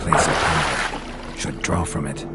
place of power. Should draw from it.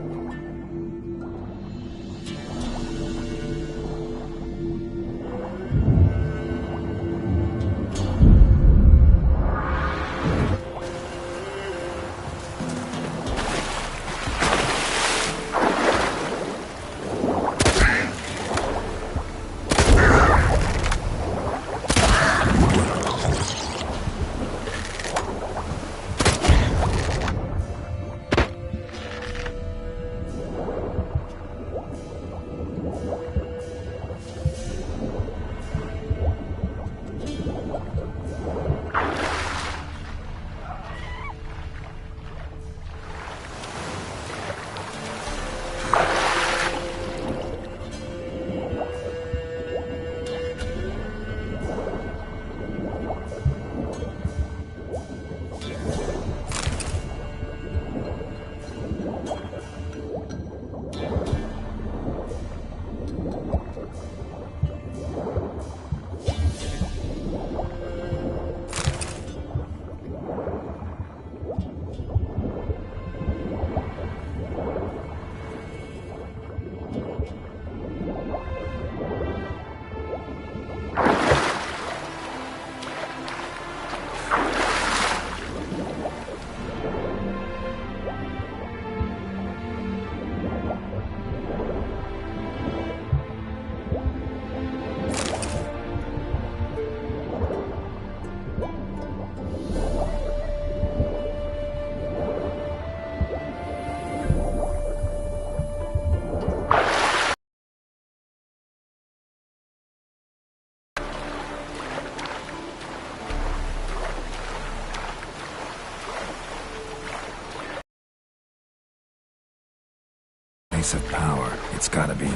Place of power. It's gotta be.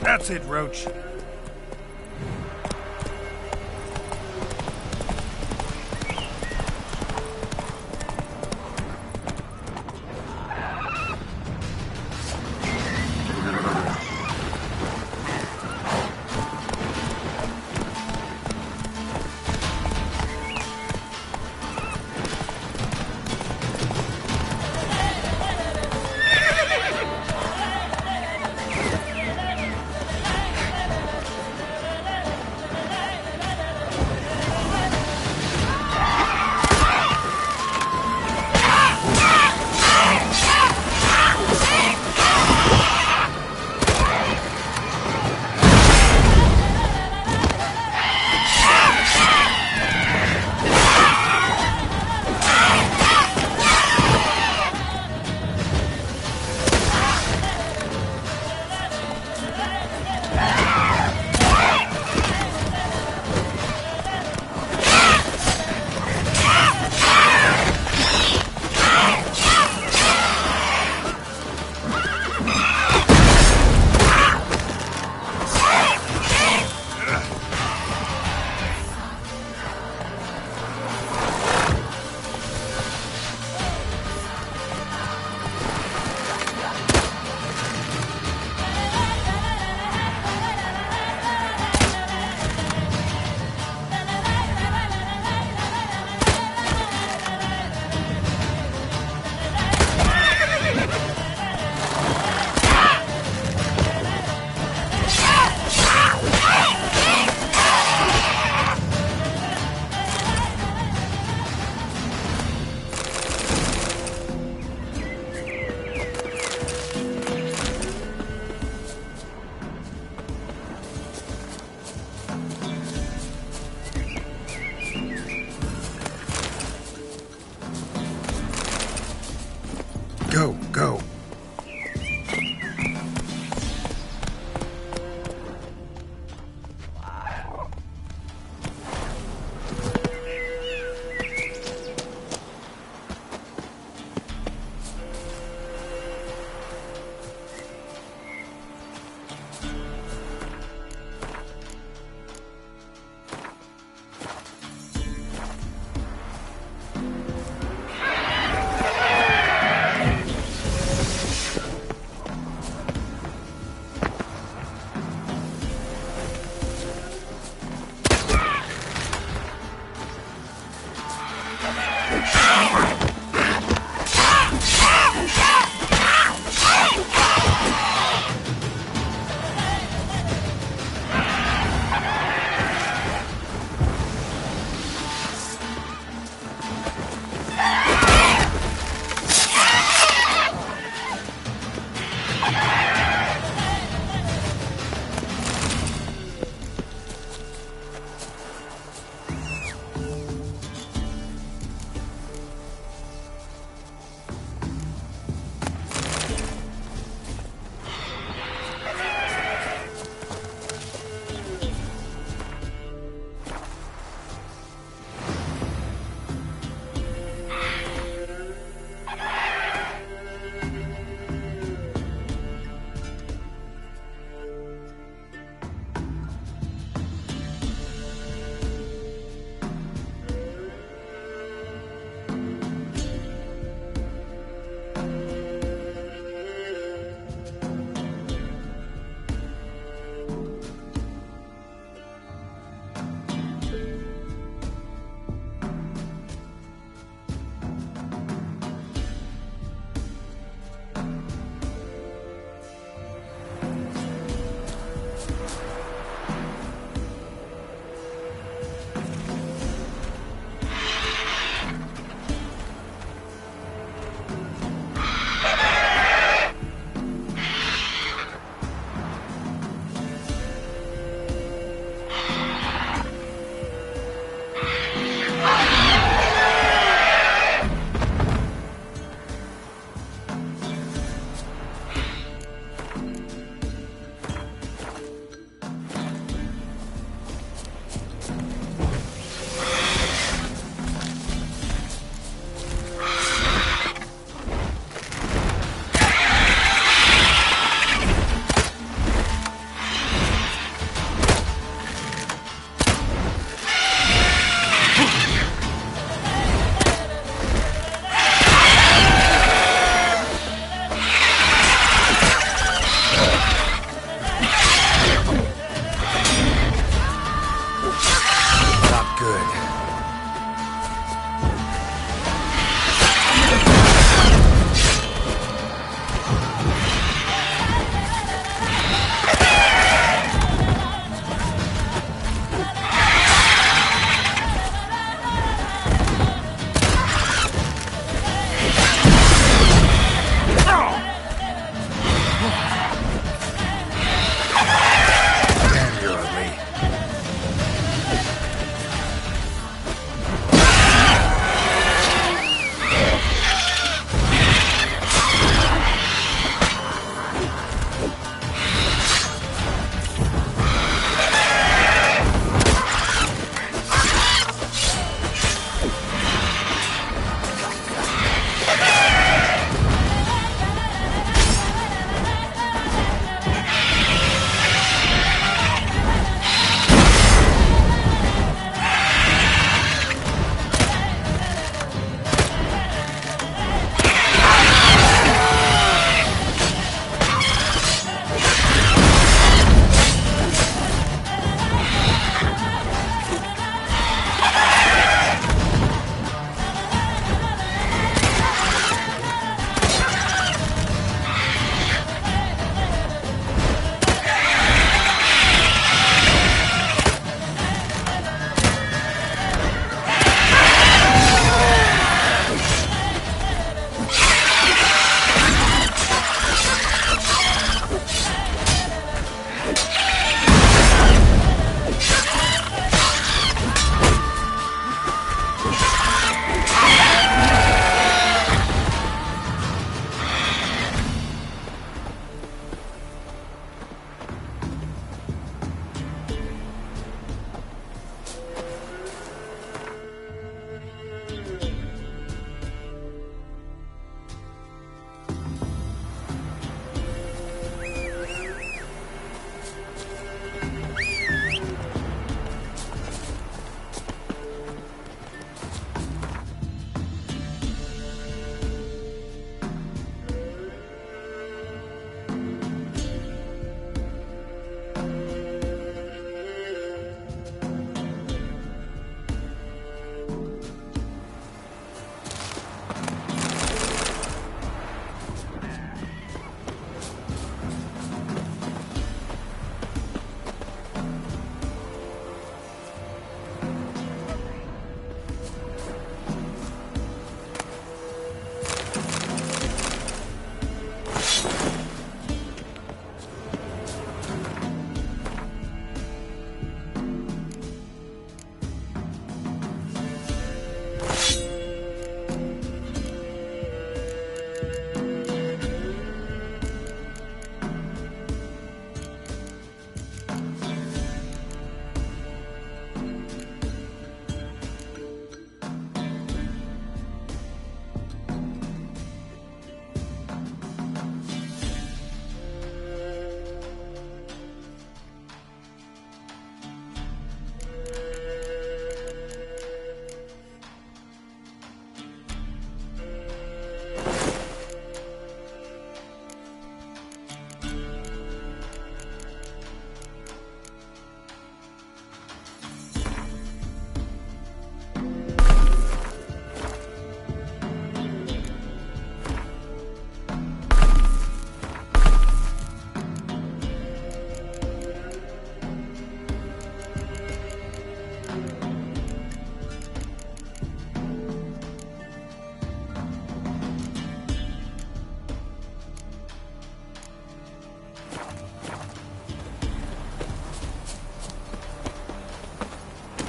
That's it, Roach. Go, go.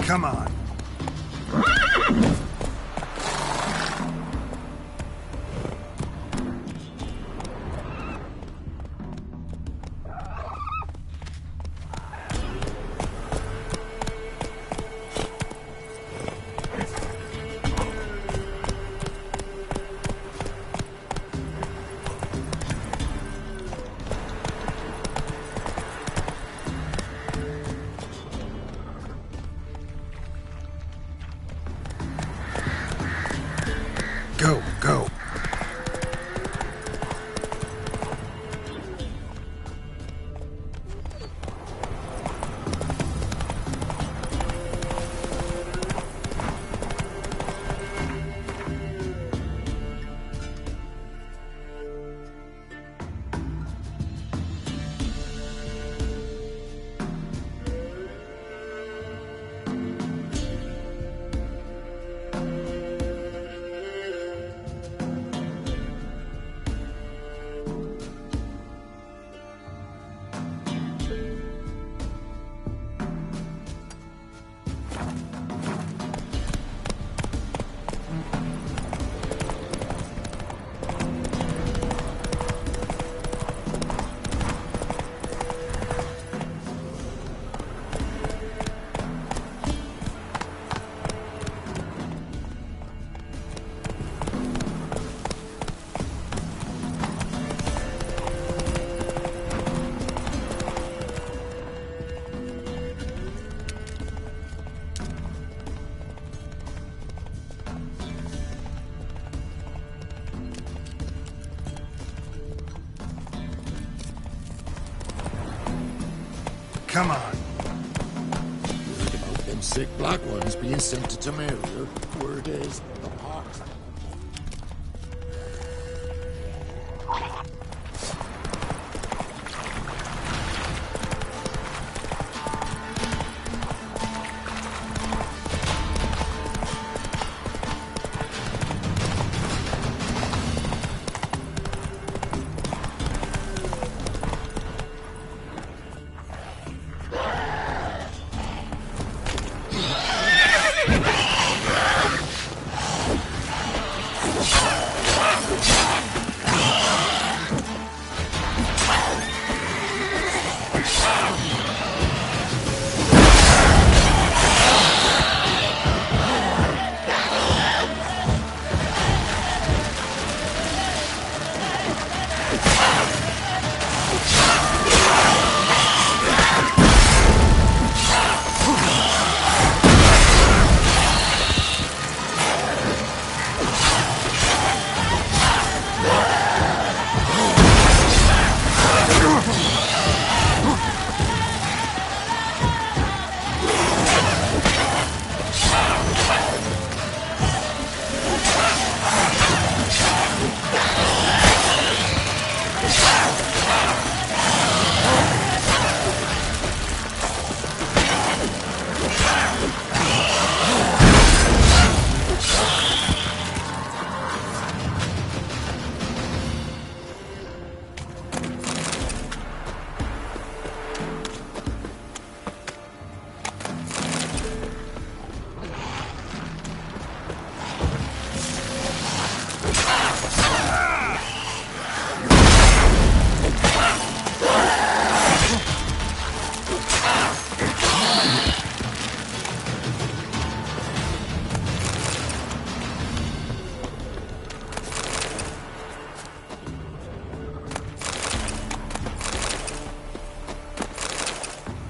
Come on. Go, go. Come on. Heard about them sick black ones being sent to Tamaria. Word is, the pox.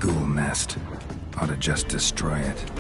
Ghoul nest. Ought to just destroy it.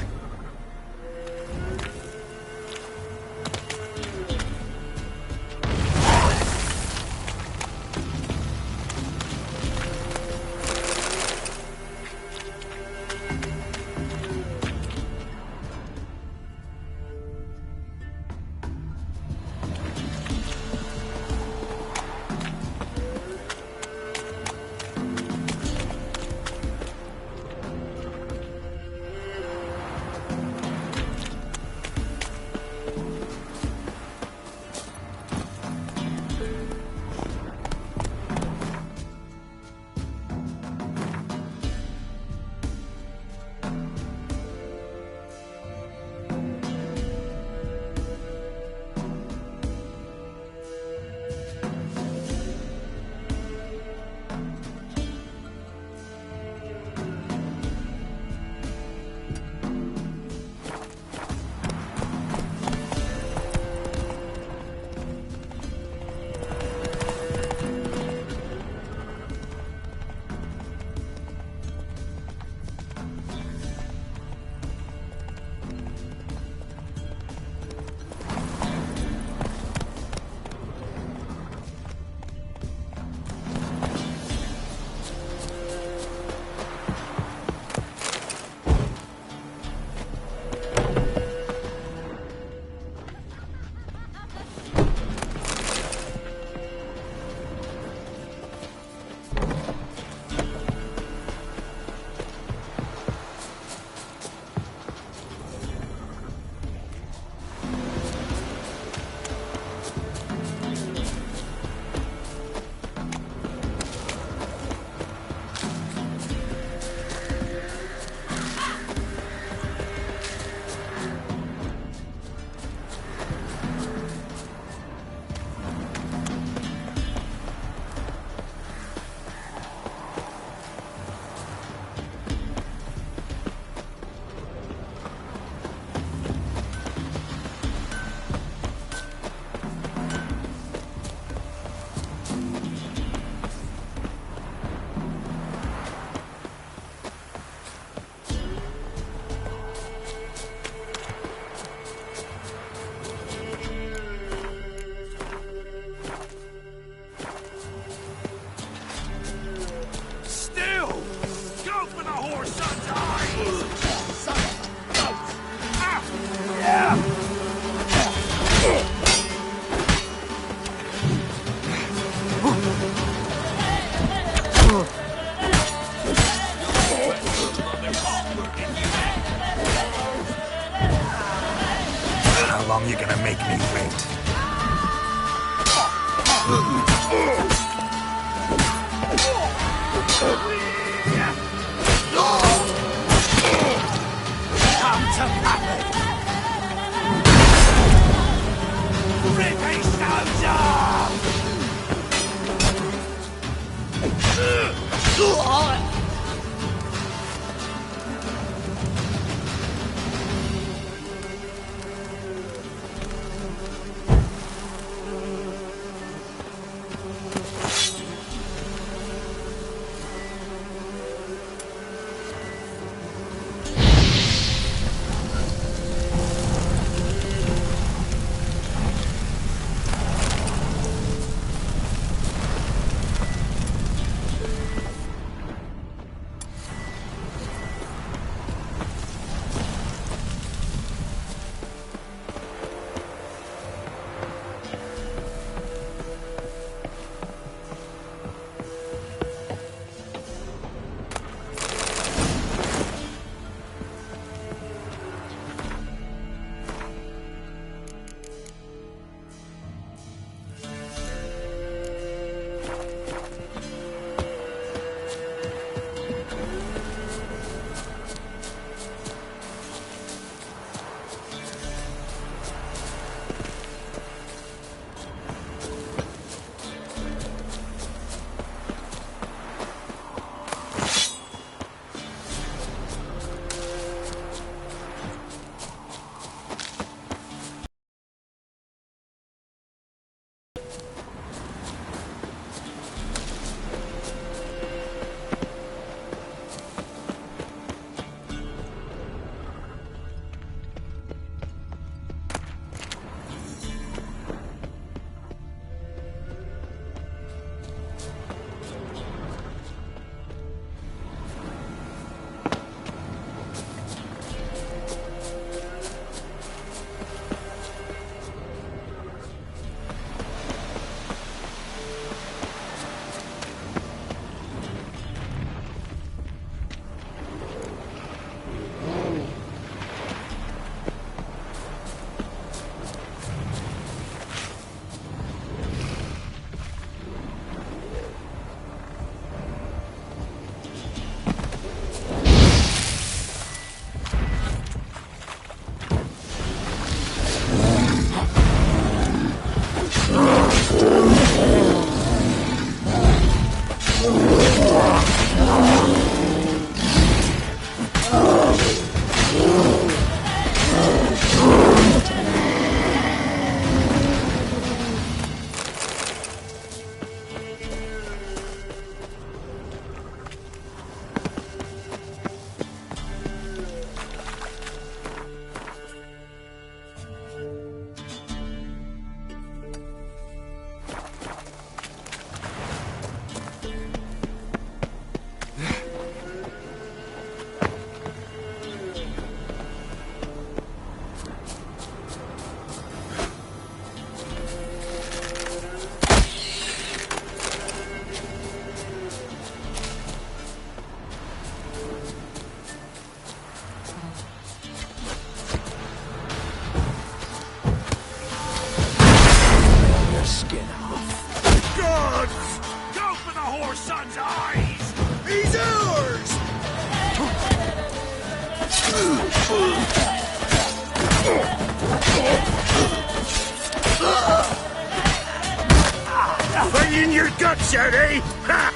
gonna make me wait. Come to Papa! Rip his nose off! Right in your guts, Eddie! Ha!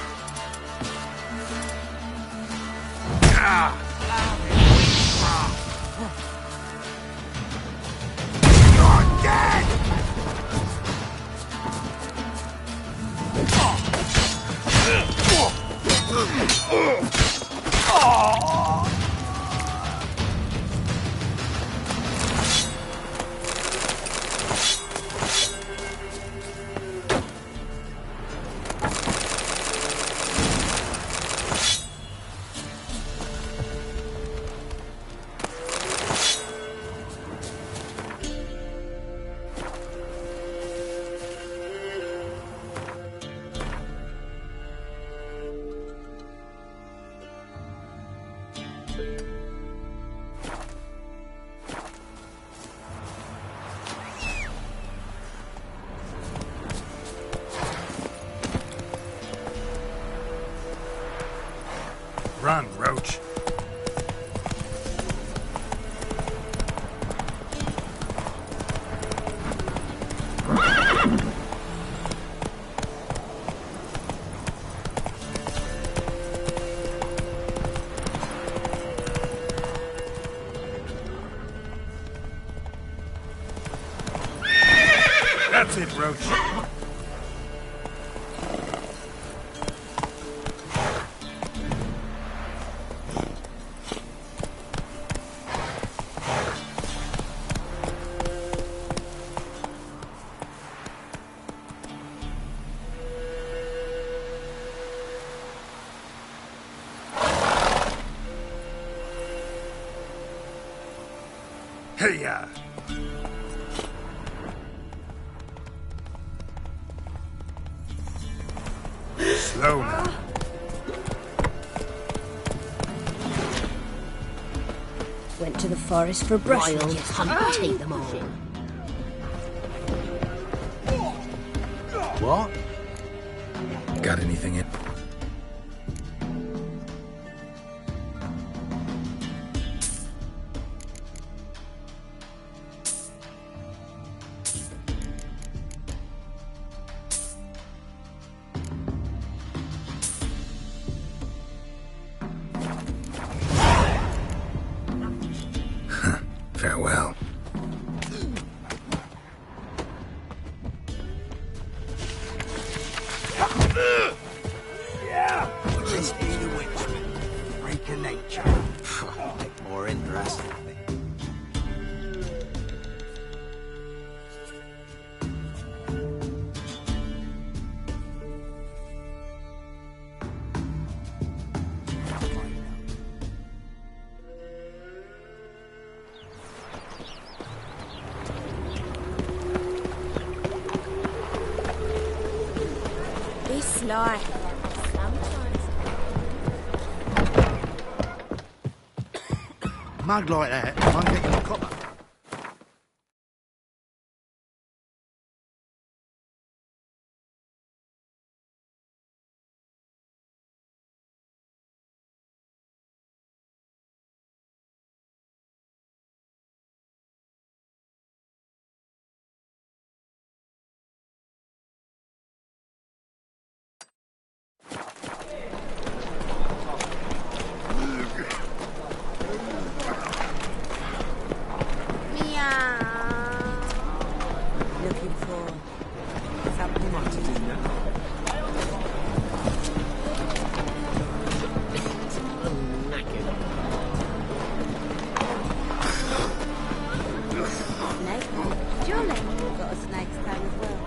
You're dead! Run, Roach. That's it, Roach. Hey-ya! Slow now. Went to the forest for brush and just hunt take them all. What? Got anything in? Farewell. This be the witchman. Freak of nature. More interesting. Be sly. Mug like that, I'm getting a copper. Looking for something to do now. Snake? Surely you've got a snake's tongue as well.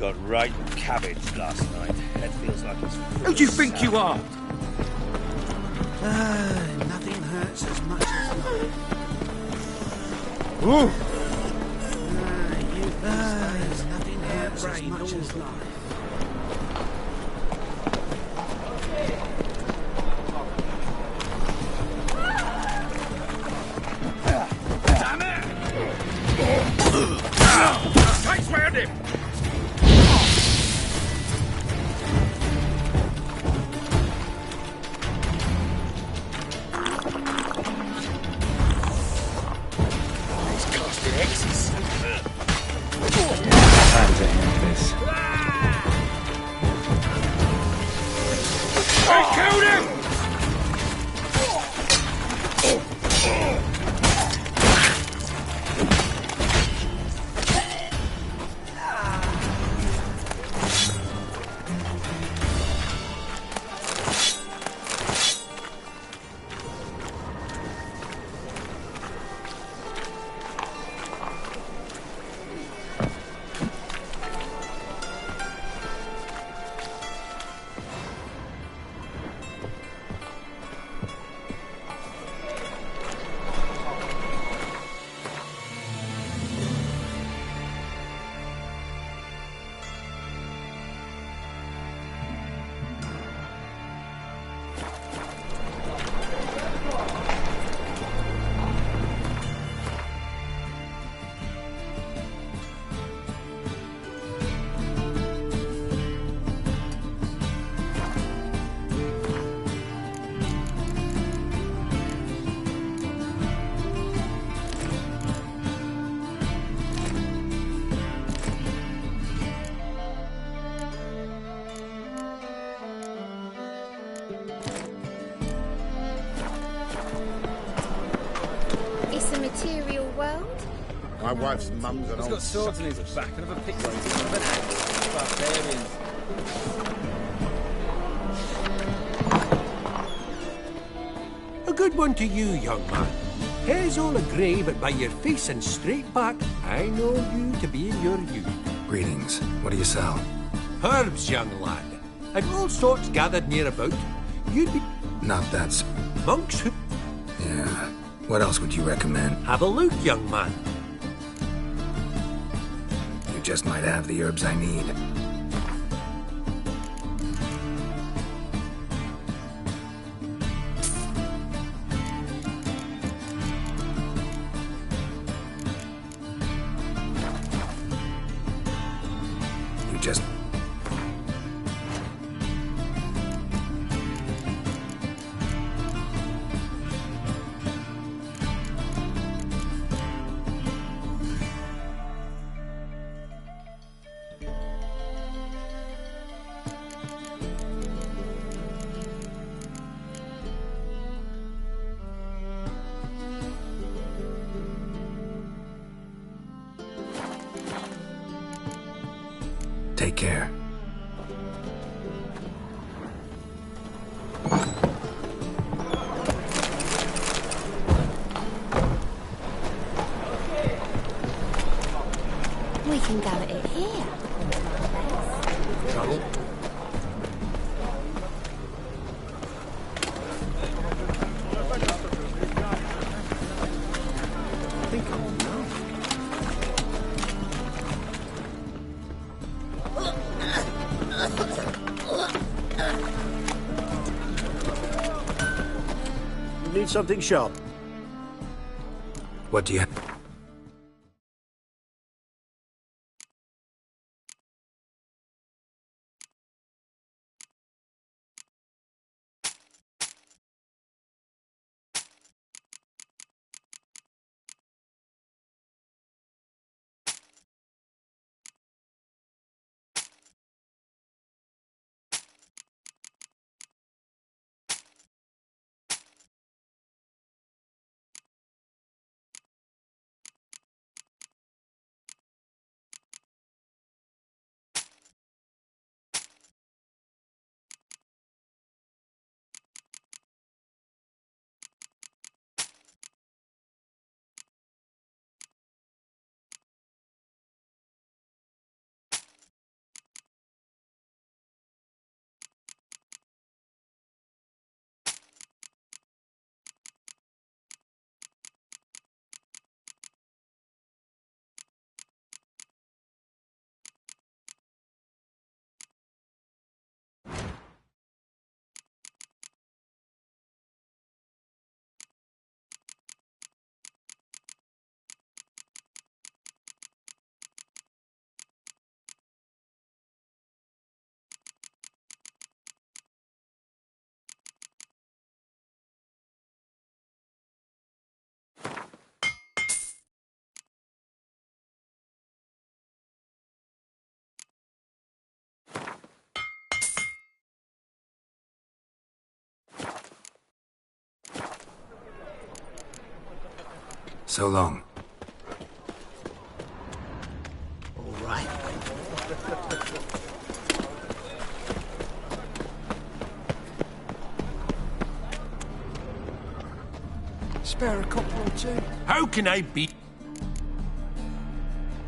Got right cabbage last night. Head feels like it's Who do you think you are? Nothing hurts as much as life. Ooh! Nothing hurts as much as life. Damn it! Tight round him! Time to end this. world? My wife's mum's an He's old got swords in his back and other pictures of an axe. Barbarians. A good one to you, young man. Hair's all a-grey, but by your face and straight back, I know you to be in your youth. Greetings. What do you sell? Herbs, young lad, and all sorts gathered near about. You'd be Not that's... monks who... Yeah. What else would you recommend? Have a look, young man. You just might have the herbs I need. You just... Take care. We can go at it here. Trouble? I think I'm enough. You need something sharp. What do you have? So long. All right. Spare a couple or two. How can I be?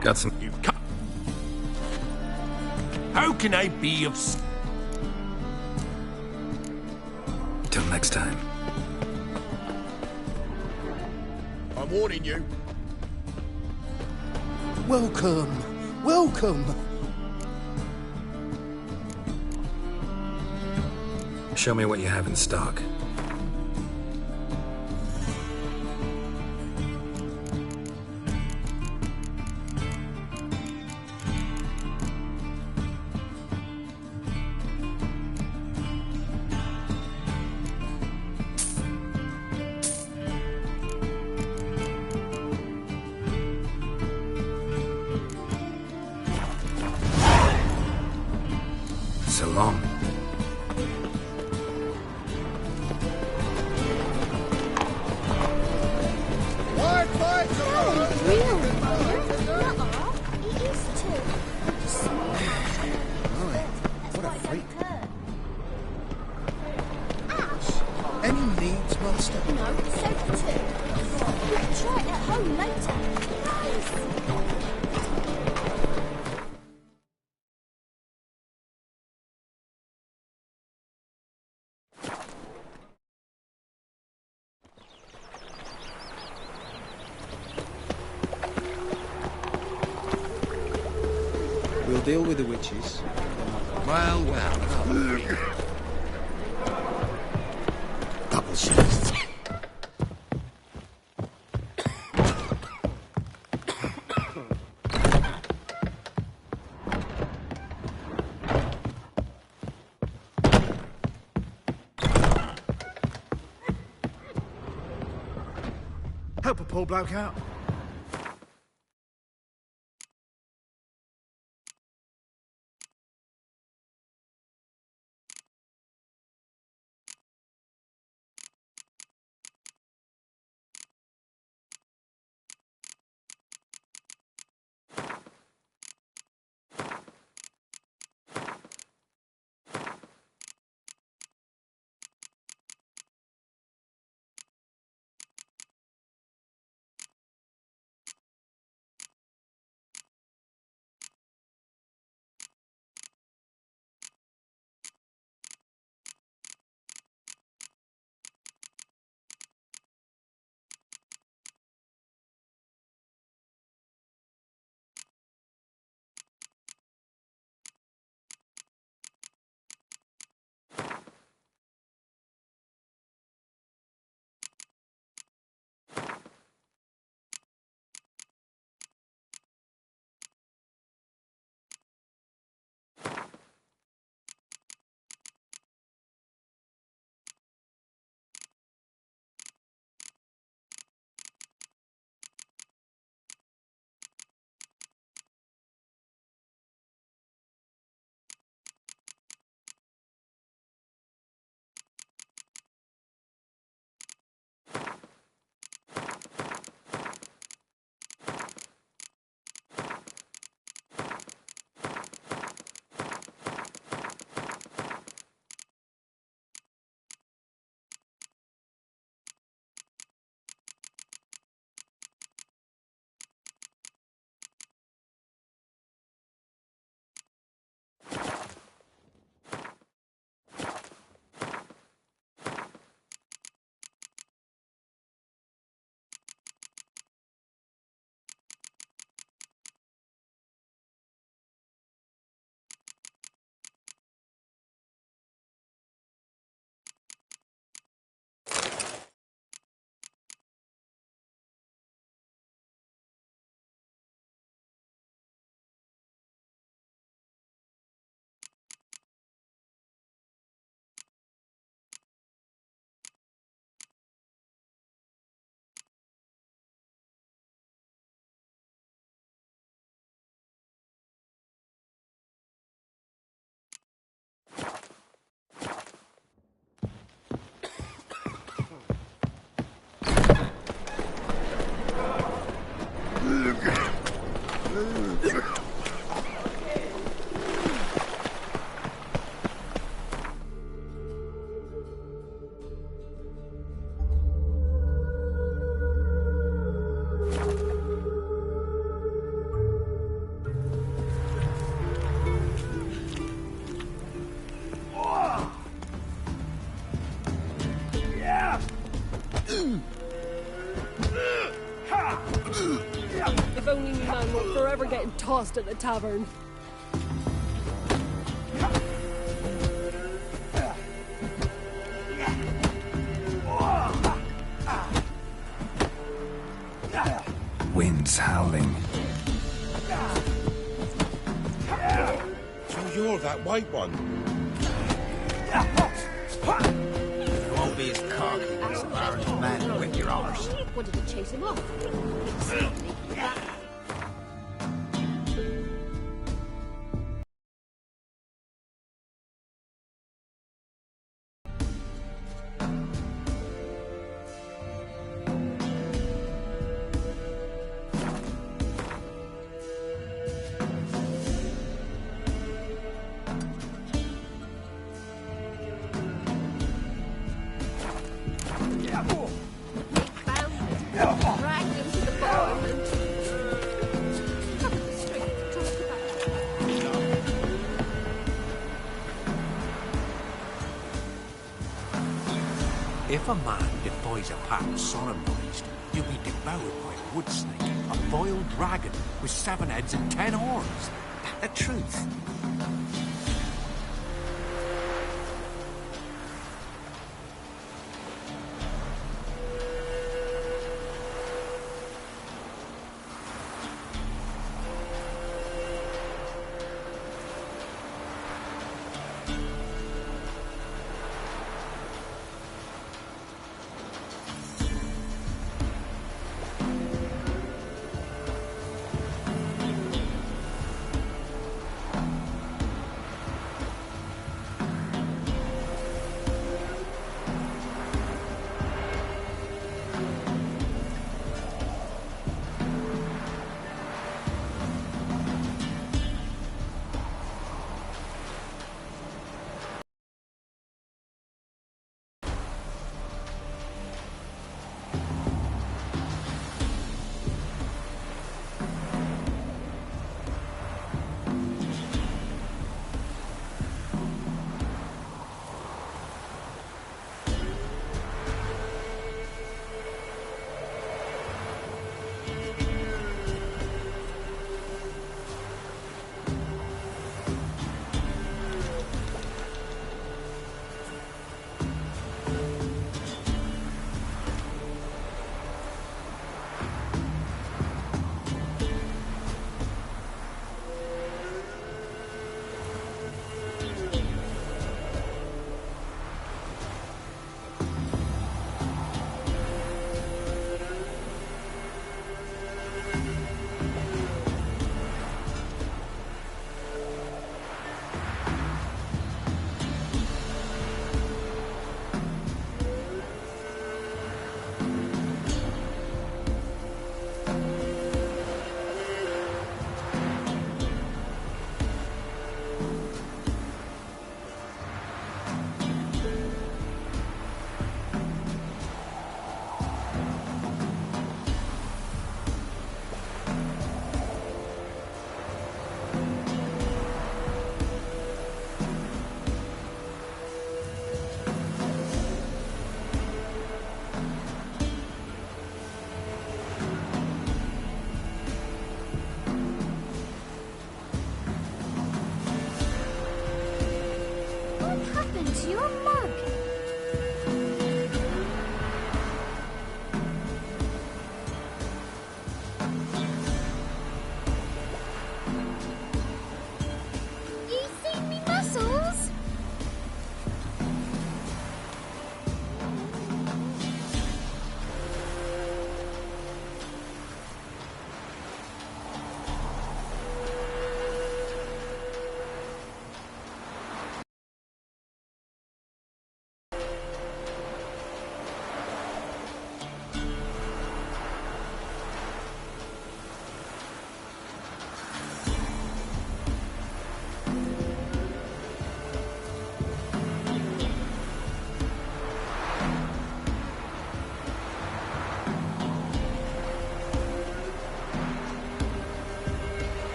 Got some... You can't. How can I be of... Till next time. I'm warning you. Welcome. Welcome. Show me what you have in stock. So long. real fire. It is too. What a freak. Ash? Any needs, Master? No, sofa too. Try it at home later. Nice. We'll deal with the witches. Well. Double shift. Help a poor bloke out. If only me man weren't forever getting tossed at the tavern. Wind's howling. So you're that white one? You won't be as cocky as an Irish man to whip your arse. Wanted to chase him off. If a man defies a pact solemnized, he'll be devoured by a wood snake, a vile dragon with 7 heads and 10 horns. The truth.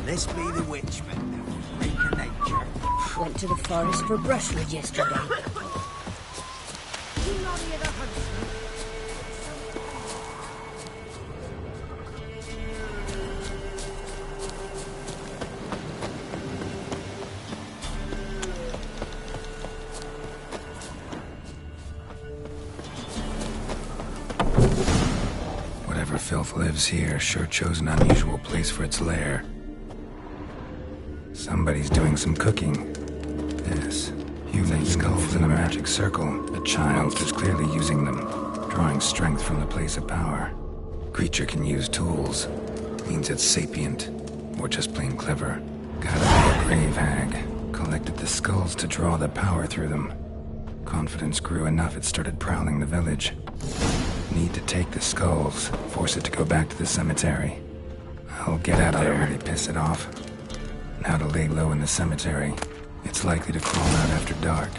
This be the witchman, freak of nature. Went to the forest for brushwood yesterday. Whatever filth lives here sure chose an unusual place for its lair. Somebody's doing some cooking. Yes, human skulls in a magic circle. A child is clearly using them, drawing strength from the place of power. Creature can use tools. Means it's sapient, or just plain clever. Gotta be a grave hag. Collected the skulls to draw the power through them. Confidence grew enough it started prowling the village. Need to take the skulls, force it to go back to the cemetery. I'll get out there and really piss it off. how to lay low in the cemetery. It's likely to crawl out after dark.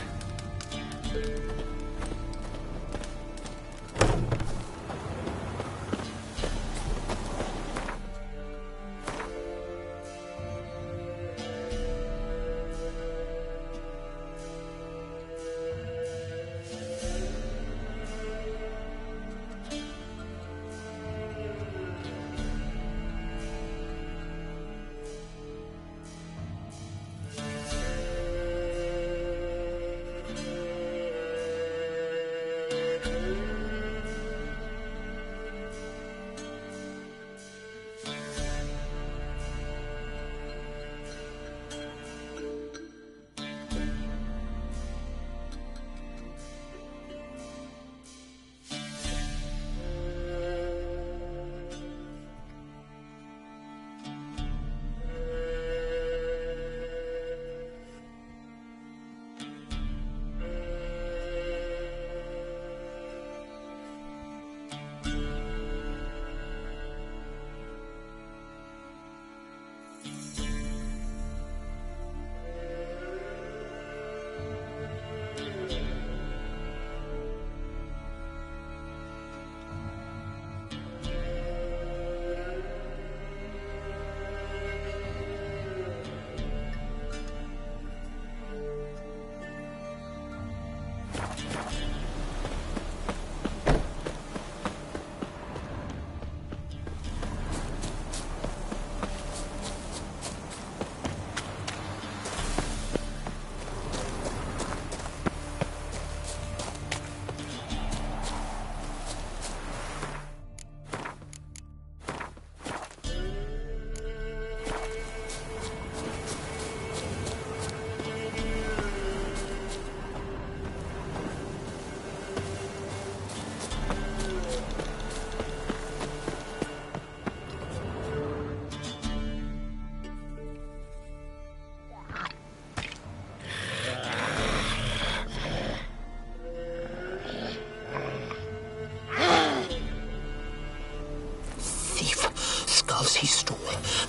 He stole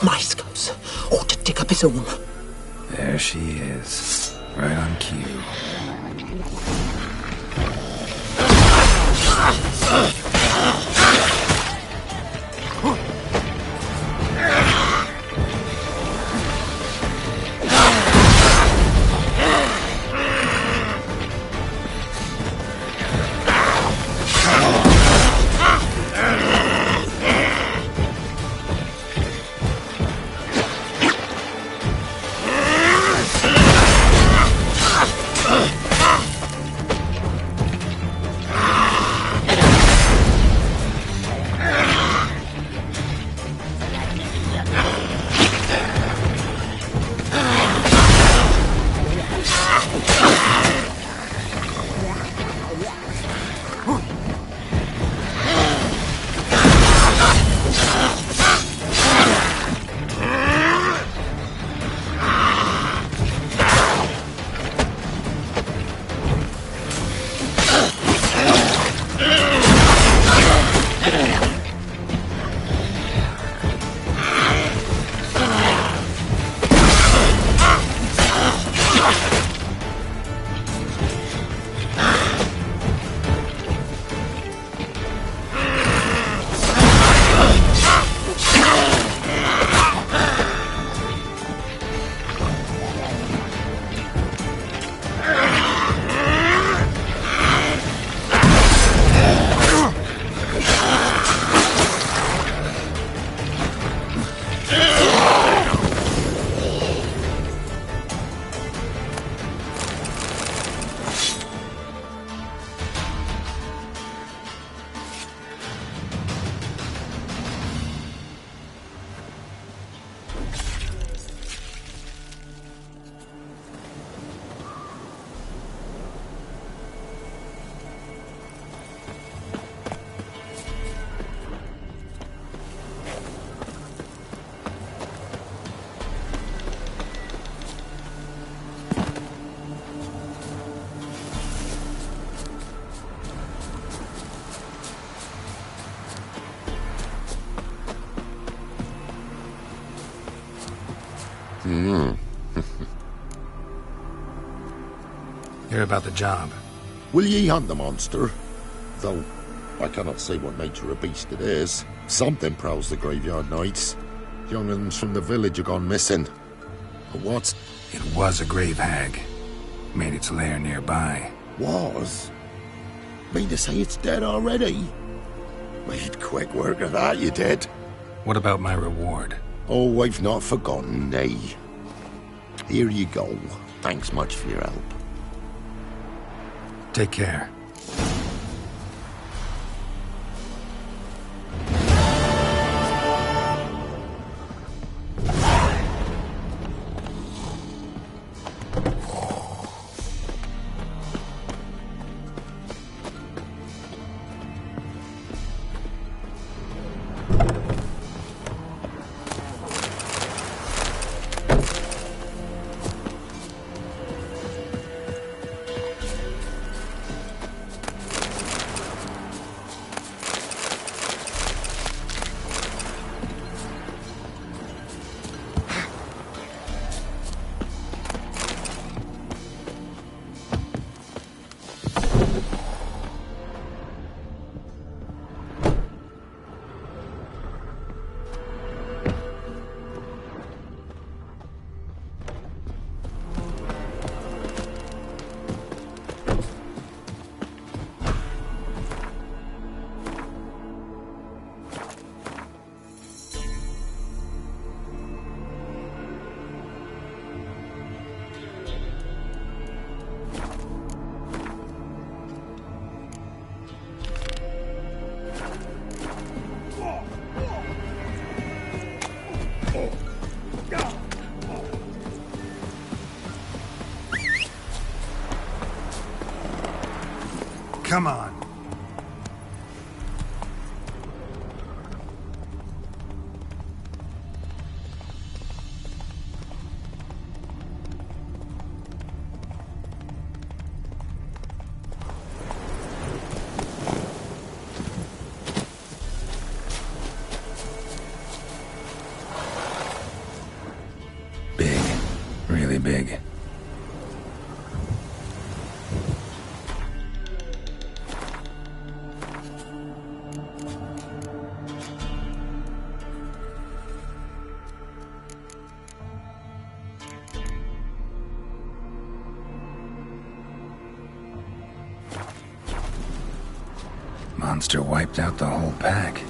my skulls. Ought to dig up his own. There she is, right on cue. Hear about the job. Will ye hunt the monster? Though, I cannot say what nature of beast it is. Something prowls the graveyard nights. Young'uns from the village have gone missing. But what's... It was a grave hag. Made its lair nearby. Was? Mean to say it's dead already? Made quick work of that, you did. What about my reward? Oh, I've not forgotten, nay. Here you go. Thanks much for your help. Take care. Come on. Big. Really big. Monster wiped out the whole pack.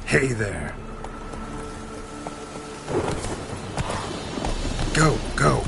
Hey there. Go, go.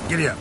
Giddy up.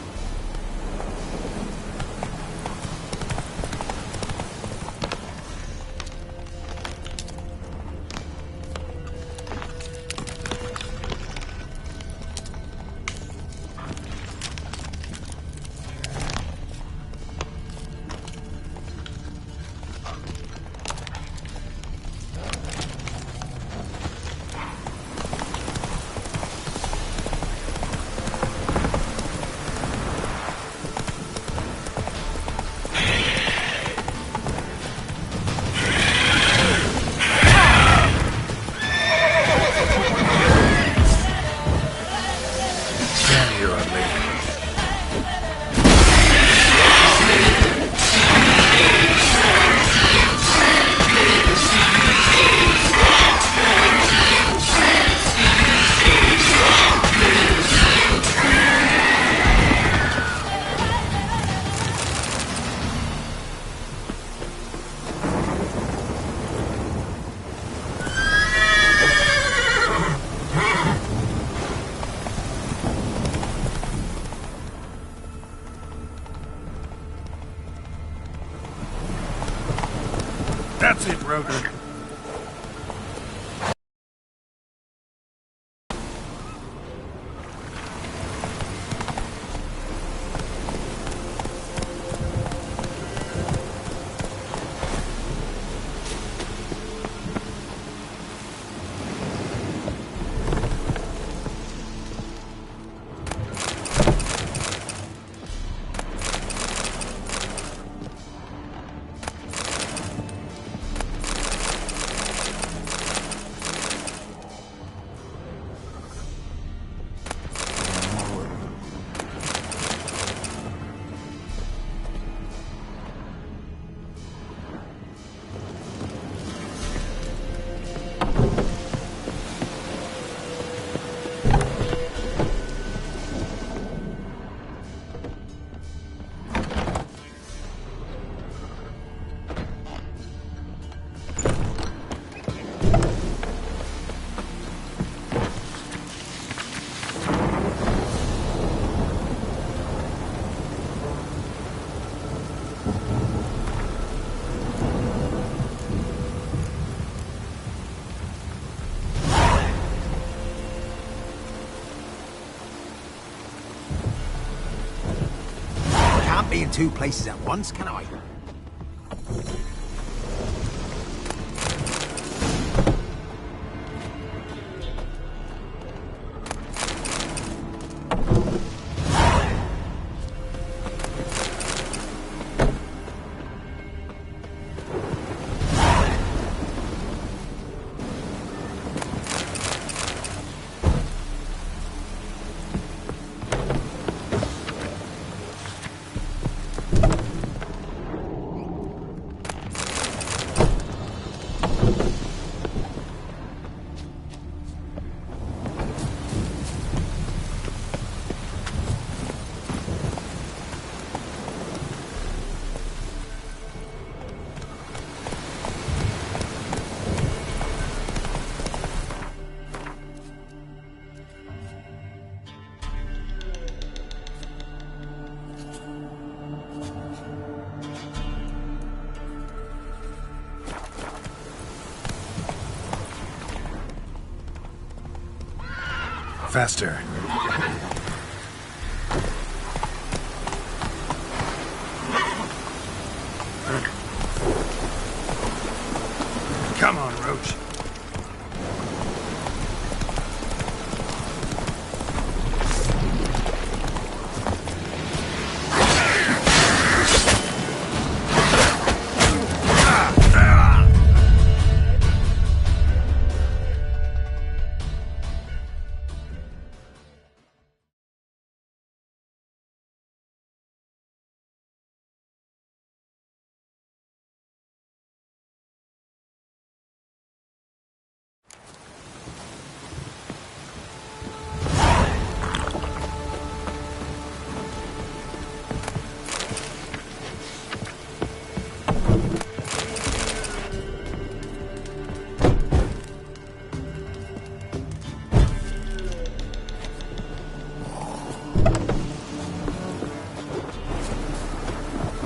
That's it, Roach. Be in two places at once, can I? Faster. Come on, Roach.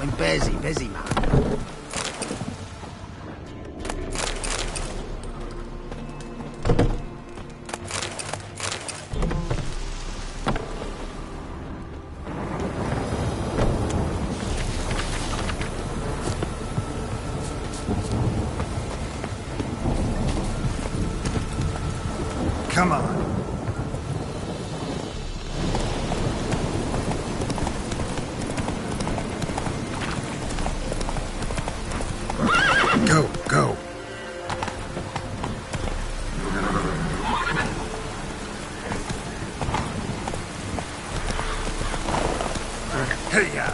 I'm busy, man. Come on. Go. Hey-ya!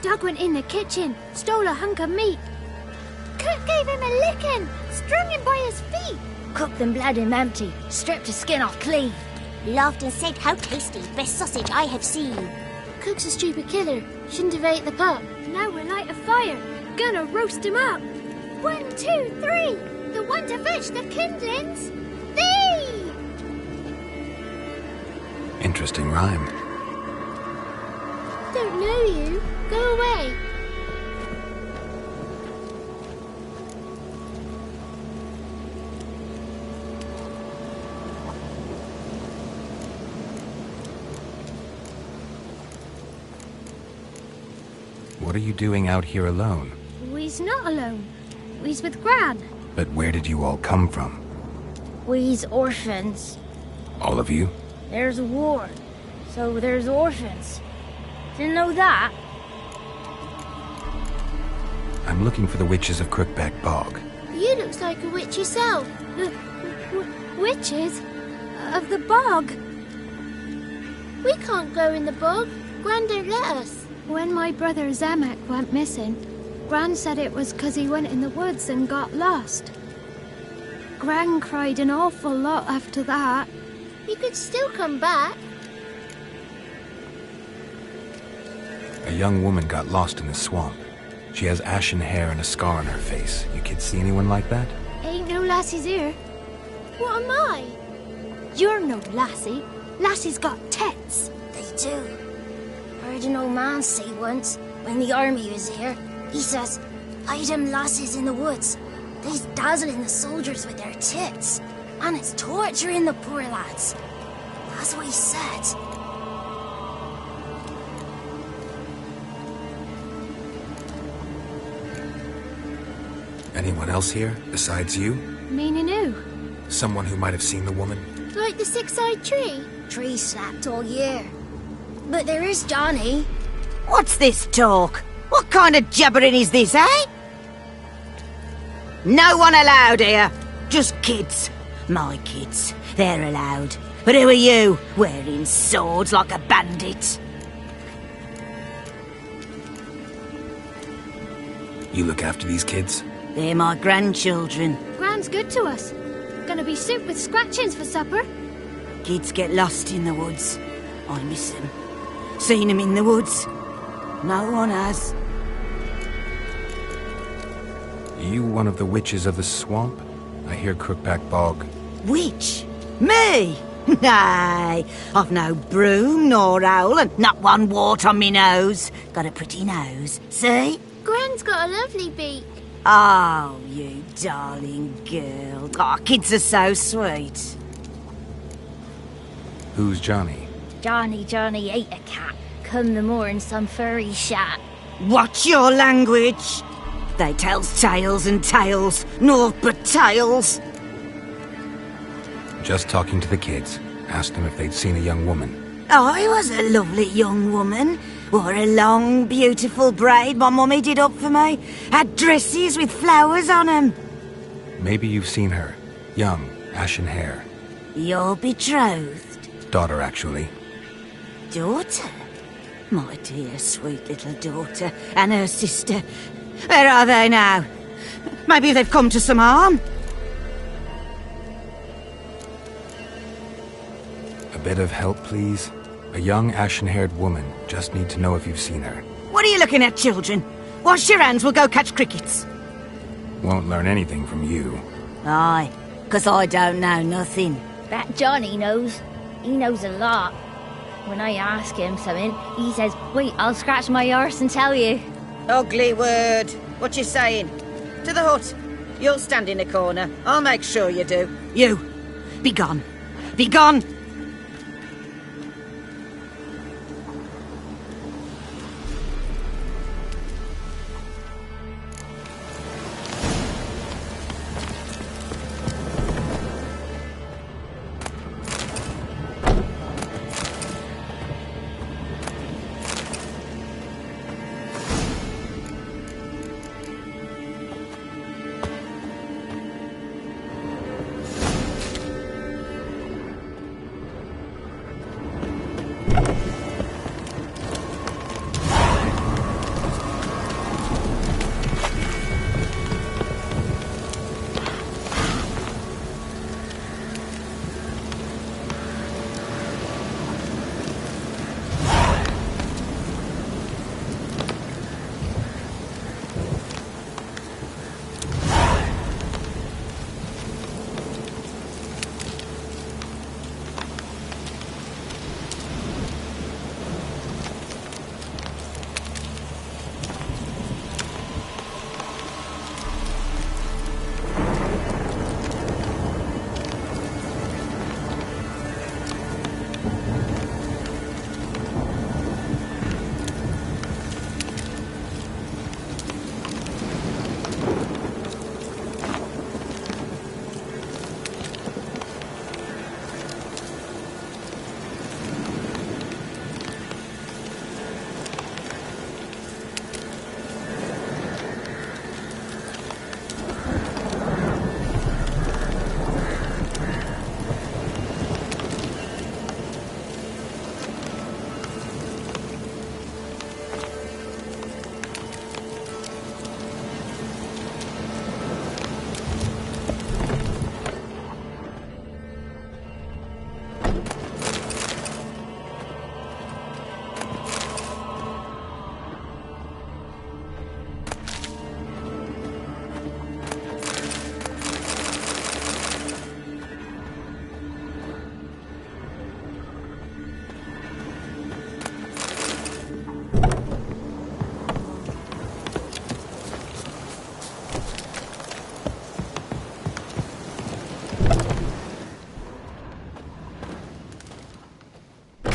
Doug went in the kitchen, stole a hunk of meat. Cook gave him a licking, strung him by his feet. Cooked and bled him empty, stripped his skin off clean. Laughed and said, "How tasty, best sausage I have seen." Cook's a stupid killer, shouldn't have ate the pup. Now we'll light a fire, gonna roast him up. 1, 2, 3, the one to fetch the kindlings. Thee! Interesting rhyme. Don't know you. Go away. What are you doing out here alone? We's not alone. We's with Gran. But where did you all come from? We's orphans. All of you? There's a war, so there's orphans. Didn't know that? I'm looking for the witches of Crookback Bog. You looks like a witch yourself. Witches? Of the bog? We can't go in the bog. Gran don't let us. When my brother Zemek went missing, Gran said it was 'cause he went in the woods and got lost. Gran cried an awful lot after that. You could still come back. A young woman got lost in the swamp. She has ashen hair and a scar on her face. You kids see anyone like that? Ain't no lassies here. What am I? You're no lassie. Lassies got tits. They do. Heard an old man say once, when the army was here, he says, "Hide them lasses in the woods. They's dazzling the soldiers with their tits, and it's torturing the poor lads." That's what he said. Anyone else here, besides you? Meaning who? Someone who might have seen the woman? Like the six-eyed tree? Tree slapped all year. But there is Johnny. What's this talk? What kind of jabbering is this, eh? No one allowed here. Just kids. My kids. They're allowed. But who are you, wearing swords like a bandit? You look after these kids? They're my grandchildren. Gran's good to us. Gonna be soup with scratchings for supper. Kids get lost in the woods. I miss them. Seen them in the woods. No one has. You one of the witches of the swamp? I hear Crookback Bog. Witch? Me? Nay, I've no broom nor owl and not one wart on me nose. Got a pretty nose, see? Gran's got a lovely beak. Oh, you darling girl. Oh, kids are so sweet. Who's Johnny? Johnny ate a cat. Come the more in some furry shat. Watch your language. They tells tales and tales, naught but tales. Just talking to the kids. Asked them if they'd seen a young woman. I was a lovely young woman. Wore a long, beautiful braid my mummy did up for me. Had dresses with flowers on 'em. Maybe you've seen her. Young, ashen hair. You're betrothed? Daughter, actually. Daughter? My dear, sweet little daughter. And her sister. Where are they now? Maybe they've come to some harm? A bit of help, please? A young, ashen-haired woman. Just need to know if you've seen her. What are you looking at, children? Wash your hands, we'll go catch crickets. Won't learn anything from you. Aye, 'cause I don't know nothing. That Johnny knows. He knows a lot. When I ask him something, he says, "Wait, I'll scratch my arse and tell you." Ugly word. What you saying? To the hut. You'll stand in a corner. I'll make sure you do. You, be gone. Be gone!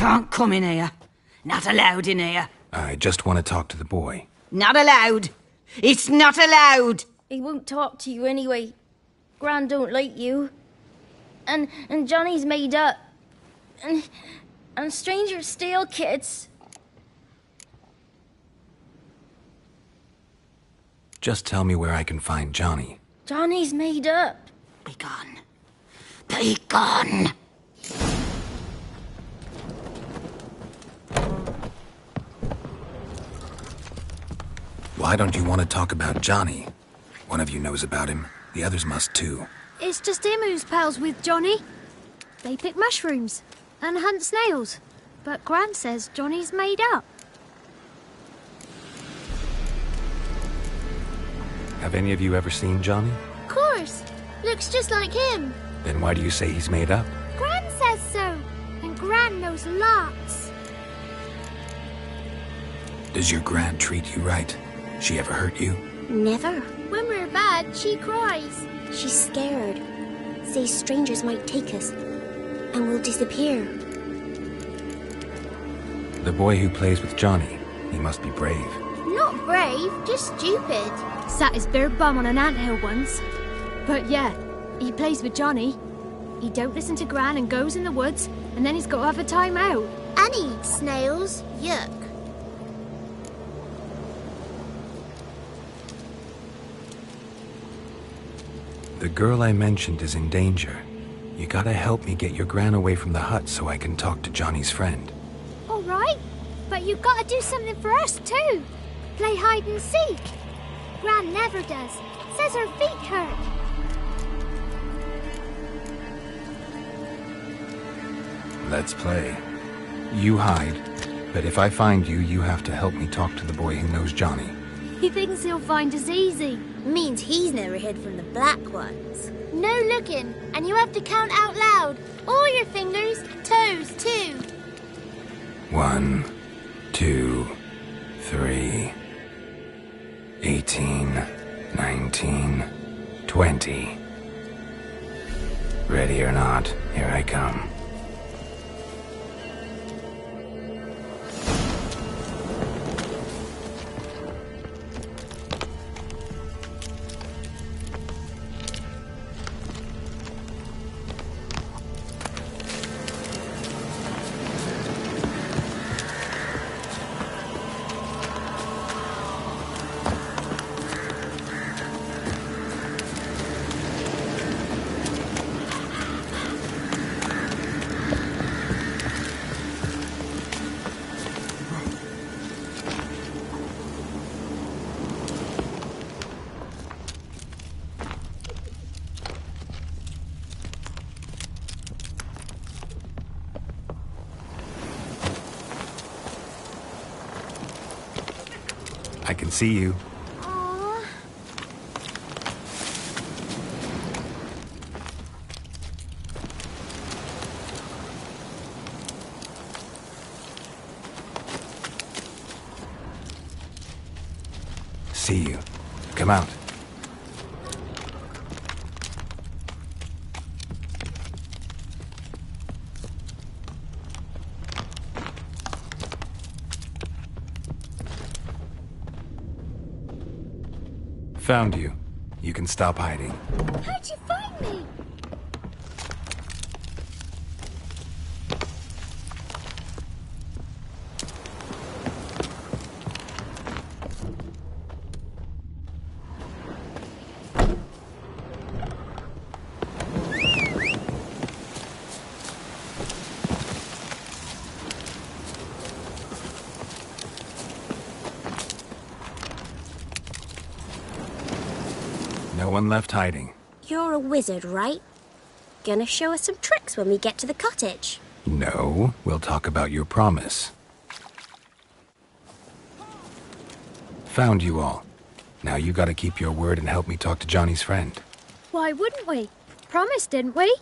can't come in here. Not allowed in here. I just want to talk to the boy. Not allowed. It's not allowed. He won't talk to you anyway. Gran don't like you. And Johnny's made up. And strangers steal kids. Just tell me where I can find Johnny. Johnny's made up. Be gone. Be gone. Why don't you want to talk about Johnny? One of you knows about him. The others must too. It's just him who's pals with Johnny. They pick mushrooms and hunt snails. But Gran says Johnny's made up. Have any of you ever seen Johnny? Of course. Looks just like him. Then why do you say he's made up? Gran says so. And Gran knows lots. Does your Gran treat you right? She ever hurt you? Never. When we're bad, she cries. She's scared. Says strangers might take us. And we'll disappear. The boy who plays with Johnny, he must be brave. Not brave, just stupid. Sat his bare bum on an anthill once. But yeah, he plays with Johnny. He don't listen to Gran and goes in the woods, and then he's got to have a time out. And he eats snails. Yuck. The girl I mentioned is in danger. You gotta help me get your Gran away from the hut so I can talk to Johnny's friend. All right, but you've got to do something for us too. Play hide and seek. Gran never does. Says her feet hurt. Let's play. You hide, but if I find you, you have to help me talk to the boy who knows Johnny. He thinks he'll find us easy. Means he's never hid from the black ones. No looking, and you have to count out loud. All your fingers, toes too. 1, 2, 3, 18, 19, 20. Ready or not, here I come. I can see you. Aww. See you. Come out. Found you. You can stop hiding. How'd you find me? No one left hiding. You're a wizard, right? Gonna show us some tricks when we get to the cottage. No, we'll talk about your promise. Found you all. Now you gotta keep your word and help me talk to Johnny's friend. Why wouldn't we? Promised, didn't we?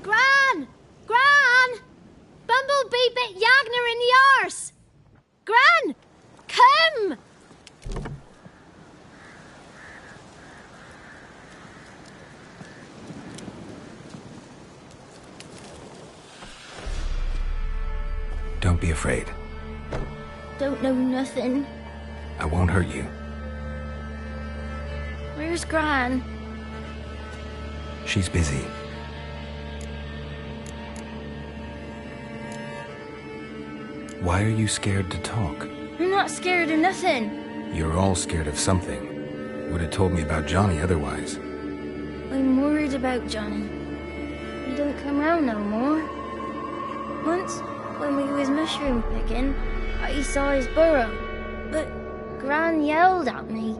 Gran! Gran! Bumblebee bit Yagner in the arse! Gran! Come! Don't be afraid. Don't know nothing. I won't hurt you. Where's Gran? She's busy. Why are you scared to talk? I'm not scared of nothing. You're all scared of something. Would have told me about Johnny otherwise. I'm worried about Johnny. He don't come round no more. Once, when we was mushroom picking, I saw his burrow. But Gran yelled at me.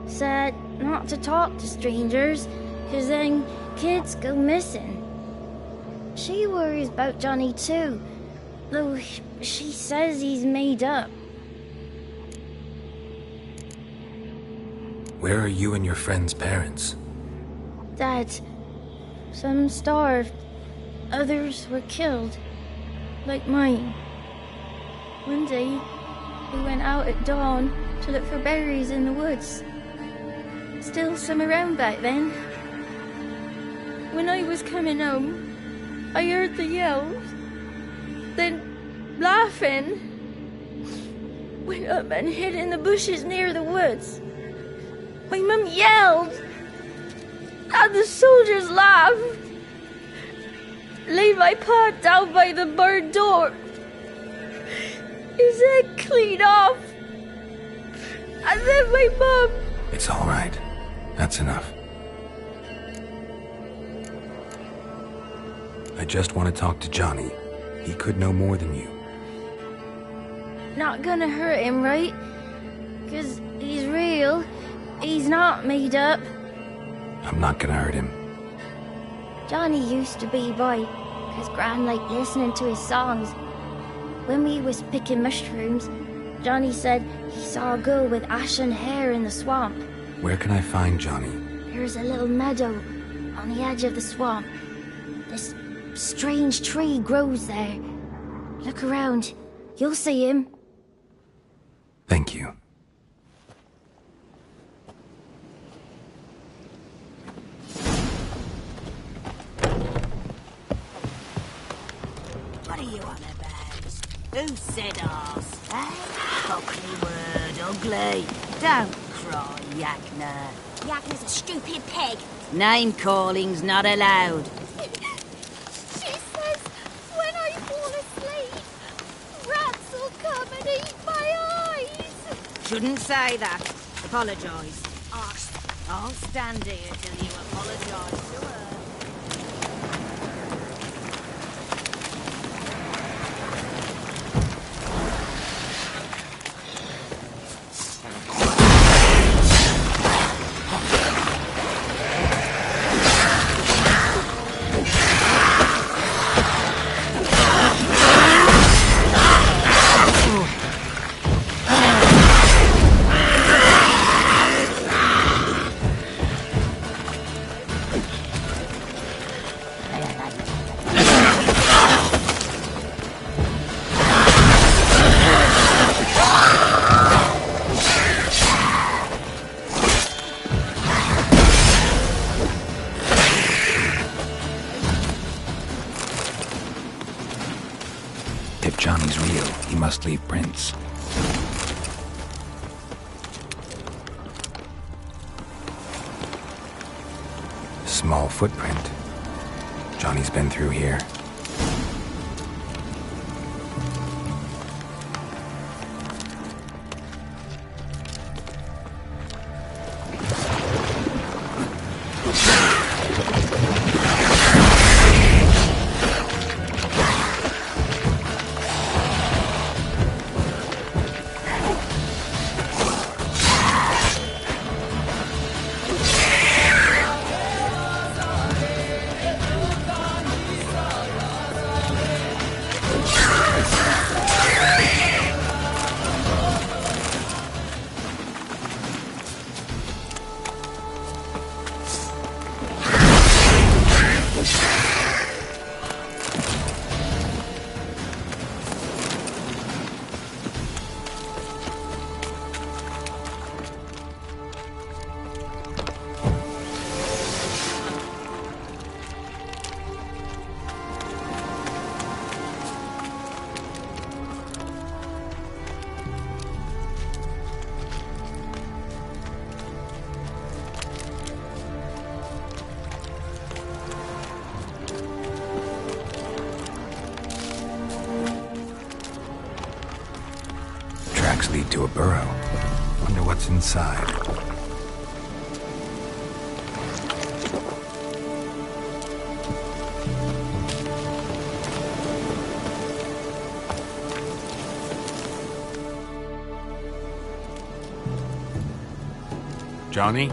Said not to talk to strangers, 'cause then kids go missing. She worries about Johnny too, though she says he's made up. Where are you and your friend's parents? Dad, some starved, others were killed, like mine. One day, we went out at dawn to look for berries in the woods. Still some around back then. When I was coming home, I heard the yells. Then, laughing, went up and hid in the bushes near the woods. My mum yelled, and the soldiers laughed. Laid my pa down by the barn door. His head clean off. And then my mum... It's all right. That's enough. I just want to talk to Johnny. He could know more than you. Not gonna hurt him, right? 'Cause he's real. He's not made up. I'm not gonna hurt him. Johnny used to be boy, 'cause Gran liked listening to his songs. When we was picking mushrooms, Johnny said he saw a girl with ashen hair in the swamp. Where can I find Johnny? There's a little meadow on the edge of the swamp. This strange tree grows there. Look around. You'll see him. Thank you. What are you on about? Who said arse? Eh? Ugly word, ugly. Don't cry, Yakna. Yakna's a stupid pig. Name calling's not allowed. She says when I fall asleep, rats will come and eat my eyes. Shouldn't say that. Apologise. Arse. I'll stand here till you apologise to her. If Johnny's real, he must leave prints. Small footprint. Johnny's been through here. to a burrow. Wonder what's inside. Johnny?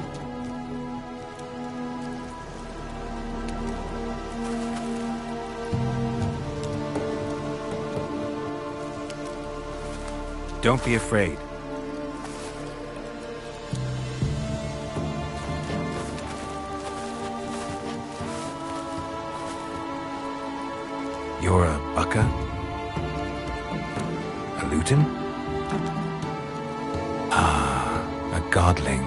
Don't be afraid. You're a Bucka? A Luton? Ah, a godling.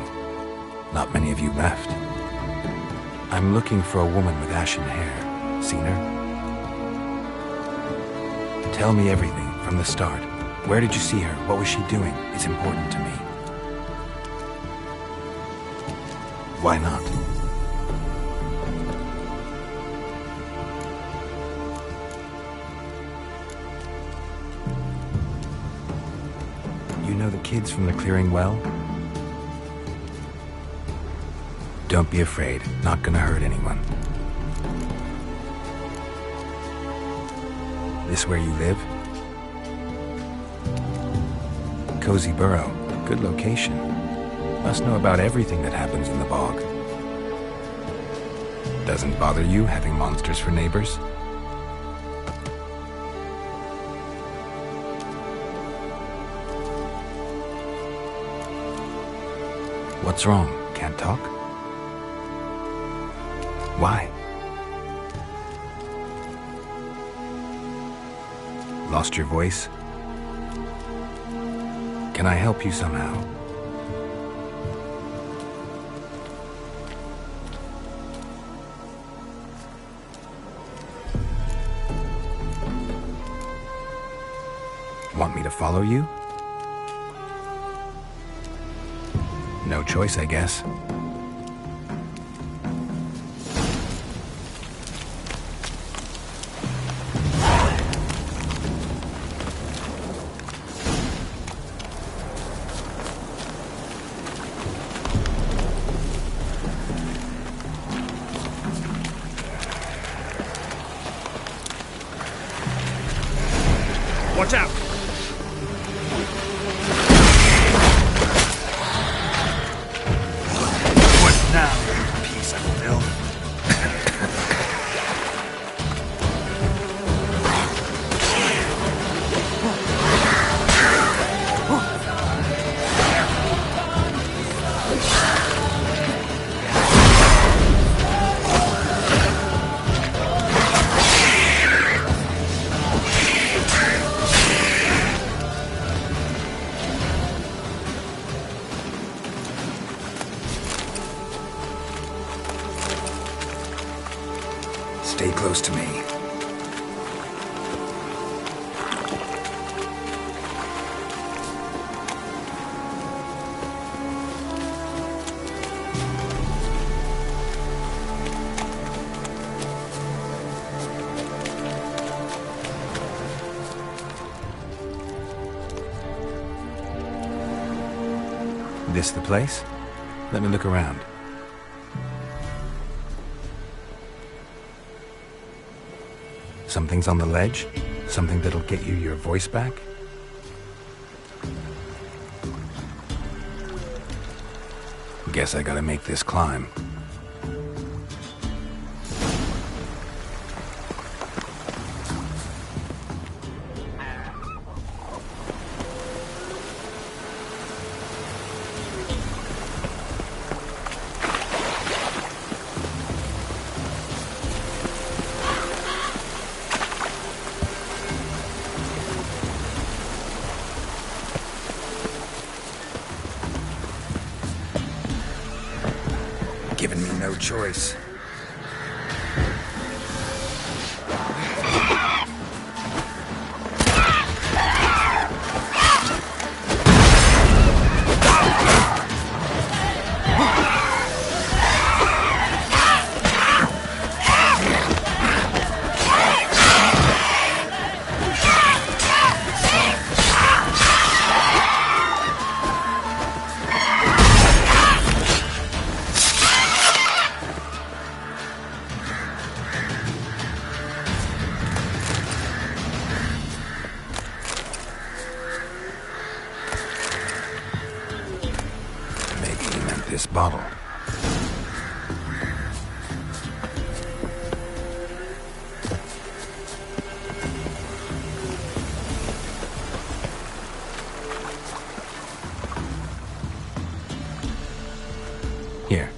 Not many of you left. I'm looking for a woman with ashen hair. Seen her? Tell me everything from the start. Where did you see her? What was she doing? It's important to me. Why not? You know the kids from the clearing well? Don't be afraid. Not gonna hurt anyone. This where you live? Cozy burrow. Good location. Must know about everything that happens in the bog. Doesn't bother you having monsters for neighbors? What's wrong? Can't talk? Why? Lost your voice? Can I help you somehow? Want me to follow you? No choice, I guess. Watch out! What now, you piece of filth? Stay close to me. This the place? Let me look around. Something's on the ledge? Something that'll get you your voice back? Guess I gotta make this climb. Giving me no choice. This bottle. Here.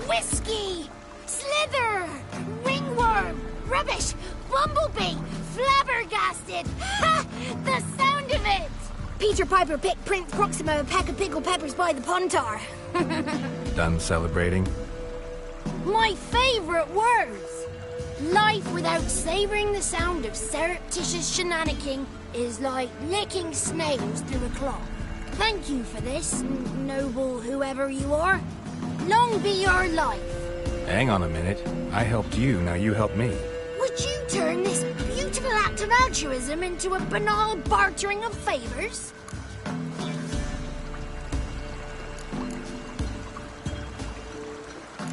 Whiskey! Slither! Ringworm! Rubbish! Bumblebee! Flabbergasted! Ha! The sound of it! Peter Piper picked Prince Proxima a pack of pickled peppers by the pontar. Done celebrating? My favorite words! Life without savoring the sound of surreptitious shenanigans is like licking snails through a cloth. Thank you for this, noble whoever you are. Long be your life. Hang on a minute. I helped you, now you help me. Would you turn this beautiful act of altruism into a banal bartering of favors?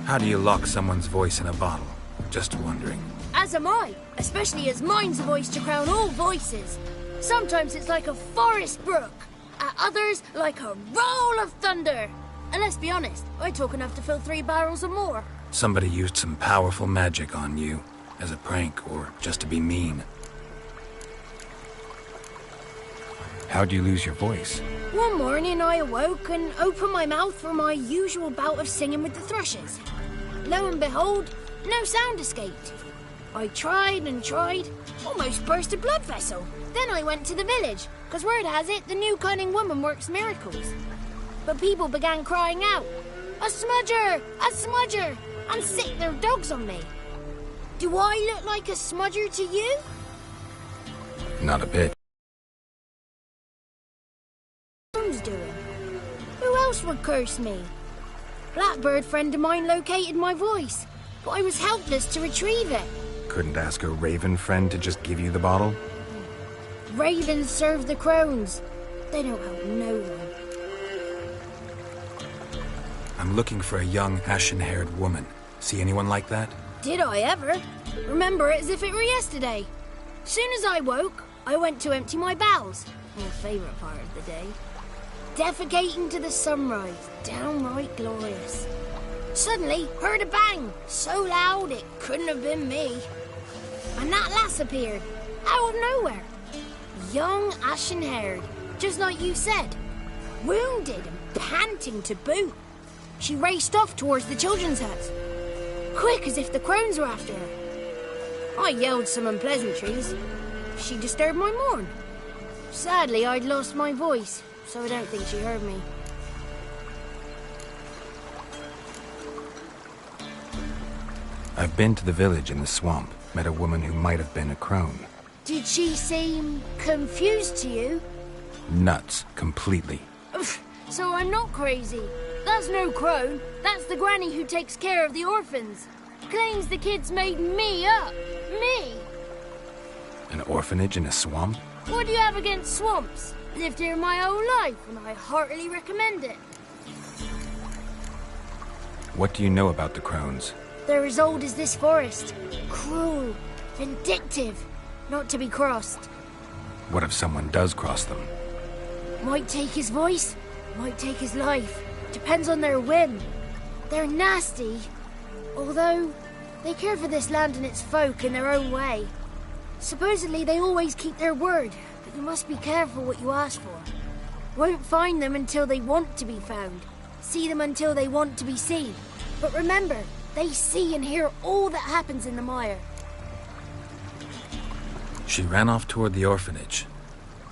How do you lock someone's voice in a bottle? Just wondering. As am I, especially as mine's a voice to crown all voices. Sometimes it's like a forest brook, at others like a roll of thunder. And let's be honest, I talk enough to fill 3 barrels or more. Somebody used some powerful magic on you, as a prank or just to be mean. How'd you lose your voice? One morning I awoke and opened my mouth for my usual bout of singing with the thrushes. Lo and behold, no sound escaped. I tried and tried, almost burst a blood vessel. Then I went to the village, because word has it the new cunning woman works miracles. But people began crying out, "A smudger! A smudger!" and sick their dogs on me. Do I look like a smudger to you? Not a bit. Who's doing? Who else would curse me? Blackbird friend of mine located my voice, but I was helpless to retrieve it. Couldn't ask a raven friend to just give you the bottle? Ravens serve the crones. They don't help no one. I'm looking for a young, ashen-haired woman. See anyone like that? Did I ever? Remember it as if it were yesterday. Soon as I woke, I went to empty my bowels. My favourite part of the day. Defecating to the sunrise, downright glorious. Suddenly, heard a bang, so loud it couldn't have been me. And that lass appeared, out of nowhere. Young, ashen-haired, just like you said. Wounded and panting to boot. She raced off towards the children's huts. Quick as if the crones were after her. I yelled some unpleasantries. She disturbed my morn. Sadly, I'd lost my voice, so I don't think she heard me. I've been to the village in the swamp, met a woman who might have been a crone. Did she seem confused to you? Nuts, completely. So I'm not crazy. That's no crone. That's the granny who takes care of the orphans. Claims the kids made me up. Me! An orphanage in a swamp? What do you have against swamps? Lived here my whole life, and I heartily recommend it. What do you know about the crones? They're as old as this forest. Cruel, vindictive, not to be crossed. What if someone does cross them? Might take his voice, might take his life. Depends on their whim. They're nasty, although they care for this land and its folk in their own way. Supposedly they always keep their word, but you must be careful what you ask for. Won't find them until they want to be found. See them until they want to be seen. But remember, they see and hear all that happens in the mire. She ran off toward the orphanage.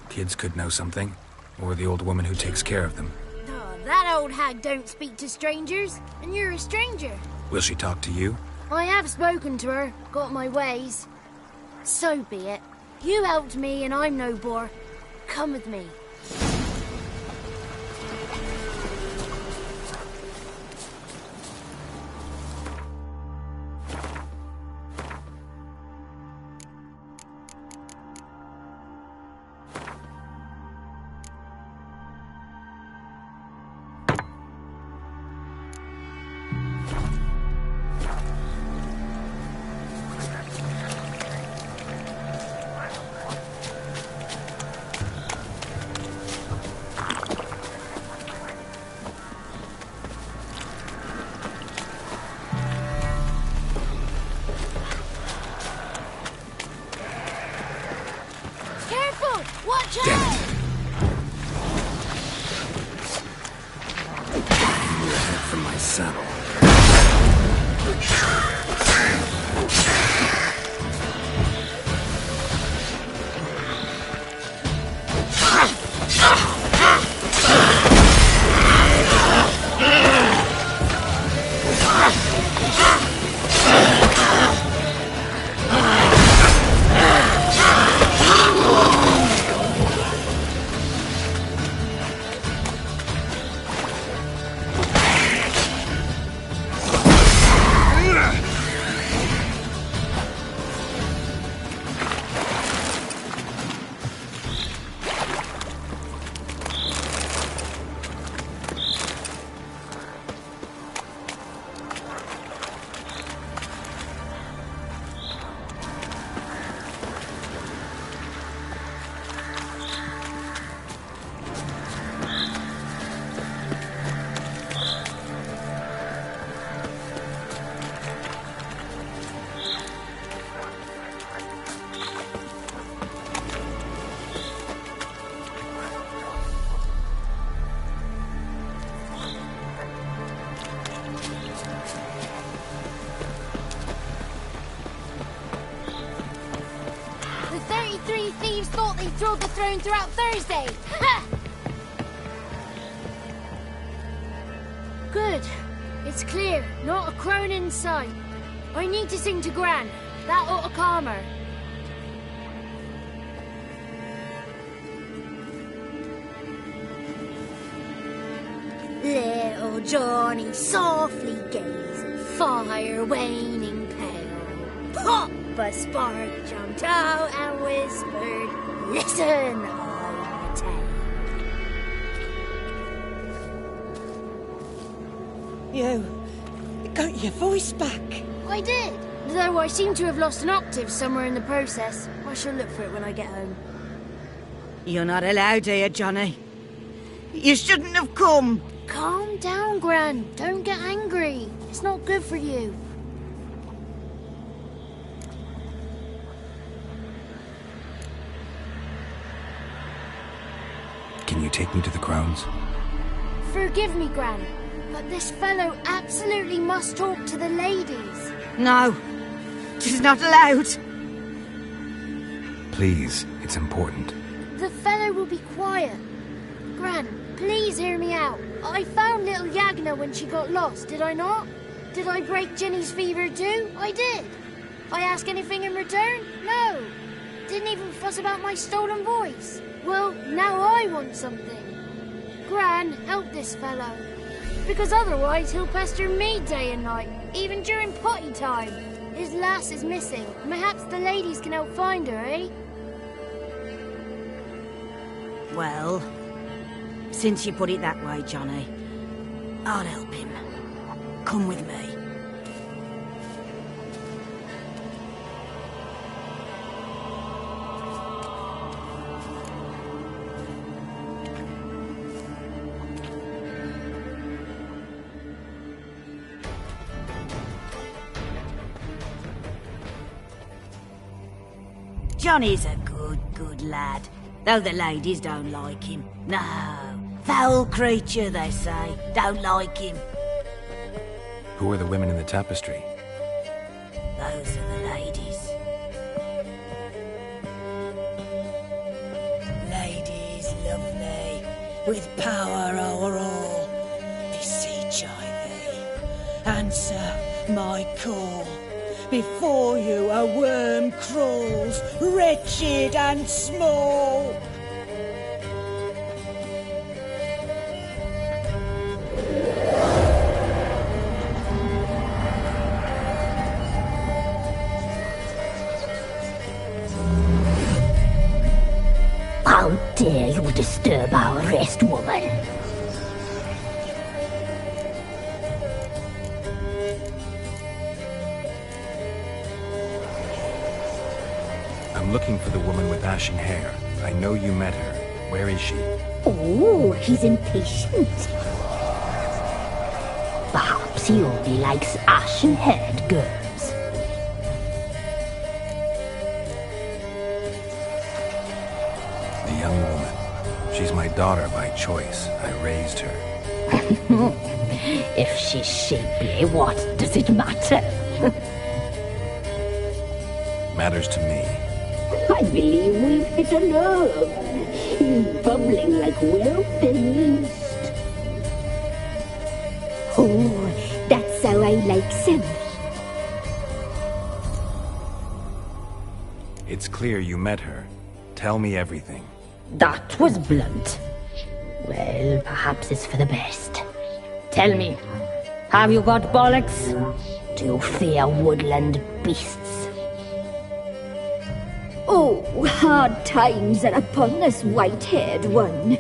Kids could know something, or the old woman who takes care of them. Oh, that old hag don't speak to strangers, and you're a stranger. Will she talk to you? I have spoken to her, got my ways. So be it. You helped me and I'm no bore. Come with me. Damn it. Taking your head from my saddle. Thought they thrilled the throne throughout Thursday. Ha! Good. It's clear. Not a crone in sight. I need to sing to Gran. That ought to calm her. Little Johnny softly gazed, fire waning pale. Pop! A spark jumped out and whispered, "Listen, I'll tell." You got your voice back. I did, though I seem to have lost an octave somewhere in the process. I shall look for it when I get home. You're not allowed here, Johnny. You shouldn't have come. Calm down, Gran. Don't get angry. It's not good for you. Can you take me to the grounds? Forgive me, Gran, but this fellow absolutely must talk to the ladies. No, she's not allowed. Please, it's important. The fellow will be quiet. Gran, please hear me out. I found little Yagna when she got lost, did I not? Did I break Jenny's fever too? I did. I ask anything in return? No. Didn't even fuss about my stolen voice. Well, now I want something. Gran, help this fellow. Because otherwise he'll pester me day and night, even during potty time. His lass is missing. Perhaps the ladies can help find her, eh? Well, since you put it that way, Johnny, I'll help him. Come with me. Johnny's a good lad, though the ladies don't like him. No, foul creature, they say. Don't like him. Who are the women in the tapestry? Those are the ladies. Ladies lovely, with power o'er all. Beseech I thee, answer my call. Before you a worm crawls, wretched and small. How dare you disturb our rest, woman? I'm looking for the woman with ashen hair. I know you met her. Where is she? Oh, he's impatient. Perhaps he only likes ashen-haired girls. A young woman. She's my daughter by choice. I raised her. If she's shapely, what does it matter? Matters to me. I believe we've hit a nerve. He's bubbling like well-pleased. Oh, that's how I like him. It's clear you met her. Tell me everything. That was blunt. Well, perhaps it's for the best. Tell me, have you got bollocks? Do you fear woodland beasts? Oh, hard times are upon us, white-haired one.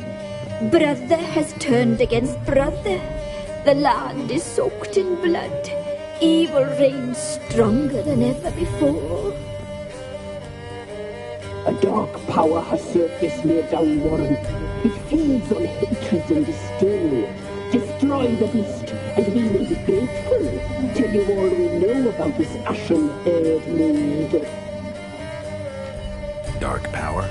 Brother has turned against brother. The land is soaked in blood. Evil reigns stronger than ever before. A dark power has surfaced near Down Warren. It feeds on hatred and disdain. Destroy the beast, and we will be grateful. Tell you all we know about this ashen-haired maid. Dark power?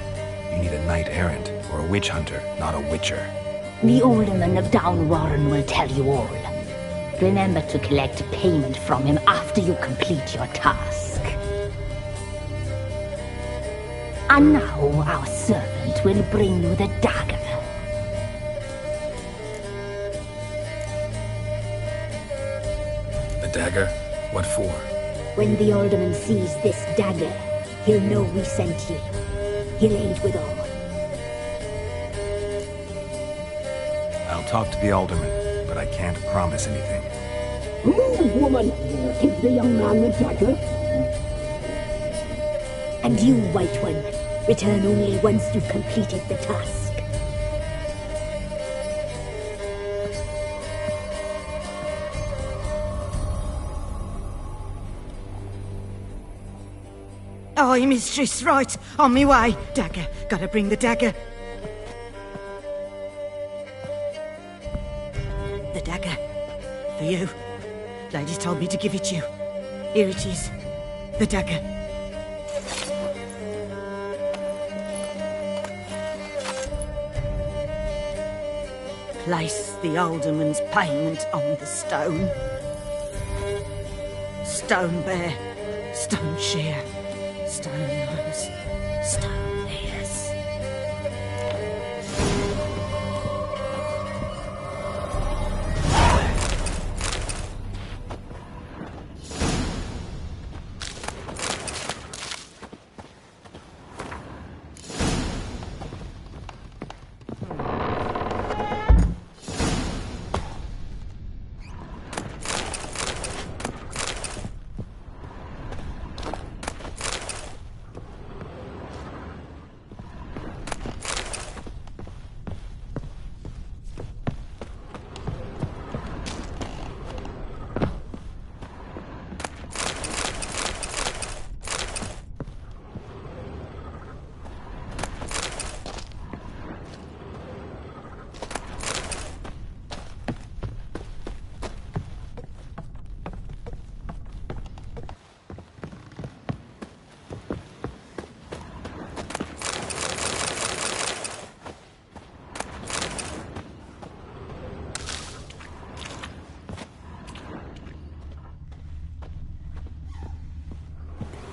You need a knight-errant or a witch hunter, not a witcher. The alderman of Down Warren will tell you all. Remember to collect payment from him after you complete your task. And now our servant will bring you the dagger. The dagger? What for? When the alderman sees this dagger, he'll know we sent you. He'll aid with all. I'll talk to the alderman, but I can't promise anything. Move, woman! Give the young man the dagger. And you, White One, return only once you've completed the task. Aye, mistress, right. On me way. Dagger. Gotta bring the dagger. The dagger. For you. Lady told me to give it you. Here it is. The dagger. Place the alderman's payment on the stone. Stone bear. Stone shear. Stone nose, stone ears.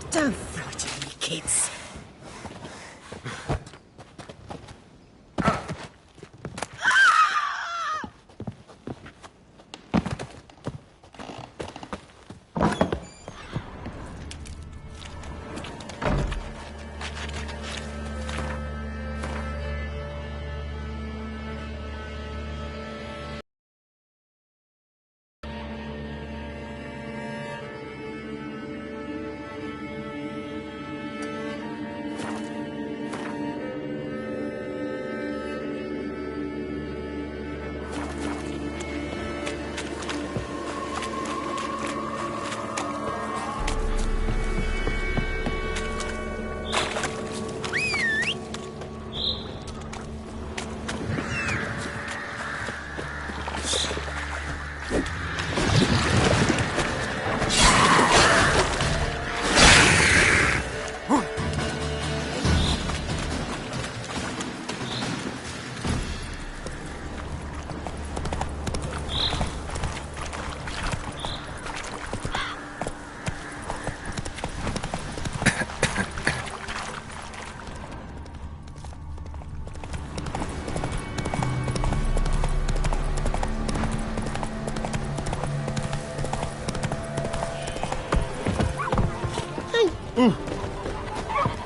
Don't frighten me, kids.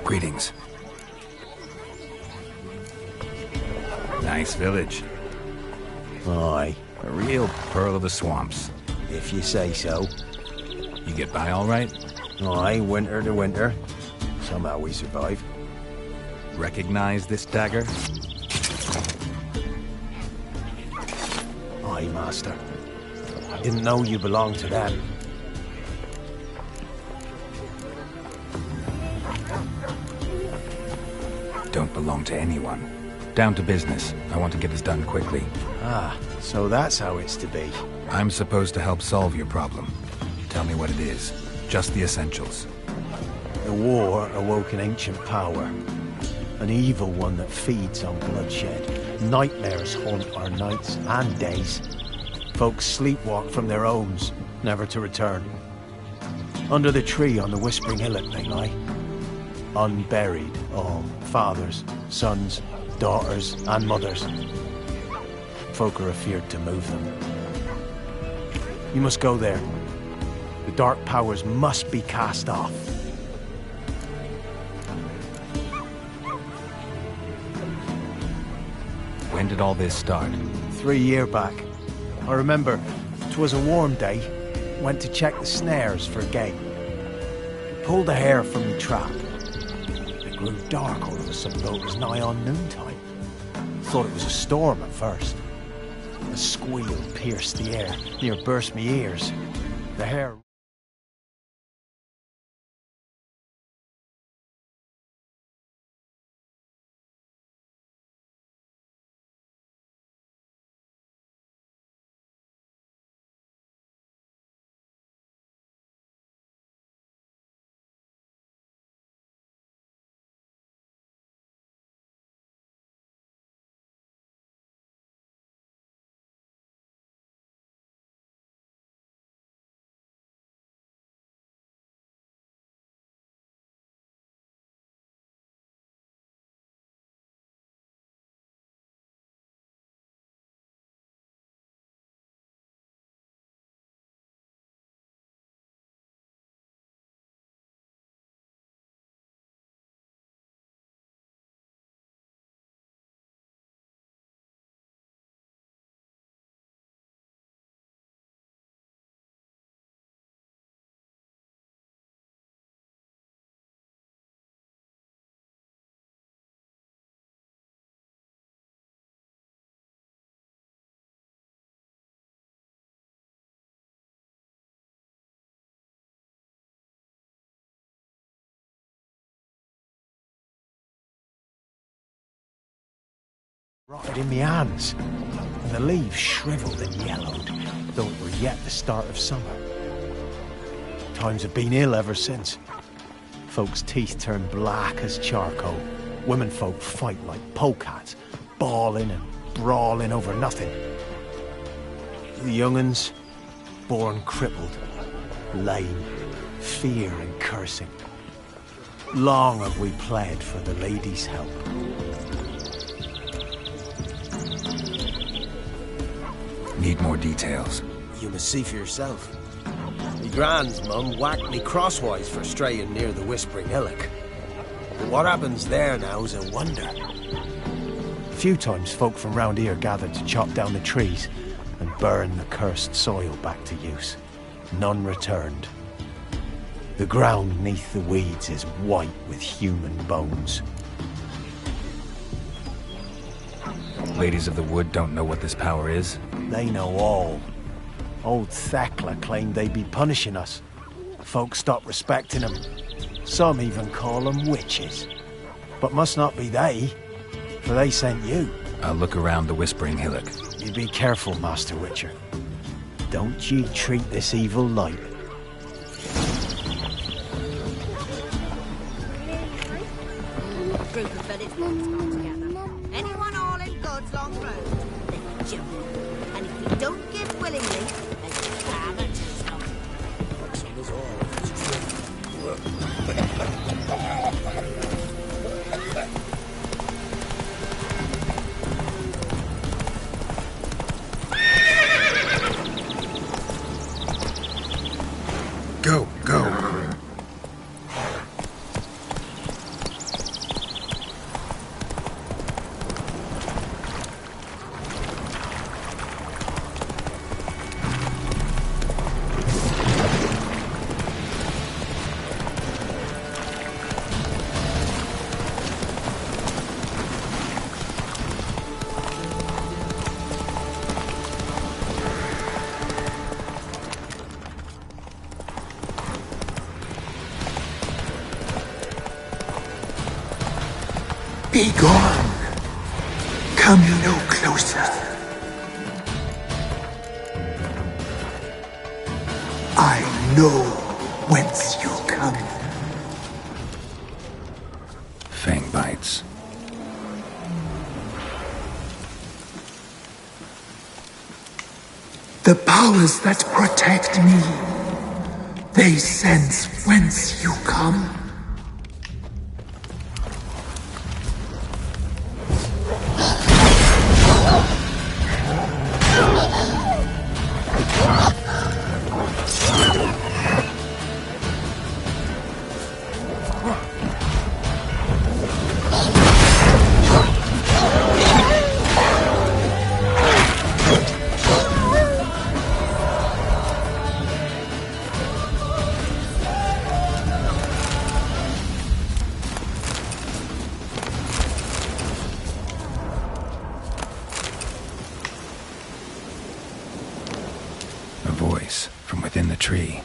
Greetings. Nice village. Aye. A real pearl of the swamps. If you say so. You get by all right? Aye, winter to winter. Somehow we survive. Recognize this dagger? Aye, master. Didn't know you belonged to them. Don't belong to anyone. Down to business. I want to get this done quickly. Ah, so that's how it's to be. I'm supposed to help solve your problem. Tell me what it is. Just the essentials. The war awoke an ancient power. An evil one that feeds on bloodshed. Nightmares haunt our nights and days. Folks sleepwalk from their homes, never to return. Under the tree on the Whispering Hillock they lie. Unburied, all. Fathers, sons, daughters, and mothers. Folk are afeard to move them. You must go there. The dark powers must be cast off. When did all this start? 3 years back. I remember, 'twas a warm day. Went to check the snares for game. Pulled the hair from the trap. It grew dark all of a sudden, though it was nigh on noontime. Thought it was a storm at first. A squeal pierced the air, near burst me ears. The hair... rotted in my hands, and the leaves shriveled and yellowed, though it were yet the start of summer. Times have been ill ever since. Folks' teeth turn black as charcoal. Womenfolk fight like polecats, bawling and brawling over nothing. The young'uns, born crippled, lame, fear and cursing. Long have we pled for the lady's help. Need more details. You must see for yourself. Me grand's mum whacked me crosswise for straying near the Whispering Hillock. But what happens there now's a wonder. A few times folk from round here gathered to chop down the trees and burn the cursed soil back to use. None returned. The ground neath the weeds is white with human bones. Ladies of the Wood don't know what this power is? They know all. Old Thekla claimed they'd be punishing us. Folk stopped respecting them. Some even call them witches. But must not be they, for they sent you. I'll look around the Whispering Hillock. You be careful, Master Witcher. Don't ye treat this evil light. Group of village boys got together. Anyone all in God's long road, they can jump. And if you don't give willingly, they can have a taste of it. Some is all, it's true. Go, go. Be gone. Come no closer. I know whence you come. Fang bites. The powers that protect me, they sense whence you come. A voice from within the tree.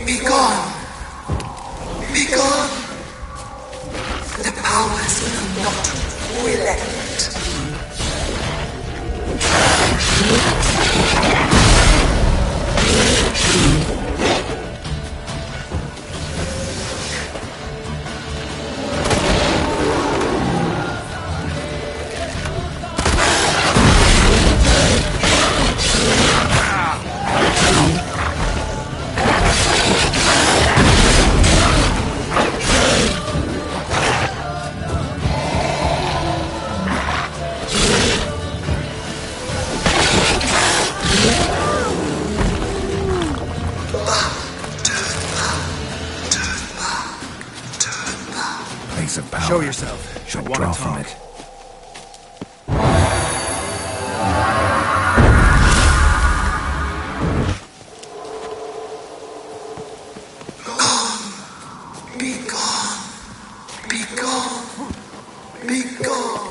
Be gone! Be gone! The powers will not relent. Of power. Show yourself. Should I wanna draw talk. from it. Be gone! Be gone! Be gone!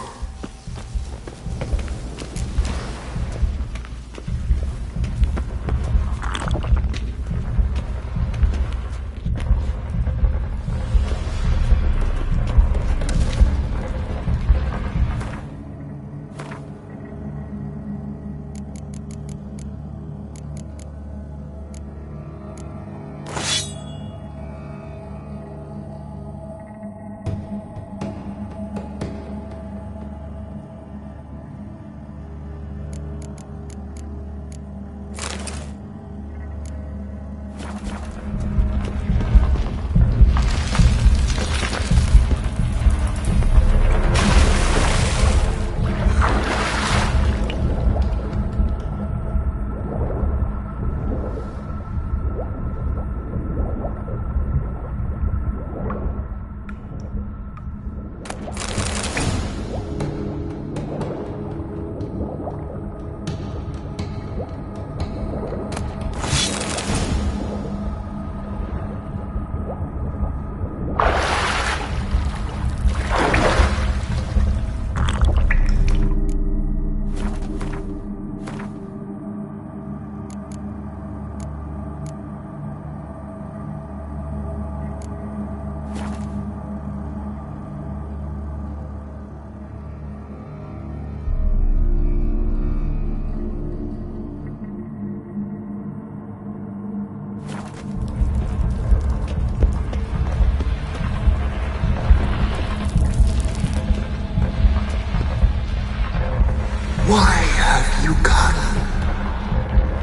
Why have you come?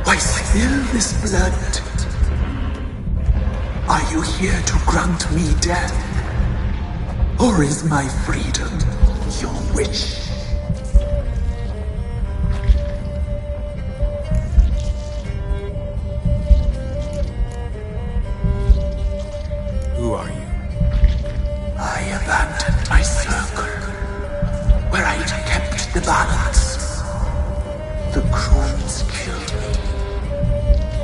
Why spill this blood? Are you here to grant me death? Or is my freedom your wish? Who are you? I abandoned my circle, where I'd kept the balance. The crones killed me,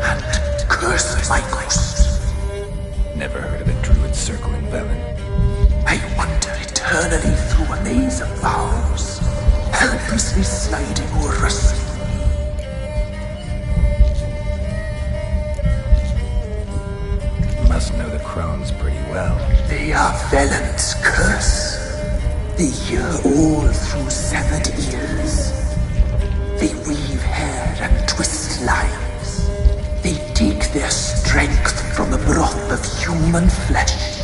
and cursed my ghost. Never heard of a druid circle in Vellens. I wander eternally through a maze of vows, helplessly sliding or rustling. Must know the crones pretty well. They are Vellens' curse. They hear all through severed ears. They weave hair and twist lives. They take their strength from the broth of human flesh.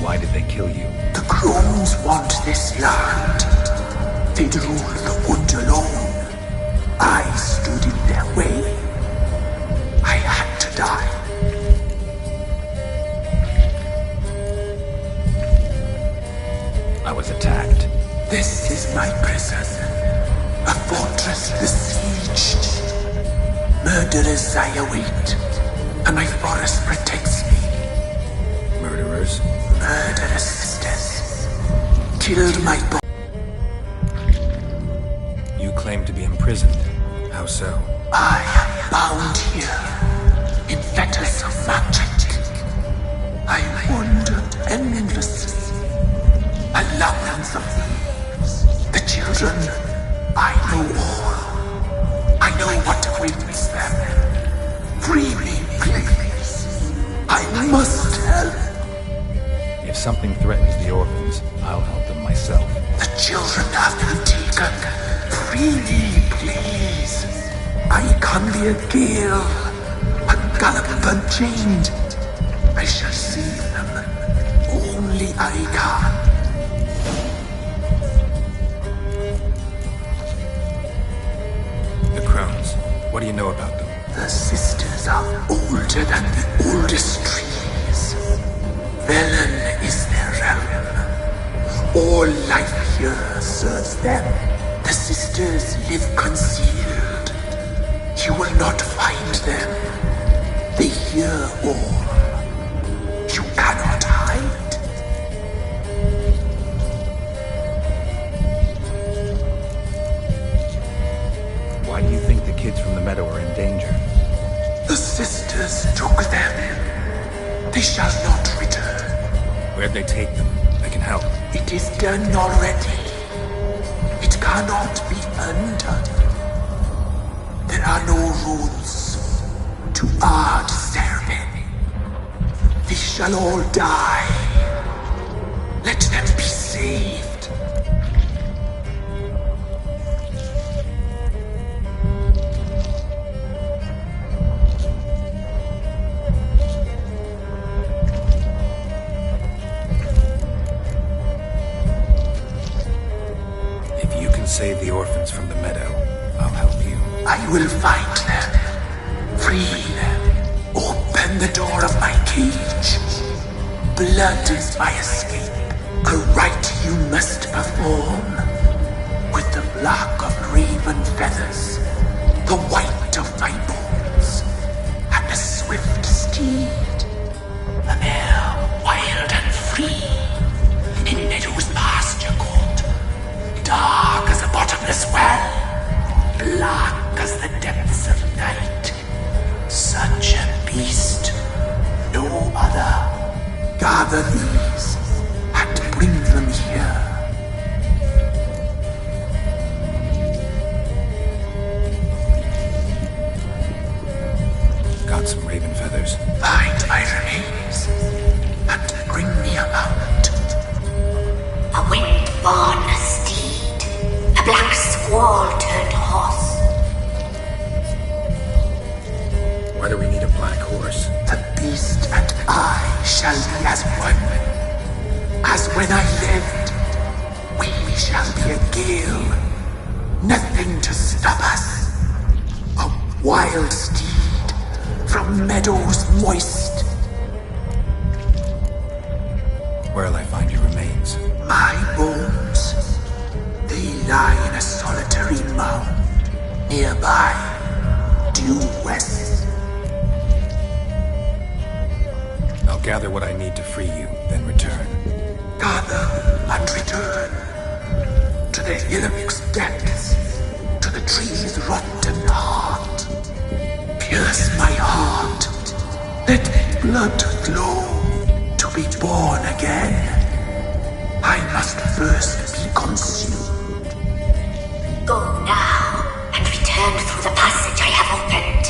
Why did they kill you? The crones want this land. They'd rule the wood alone. I stood in their way. I had to die. I was attacked. This is my prison. A fortress besieged. Murderers I await, and my forest protects me. Murderers? Murderous sisters. Killed my boy. You claim to be imprisoned. How so? I am bound here, in fetters of magic. I wandered endlessly, a labyrinth of thieves. The children, I know all. I know what awaits them. Free me, please. I must help. If something threatens the orphans, I'll help them myself. The children have been taken. Free me, please. I can be a gale, a gallop unchained. I shall save them. Only I can. The crones. What do you know about them? The sisters are older than the oldest trees. Velen is their realm. All life here serves them. The sisters live concealed. You will not find them. They hear all. You cannot hide. Why do you think the kids from the meadow are in danger? The sisters took them. They shall not return. Where'd they take them? I can help. It is done already. It cannot be undone. There are no rules to our serving. They shall all die. Let them be saved. If you can save the orphans from the meadow, I'll help you. I will find them, free them, open the door of my cage. Blood is my escape, a rite you must perform. With the black of raven feathers, the white of my bones, and a swift steed, a mare wild and free, in meadows pasture cold, dark as a bottomless well. Black as the depths of night. Such a beast. No other. Gather these and bring them here. Got some raven feathers. Find my remains and bring me a mount. A wind-born steed. A black squall turned horse. Why do we need a black horse? The beast and I shall be as one. As when I lived, shall be a gale. Nothing to stop us. A wild steed from meadows moist. Where'll I find your remains? My bones, they lie in a solitary mound nearby, due west. I'll gather what I need to free you, then return. Gather and return to the hillock's depths, to the tree's rotten heart. Pierce my heart, let blood flow to be born again. I must first be consumed. Go now and return through the passage I have opened.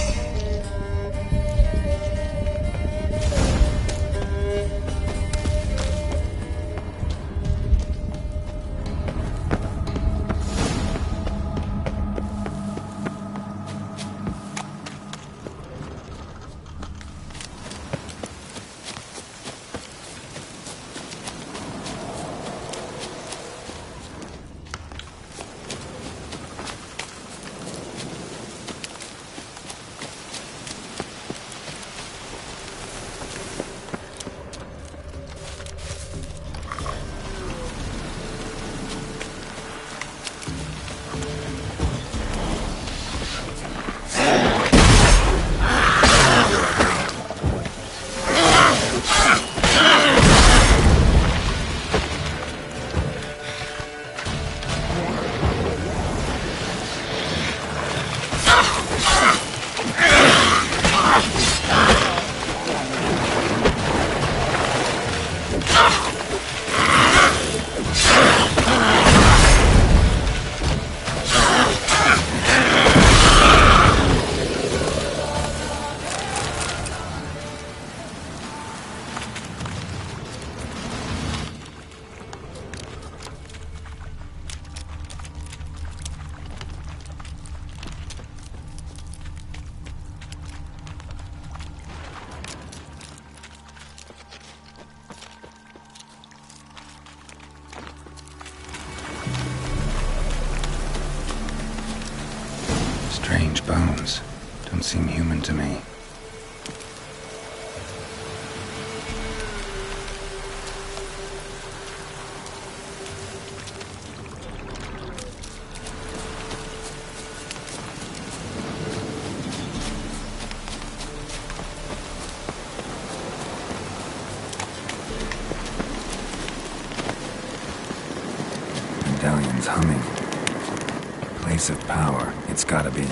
Strange bones. Don't seem human to me. Medallion's humming. Place of power. It's gotta be.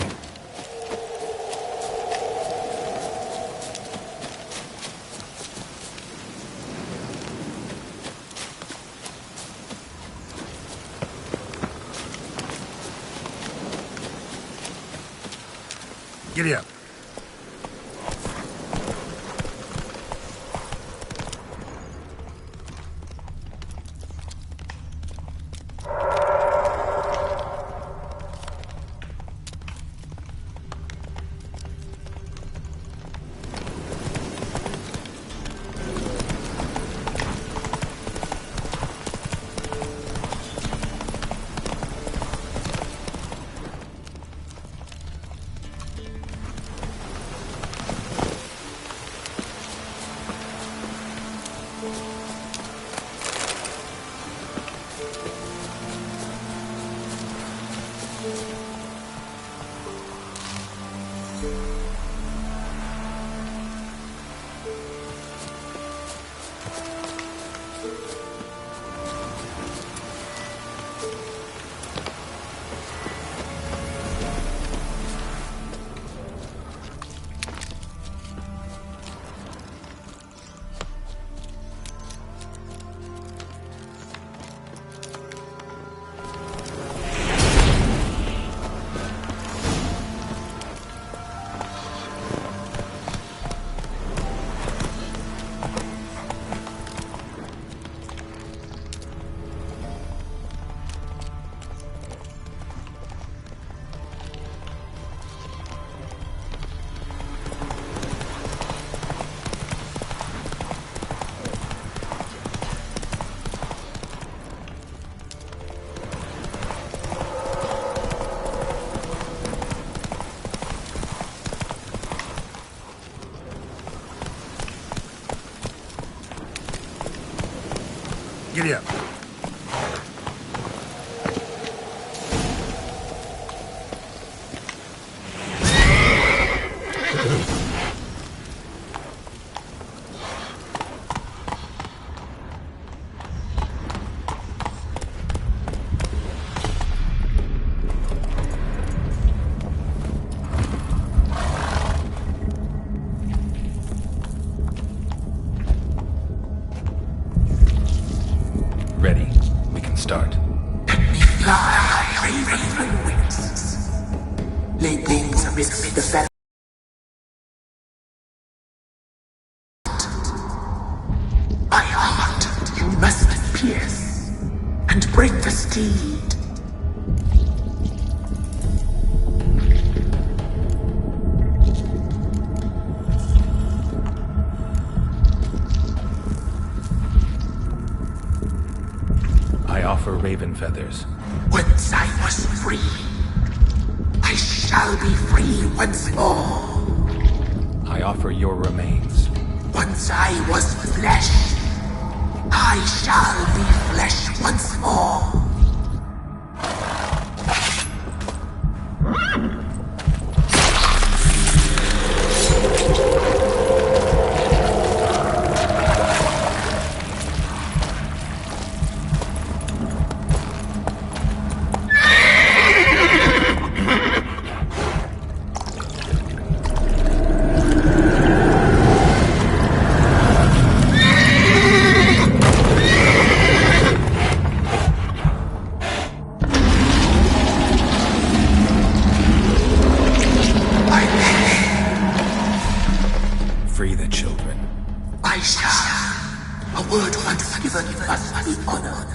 Giddy up. Giddy up. Ready. We can start. Fly, raven wings. Lay wings amidst the feathers. My heart you must pierce, and break the steed. I offer raven feathers. Once I was free, I shall be free once more. I offer your remains. Once I was flesh, I shall be flesh once more. Free the children. I shall. A word once given must be honored.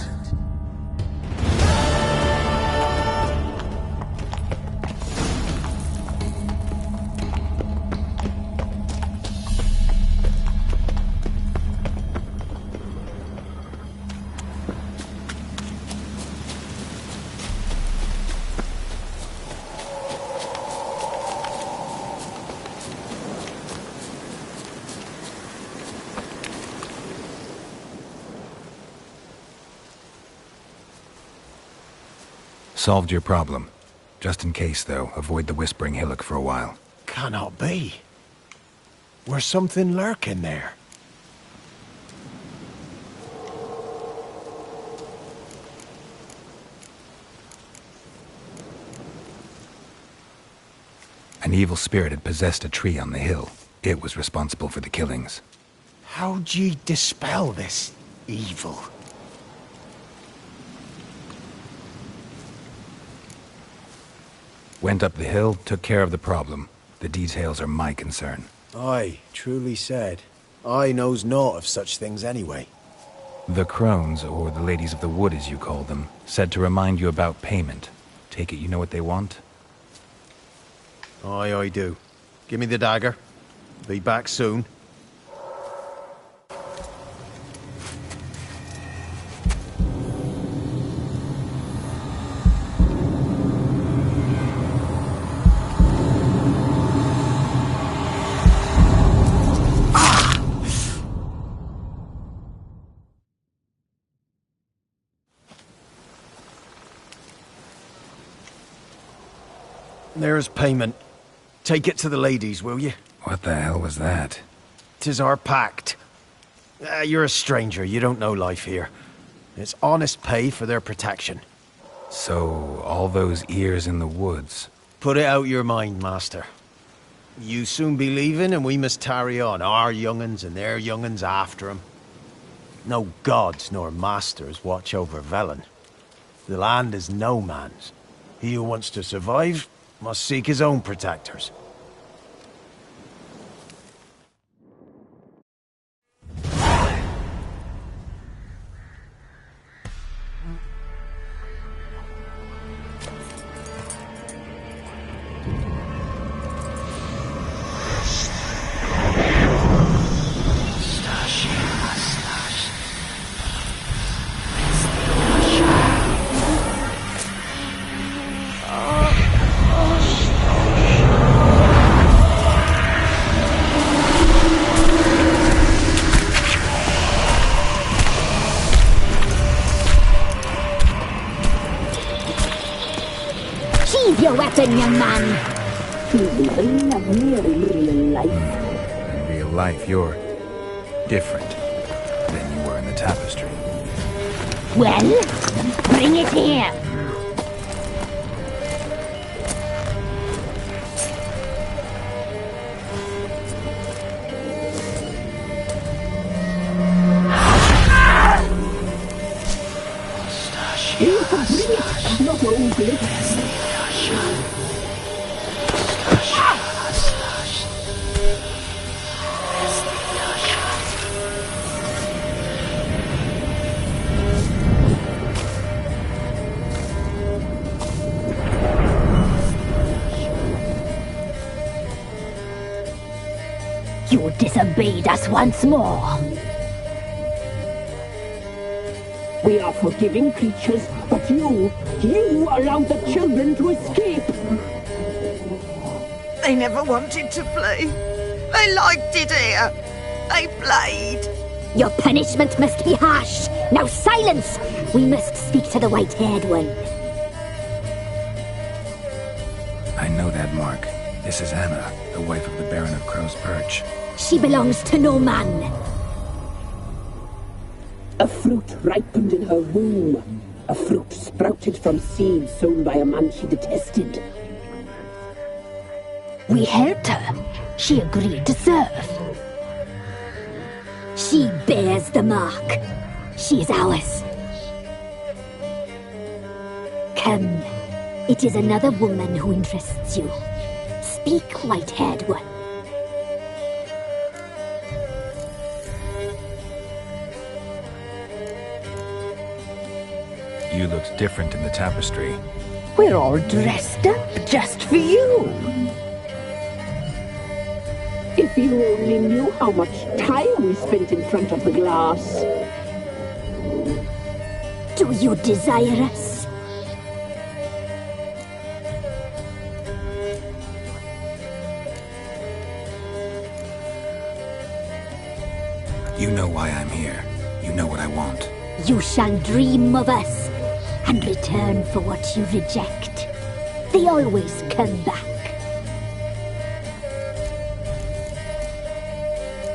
Solved your problem. Just in case, though, avoid the Whispering Hillock for a while. Cannot be. Where's something lurking there? An evil spirit had possessed a tree on the hill. It was responsible for the killings. How'd ye dispel this evil? Went up the hill, took care of the problem. The details are my concern. Aye, truly said. I knows naught of such things anyway. The crones, or the ladies of the wood as you call them, said to remind you about payment. Take it you know what they want? Aye, I do. Give me the dagger. Be back soon. There's payment. Take it to the ladies, will you? What the hell was that? 'Tis our pact. You're a stranger, you don't know life here. It's honest pay for their protection. So, all those ears in the woods. Put it out your mind, master. You soon be leaving and we must tarry on, our young'uns and their young'uns after 'em. No gods nor masters watch over Vellens. The land is no man's. He who wants to survive must seek his own protectors. your weapon, young man. You'll even love me in real life. In real life, you're different than you were in the tapestry. Well, bring it here. Not only. You disobeyed us once more. We are forgiving creatures, but you allowed the children to escape. They never wanted to flee. They liked it here. They played. Your punishment must be harsh. Now silence! We must speak to the white-haired one. I know that mark. This is Anna, the wife of the Baron of Crow's Perch. She belongs to no man. A fruit ripened in her womb. A fruit sprouted from seeds sown by a man she detested. We helped her. She agreed to serve. She bears the mark. She is ours. Come. It is another woman who interests you. Speak, white-haired one. You looked different in the tapestry. We're all dressed up just for you. If you only knew how much time we spent in front of the glass. Do you desire us? You know why I'm here. You know what I want. You shall dream of us and return for what you reject. They always come back.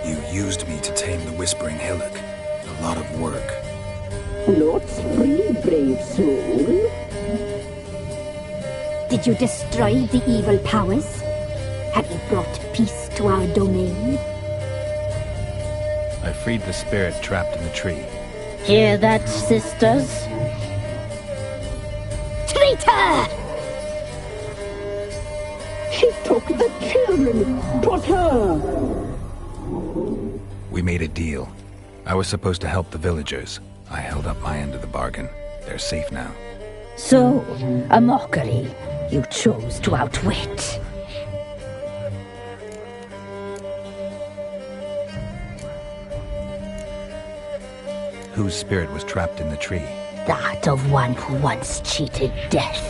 You used me to tame the Whispering Hillock. A lot of work. Lots free, brave soul. Did you destroy the evil powers? Have you brought peace to our domain? I freed the spirit trapped in the tree. Hear that, sisters? Traitor! She took the children. 'Twas her. We made a deal. I was supposed to help the villagers. I held up my end of the bargain. They're safe now. So, a mockery you chose to outwit. Whose spirit was trapped in the tree? That of one who once cheated death.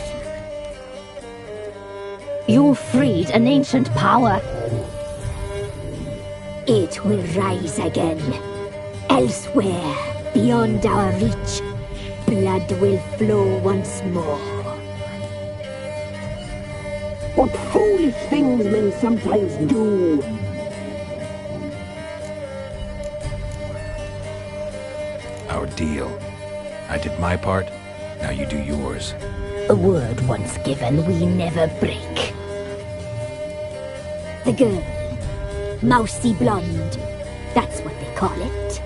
You freed an ancient power. It will rise again. Elsewhere, beyond our reach, blood will flow once more. What foolish things men sometimes do. Our deal. I did my part, now you do yours. A word once given we never break. The girl. Mousy blonde. That's what they call it.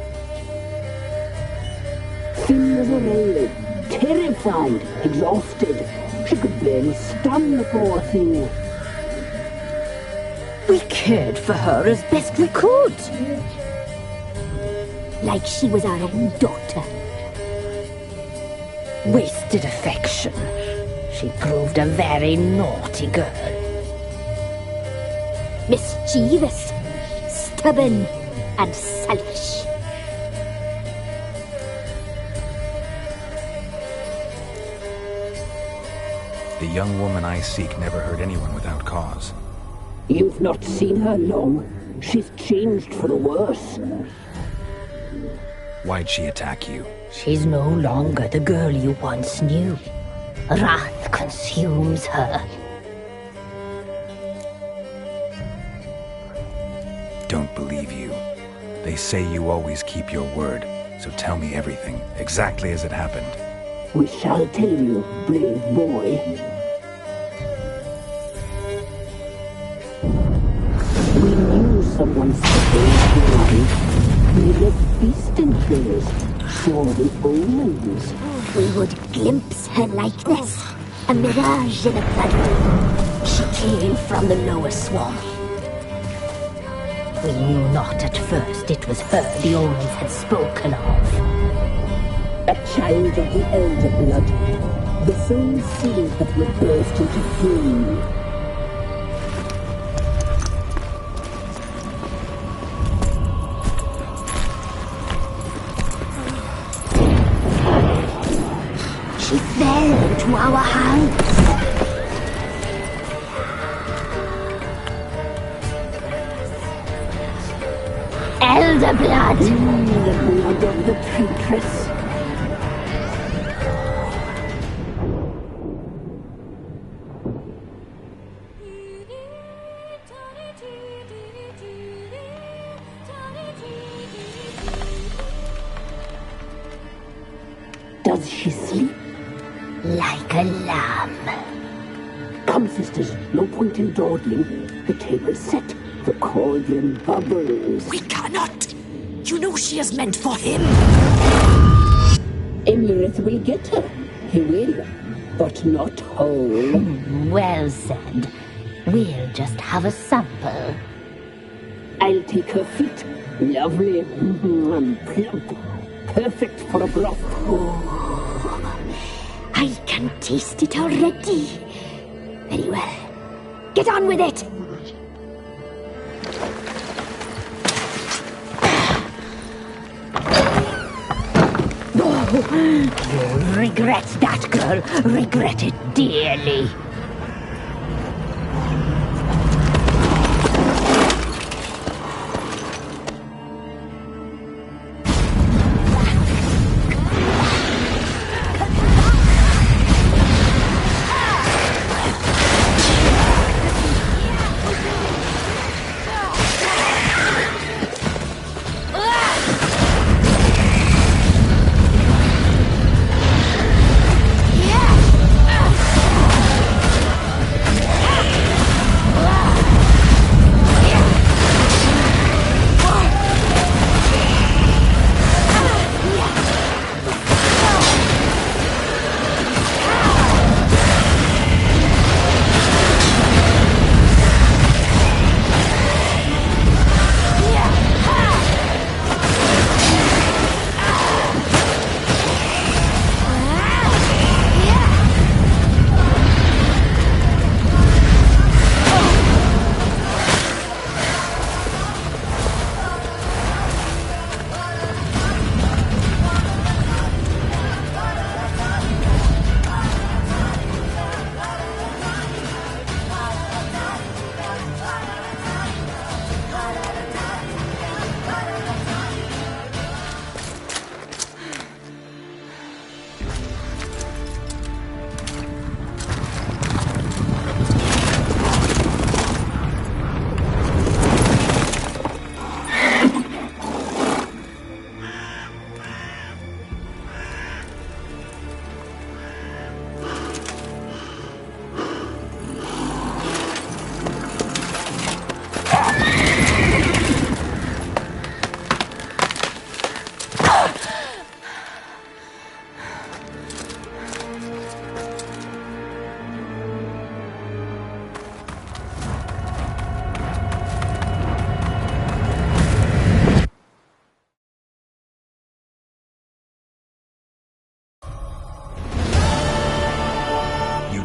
Thin as a rail. Terrified. Exhausted. She could barely stand, the poor thing. We cared for her as best we could. Like she was our own daughter. Wasted affection. She proved a very naughty girl. Mischievous, stubborn, and selfish. The young woman I seek never hurt anyone without cause. You've not seen her long. She's changed for the worse. Why'd she attack you? She's no longer the girl you once knew. Wrath consumes her. believe you. They say you always keep your word, so tell me everything, exactly as it happened. We shall tell you, brave boy. We knew someone supposed to arrive. We left beast enclosed, saw the omens. We would glimpse her likeness, a mirage in a blood. She came from the lower swamp. We knew not at first it was her the omens had spoken of. A child of the elder blood, the soul seed that would burst into flame. She fell into our hands. Elder blood! The blood of the traitress. Does she sleep? Like a lamb. Come, sisters, no point in dawdling. The table's set. The cauldron bubbles. We cannot! You know she is meant for him! Emirath will get her. He will, but not whole. Well said. We'll just have a sample. I'll take her feet. Lovely and plump. Perfect for a broth. Oh, I can taste it already. Very well. Get on with it! You'll regret that, girl. Regret it dearly.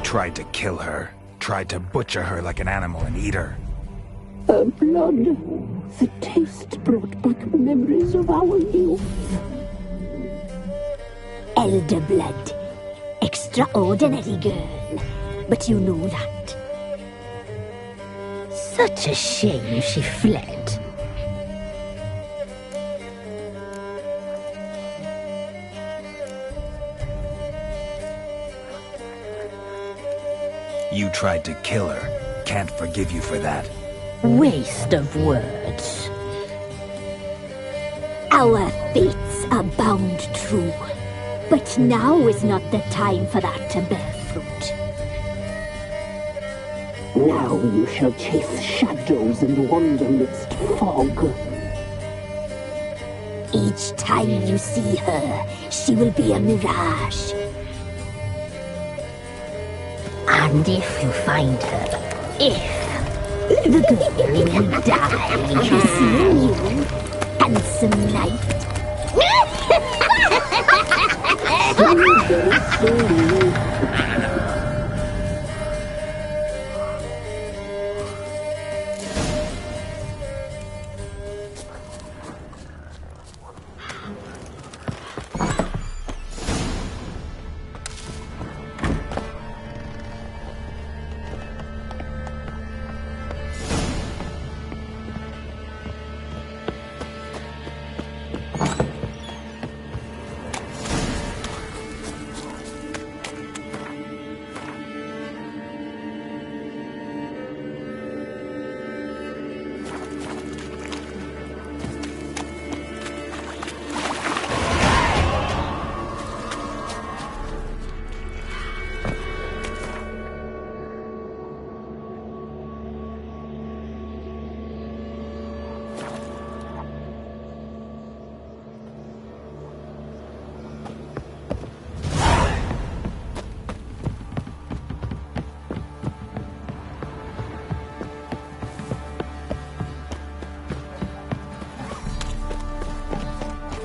Tried to kill her. Tried to butcher her like an animal and eat her. Her blood. The taste brought back memories of our youth. Elder blood. Extraordinary girl. But you know that. Such a shame she fled. You tried to kill her. Can't forgive you for that. Waste of words. Our fates are bound true. But now is not the time for that to bear fruit. Now you shall chase shadows and wander midst fog. Each time you see her, she will be a mirage. And if you find her, the girl will die. You see you, handsome knight.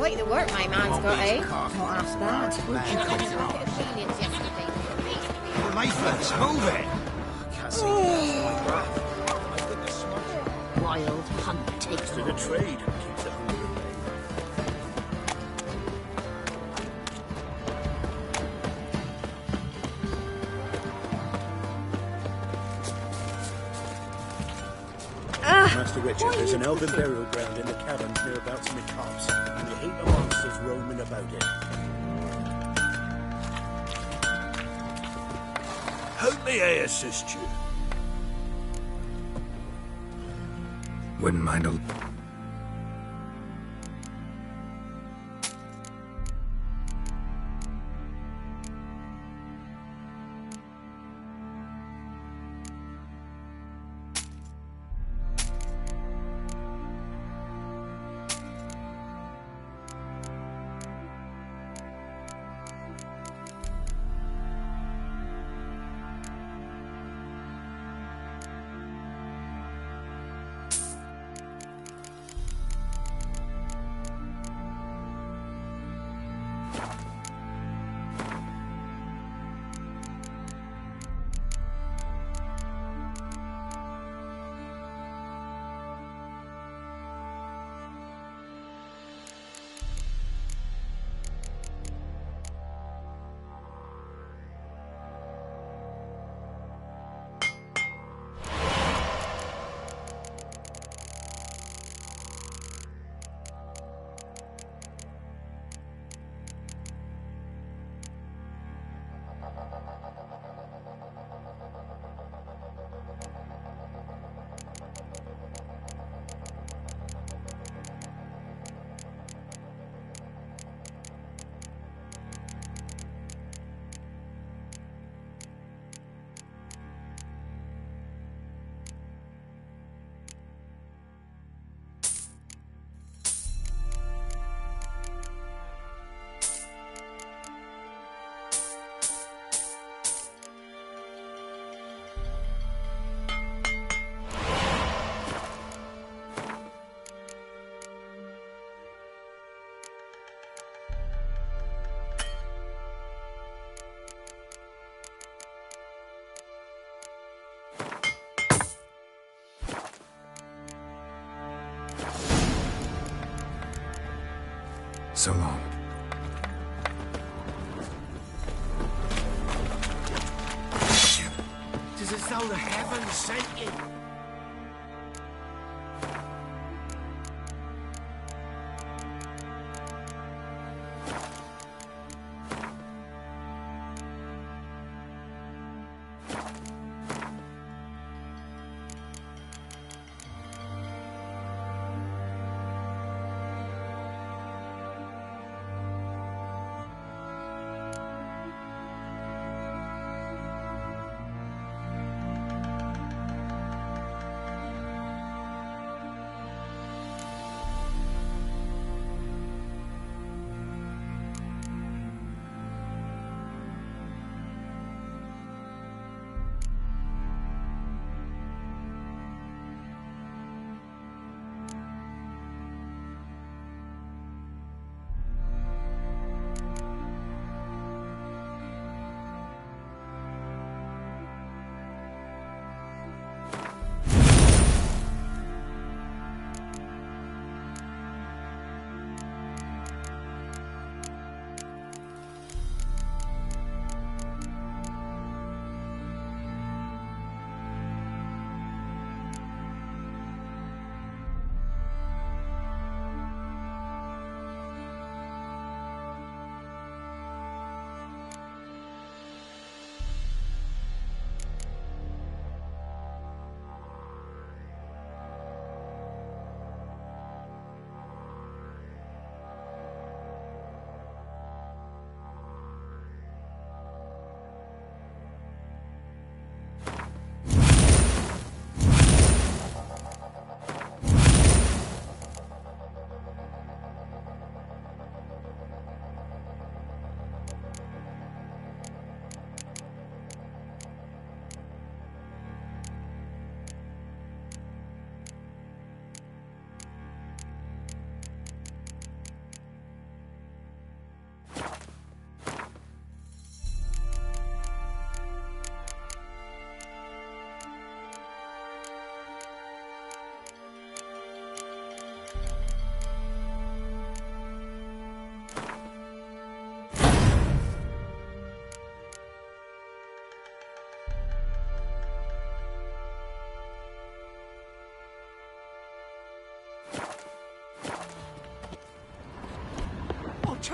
Quite the work my man's got, eh? Not half bad. Lifeless, move it! Wild hunt takes to the trade and keeps the hunger at bay. Master Richard, there's an elven burial ground in the caverns nearabouts in the copse, and you hate the monsters roaming about it. How may I assist you? Wouldn't mind a... So long. It is as though the heavens sent you.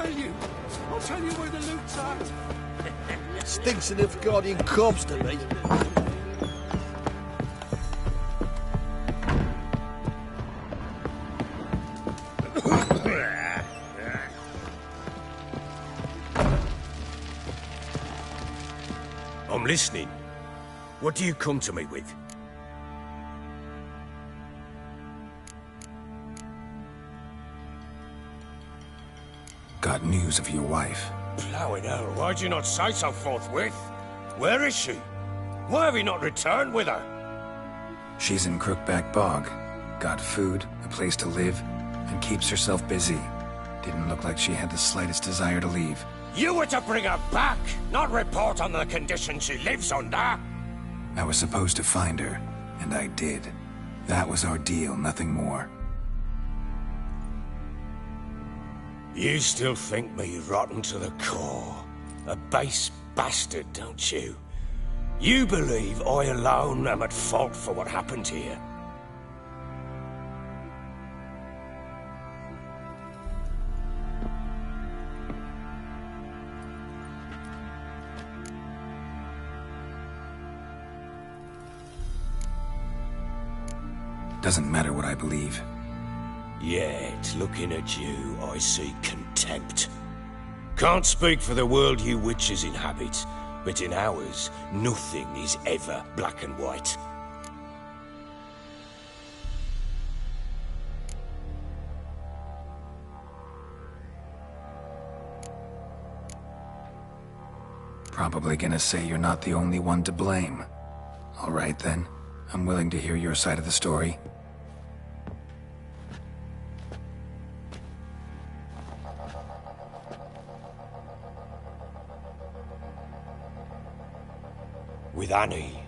tell you. I'll tell you where the loot's at. Stinks enough guardian corpse to me. I'm listening. What do you come to me with? Got news of your wife. Plowing hell, why'd you not say so forthwith? Where is she? Why have you not returned with her? She's in Crookback Bog. Got food, a place to live, and keeps herself busy. Didn't look like she had the slightest desire to leave. You were to bring her back, not report on the condition she lives under. I was supposed to find her, and I did. That was our deal, nothing more. You still think me rotten to the core. A base bastard, don't you? You believe I alone am at fault for what happened here. Doesn't matter what I believe. Yet, looking at you, I see contempt. Can't speak for the world you witches inhabit, but in ours, nothing is ever black and white. Probably gonna say you're not the only one to blame. All right then, I'm willing to hear your side of the story. With Annie,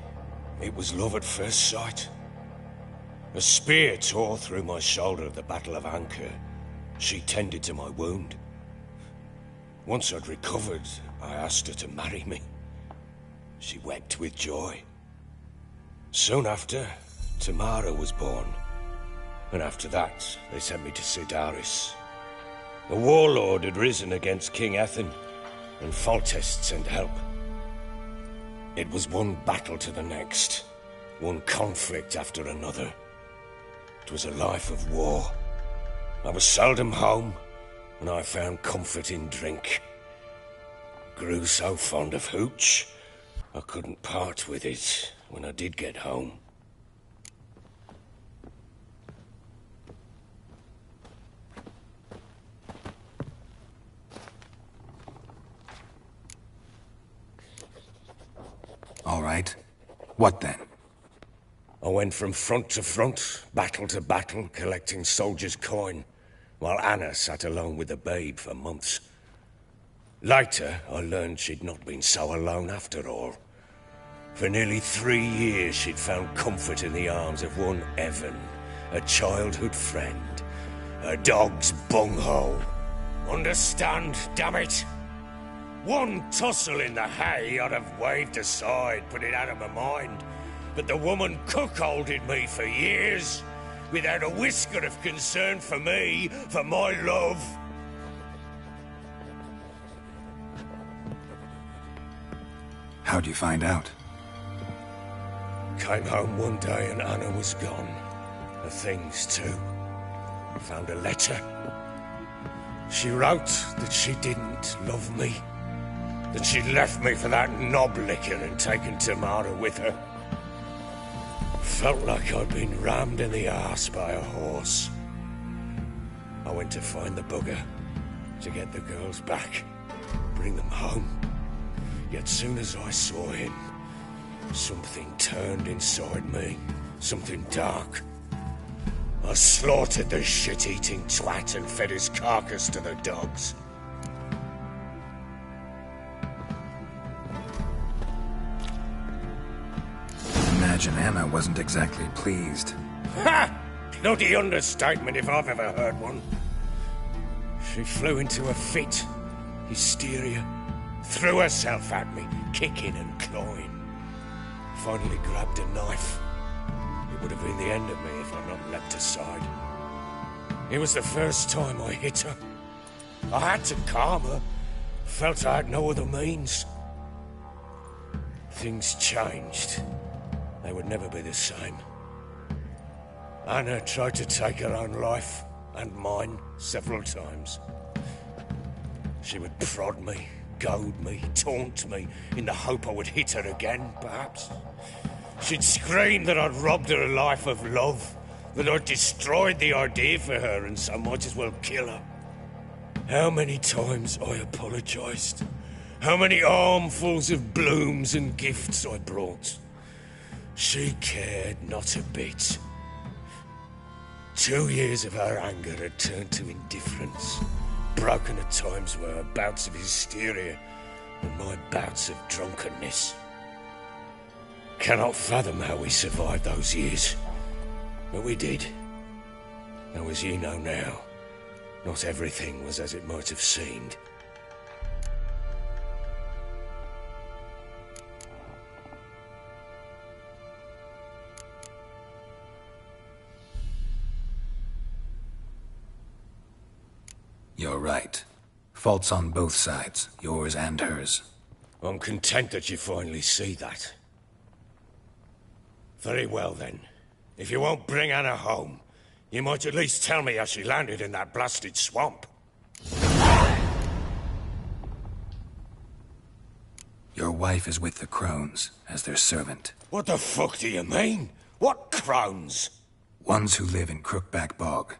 it was love at first sight. A spear tore through my shoulder at the Battle of Anchor. She tended to my wound. Once I'd recovered, I asked her to marry me. She wept with joy. Soon after, Tamara was born. And after that, they sent me to Sidaris. A warlord had risen against King Ethan, and Foltest sent help. It was one battle to the next, one conflict after another. It was a life of war. I was seldom home, and I found comfort in drink. Grew so fond of hooch, I couldn't part with it when I did get home. All right. What then? I went from front to front, battle to battle, collecting soldiers' coin, while Anna sat alone with the babe for months. Later, I learned she'd not been so alone after all. For nearly 3 years, she'd found comfort in the arms of one Evan, a childhood friend, a dog's bunghole. Understand, damn it? One tussle in the hay I'd have waved aside, put it out of my mind. But the woman cuckolded me for years, without a whisker of concern for me, for my love. How'd you find out? Came home one day and Anna was gone. Her things too. Found a letter. She wrote that she didn't love me. That she'd left me for that knob licker and taken Tamara with her. Felt like I'd been rammed in the arse by a horse. I went to find the bugger, to get the girls back, bring them home. Yet soon as I saw him, something turned inside me, something dark. I slaughtered the shit-eating twat and fed his carcass to the dogs. Imagine Anna wasn't exactly pleased. Ha! Bloody understatement if I've ever heard one. She flew into a fit, hysteria, threw herself at me, kicking and clawing. Finally grabbed a knife. It would have been the end of me if I'd not leapt aside. It was the first time I hit her. I had to calm her. Felt I had no other means. Things changed. They would never be the same. Anna tried to take her own life, and mine, several times. She would prod me, goad me, taunt me, in the hope I would hit her again, perhaps. She'd scream that I'd robbed her a life of love, that I'd destroyed the idea for her, and so might as well kill her. How many times I apologised. How many armfuls of blooms and gifts I brought. She cared not a bit. 2 years of her anger had turned to indifference, broken at times were her bouts of hysteria and my bouts of drunkenness. Cannot fathom how we survived those years, but we did. Though as you know now, not everything was as it might have seemed. You're right. Faults on both sides, yours and hers. I'm content that you finally see that. Very well then. If you won't bring Anna home, you might at least tell me how she landed in that blasted swamp. Your wife is with the crones, as their servant. What the fuck do you mean? What crones? Ones who live in Crookback Bog.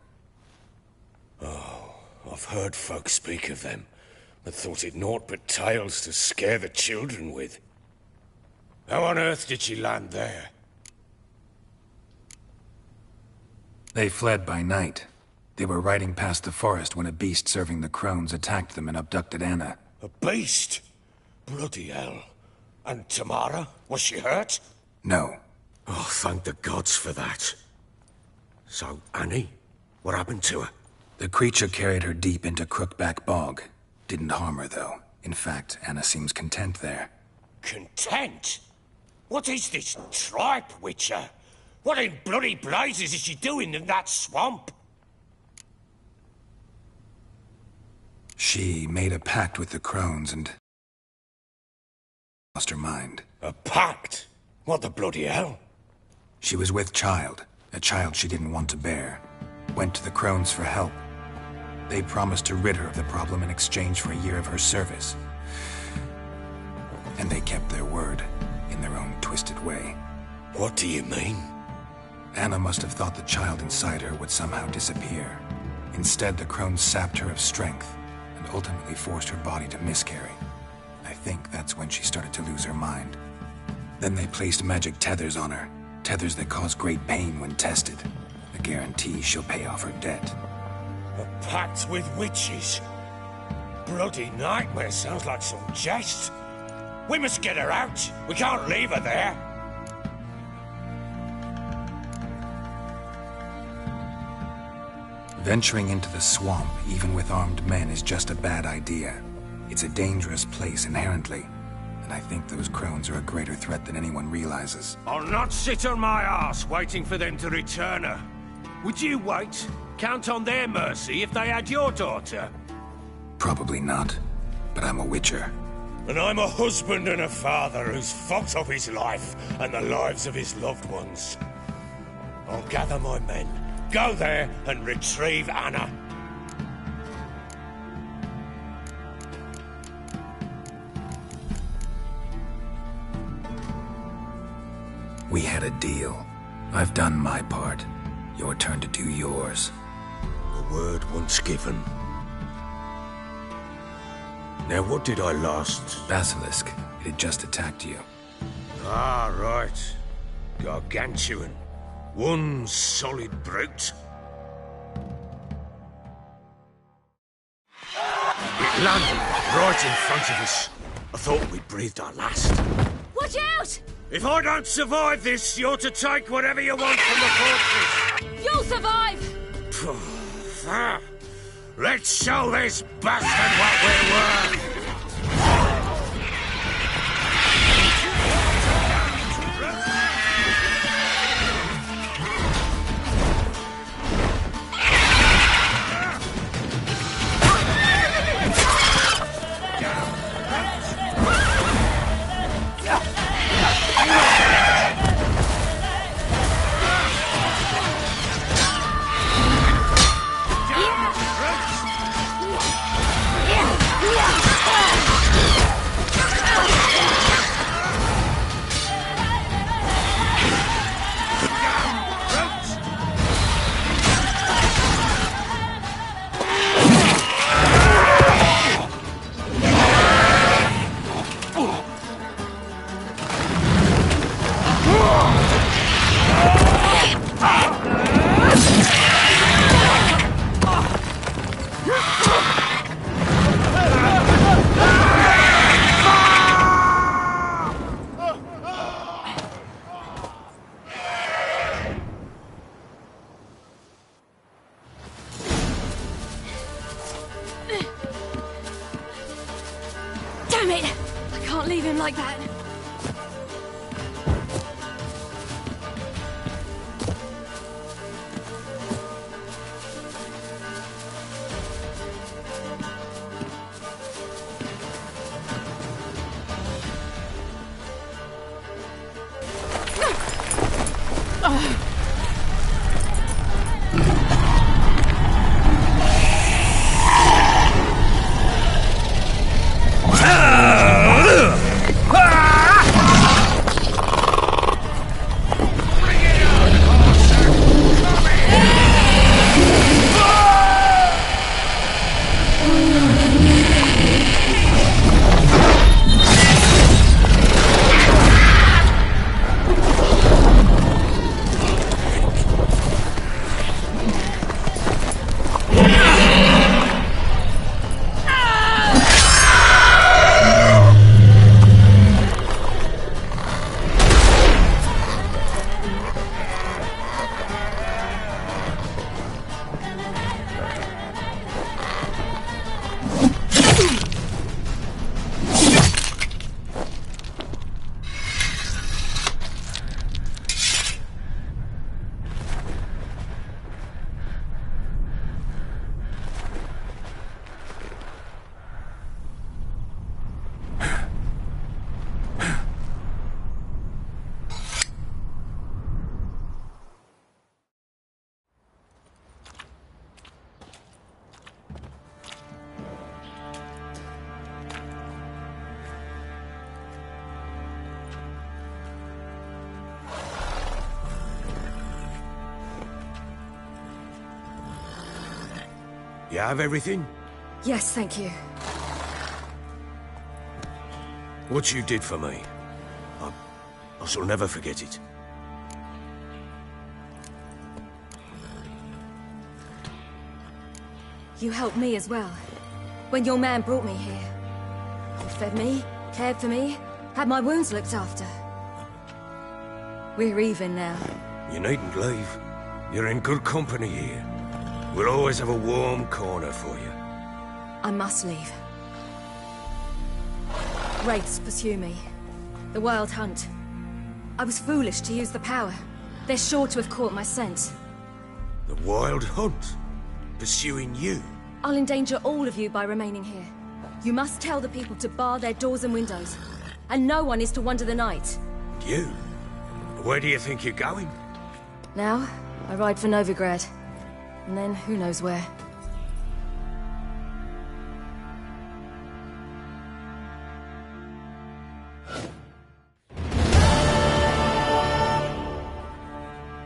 Oh, I've heard folk speak of them, but thought it naught but tales to scare the children with. How on earth did she land there? They fled by night. They were riding past the forest when a beast serving the crones attacked them and abducted Anna. A beast? Bloody hell. And Tamara? Was she hurt? No. Oh, thank the gods for that. So, Annie? What happened to her? The creature carried her deep into Crookback Bog. Didn't harm her, though. In fact, Anna seems content there. Content? What is this tripe, Witcher? What in bloody blazes is she doing in that swamp? She made a pact with the crones and lost her mind. A pact? What the bloody hell? She was with child, a child she didn't want to bear. Went to the crones for help. They promised to rid her of the problem in exchange for a year of her service. And they kept their word, in their own twisted way. What do you mean? Anna must have thought the child inside her would somehow disappear. Instead, the crones sapped her of strength, and ultimately forced her body to miscarry. I think that's when she started to lose her mind. Then they placed magic tethers on her, tethers that cause great pain when tested. A guarantee she'll pay off her debt. A pact with witches? Bloody nightmare, sounds like some jest. We must get her out. We can't leave her there. Venturing into the swamp, even with armed men, is just a bad idea. It's a dangerous place inherently, and I think those crones are a greater threat than anyone realizes. I'll not sit on my arse waiting for them to return her. Would you wait? Count on their mercy if they had your daughter? Probably not, but I'm a witcher. And I'm a husband and a father who's fucked up his life and the lives of his loved ones. I'll gather my men, go there and retrieve Anna. We had a deal. I've done my part. Your turn to do yours. A word once given. Now what did I last? Basilisk. It had just attacked you. Ah, right. Gargantuan. One solid brute. It landed right in front of us. I thought we'd breathed our last. Watch out! If I don't survive this, you're to take whatever you want from the fortress. You'll survive! Let's show this bastard what we're worth! can't leave him like that. You have everything? Yes, thank you. What you did for me, I shall never forget it. You helped me as well. When your man brought me here. You fed me, cared for me, had my wounds looked after. We're even now. You needn't leave. You're in good company here. We'll always have a warm corner for you. I must leave. Wraiths pursue me. The Wild Hunt. I was foolish to use the power. They're sure to have caught my scent. The Wild Hunt? Pursuing you? I'll endanger all of you by remaining here. You must tell the people to bar their doors and windows. And no one is to wander the night. You? Where do you think you're going? Now, I ride for Novigrad. And then, who knows where.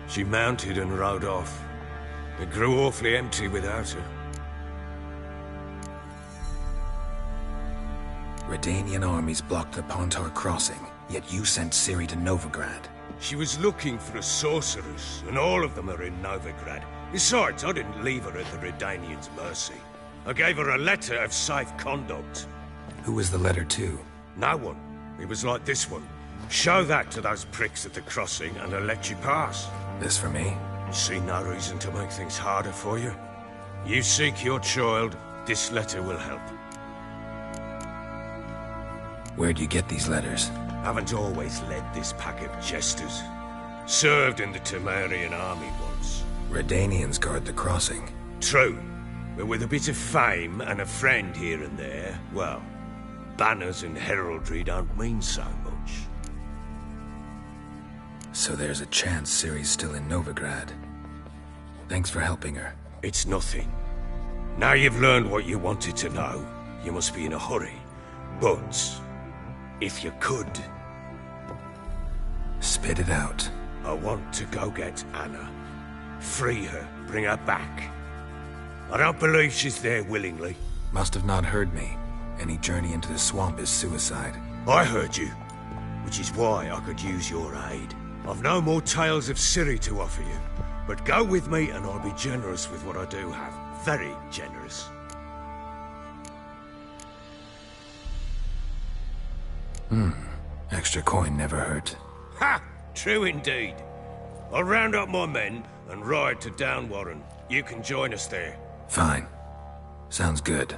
She mounted and rode off. It grew awfully empty without her. Redanian armies blocked the Pontar crossing, yet you sent Ciri to Novigrad. She was looking for a sorceress, and all of them are in Novigrad. Besides, I didn't leave her at the Redanians' mercy. I gave her a letter of safe conduct. Who was the letter to? No one. It was like this one. Show that to those pricks at the crossing, and I'll let you pass. This for me? See no reason to make things harder for you. You seek your child, this letter will help. Where'd you get these letters? Haven't always led this pack of jesters. Served in the Temerian army once. Redanians guard the crossing. True, but with a bit of fame and a friend here and there, well, banners and heraldry don't mean so much. So there's a chance Ciri's still in Novigrad. Thanks for helping her. It's nothing. Now you've learned what you wanted to know, you must be in a hurry. But, if you could... Spit it out. I want to go get Anna. Free her, bring her back. I don't believe she's there willingly. Must have not heard me. Any journey into the swamp is suicide. I heard you, which is why I could use your aid. I've no more tales of Ciri to offer you, but go with me and I'll be generous with what I do have. Very generous. Extra coin never hurt. Ha! True indeed. I'll round up my men and ride to Downwarren. You can join us there. Fine. Sounds good.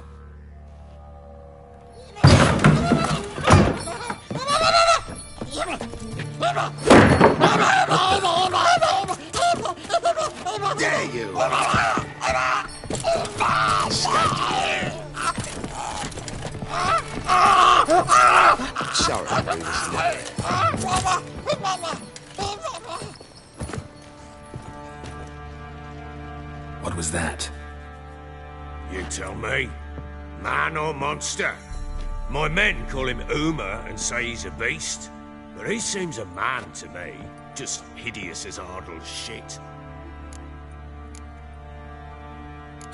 Dare you! Sorry to do this later. What was that? You tell me. Man or monster? My men call him Uma and say he's a beast. But he seems a man to me. Just hideous as Ardle's shit.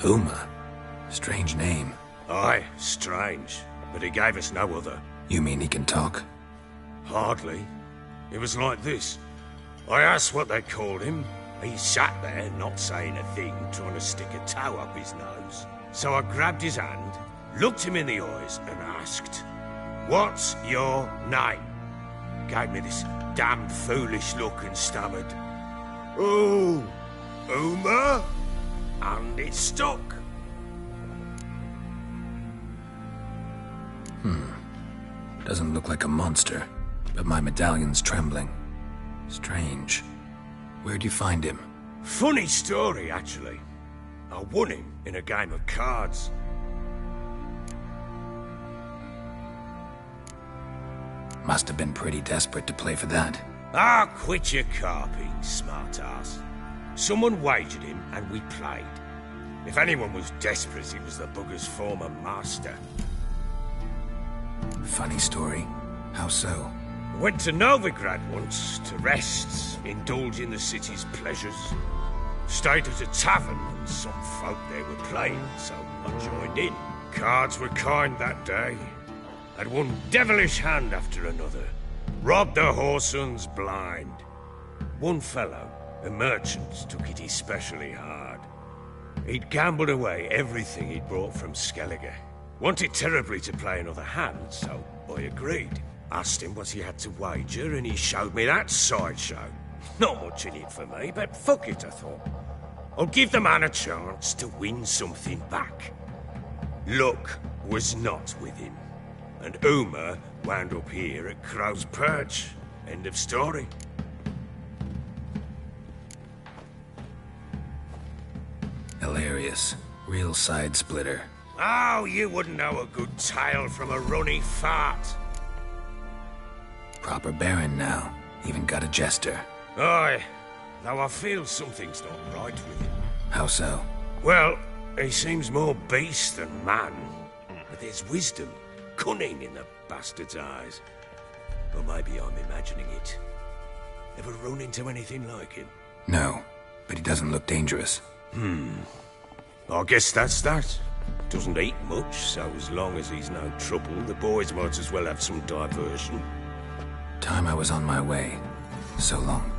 Uma? Strange name. Aye, strange. But he gave us no other. You mean he can talk? Hardly. It was like this. I asked what they called him. He sat there, not saying a thing, trying to stick a toe up his nose. So I grabbed his hand, looked him in the eyes, and asked, "What's your name?" Gave me this damn foolish look and stammered, "Oh, Uma?" And it stuck. Doesn't look like a monster, but my medallion's trembling. Strange. Where'd you find him? Funny story, actually. I won him in a game of cards. Must have been pretty desperate to play for that. Ah, quit your carping, smartass. Someone wagered him, and we played. If anyone was desperate, it was the bugger's former master. Funny story. How so? Went to Novigrad once, to rest, indulge in the city's pleasures. Stayed at a tavern, and some folk there were playing, so I joined in. Cards were kind that day. Had one devilish hand after another. Robbed the whoresons blind. One fellow, a merchant, took it especially hard. He'd gambled away everything he'd brought from Skellige. Wanted terribly to play another hand, so I agreed. Asked him what he had to wager, and he showed me that sideshow. Not much in it for me, but fuck it, I thought. I'll give the man a chance to win something back. Luck was not with him, and Uma wound up here at Crow's Perch. End of story. Hilarious. Real side splitter. Oh, you wouldn't know a good tale from a runny fart. Proper baron now. Even got a jester. Aye, though I feel something's not right with him. How so? Well, he seems more beast than man. But there's wisdom, cunning in the bastard's eyes. Or maybe I'm imagining it. Ever run into anything like him? No, but he doesn't look dangerous. I guess that's that. Doesn't eat much, so as long as he's no trouble, the boys might as well have some diversion. Time I was on my way. So long.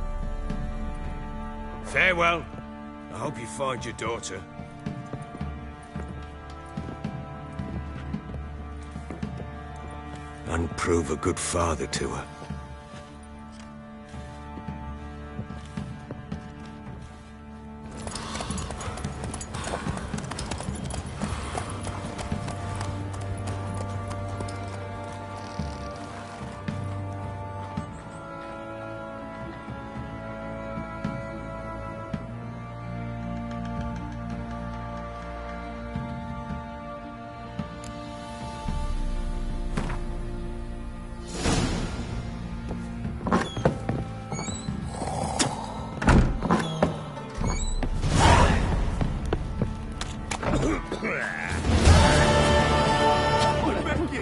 Farewell. I hope you find your daughter. And prove a good father to her.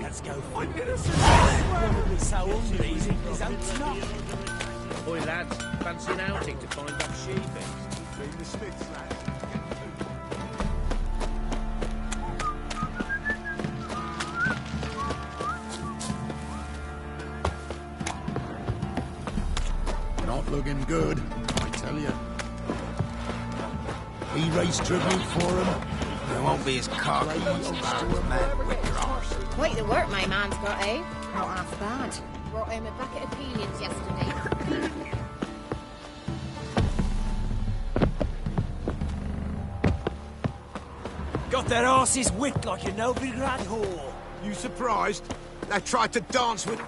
Let's go. Boy, lads, fancy an outing to find that sheep between the Smiths, lads. Not looking good, I tell you. We raised tribute for him. They won't be as cocky as those men with drawers. Quite the work my man's got, eh? Not half bad. Brought home a bucket of peelings yesterday. Got their asses whipped like a Novigrad whore. You surprised? They tried to dance with...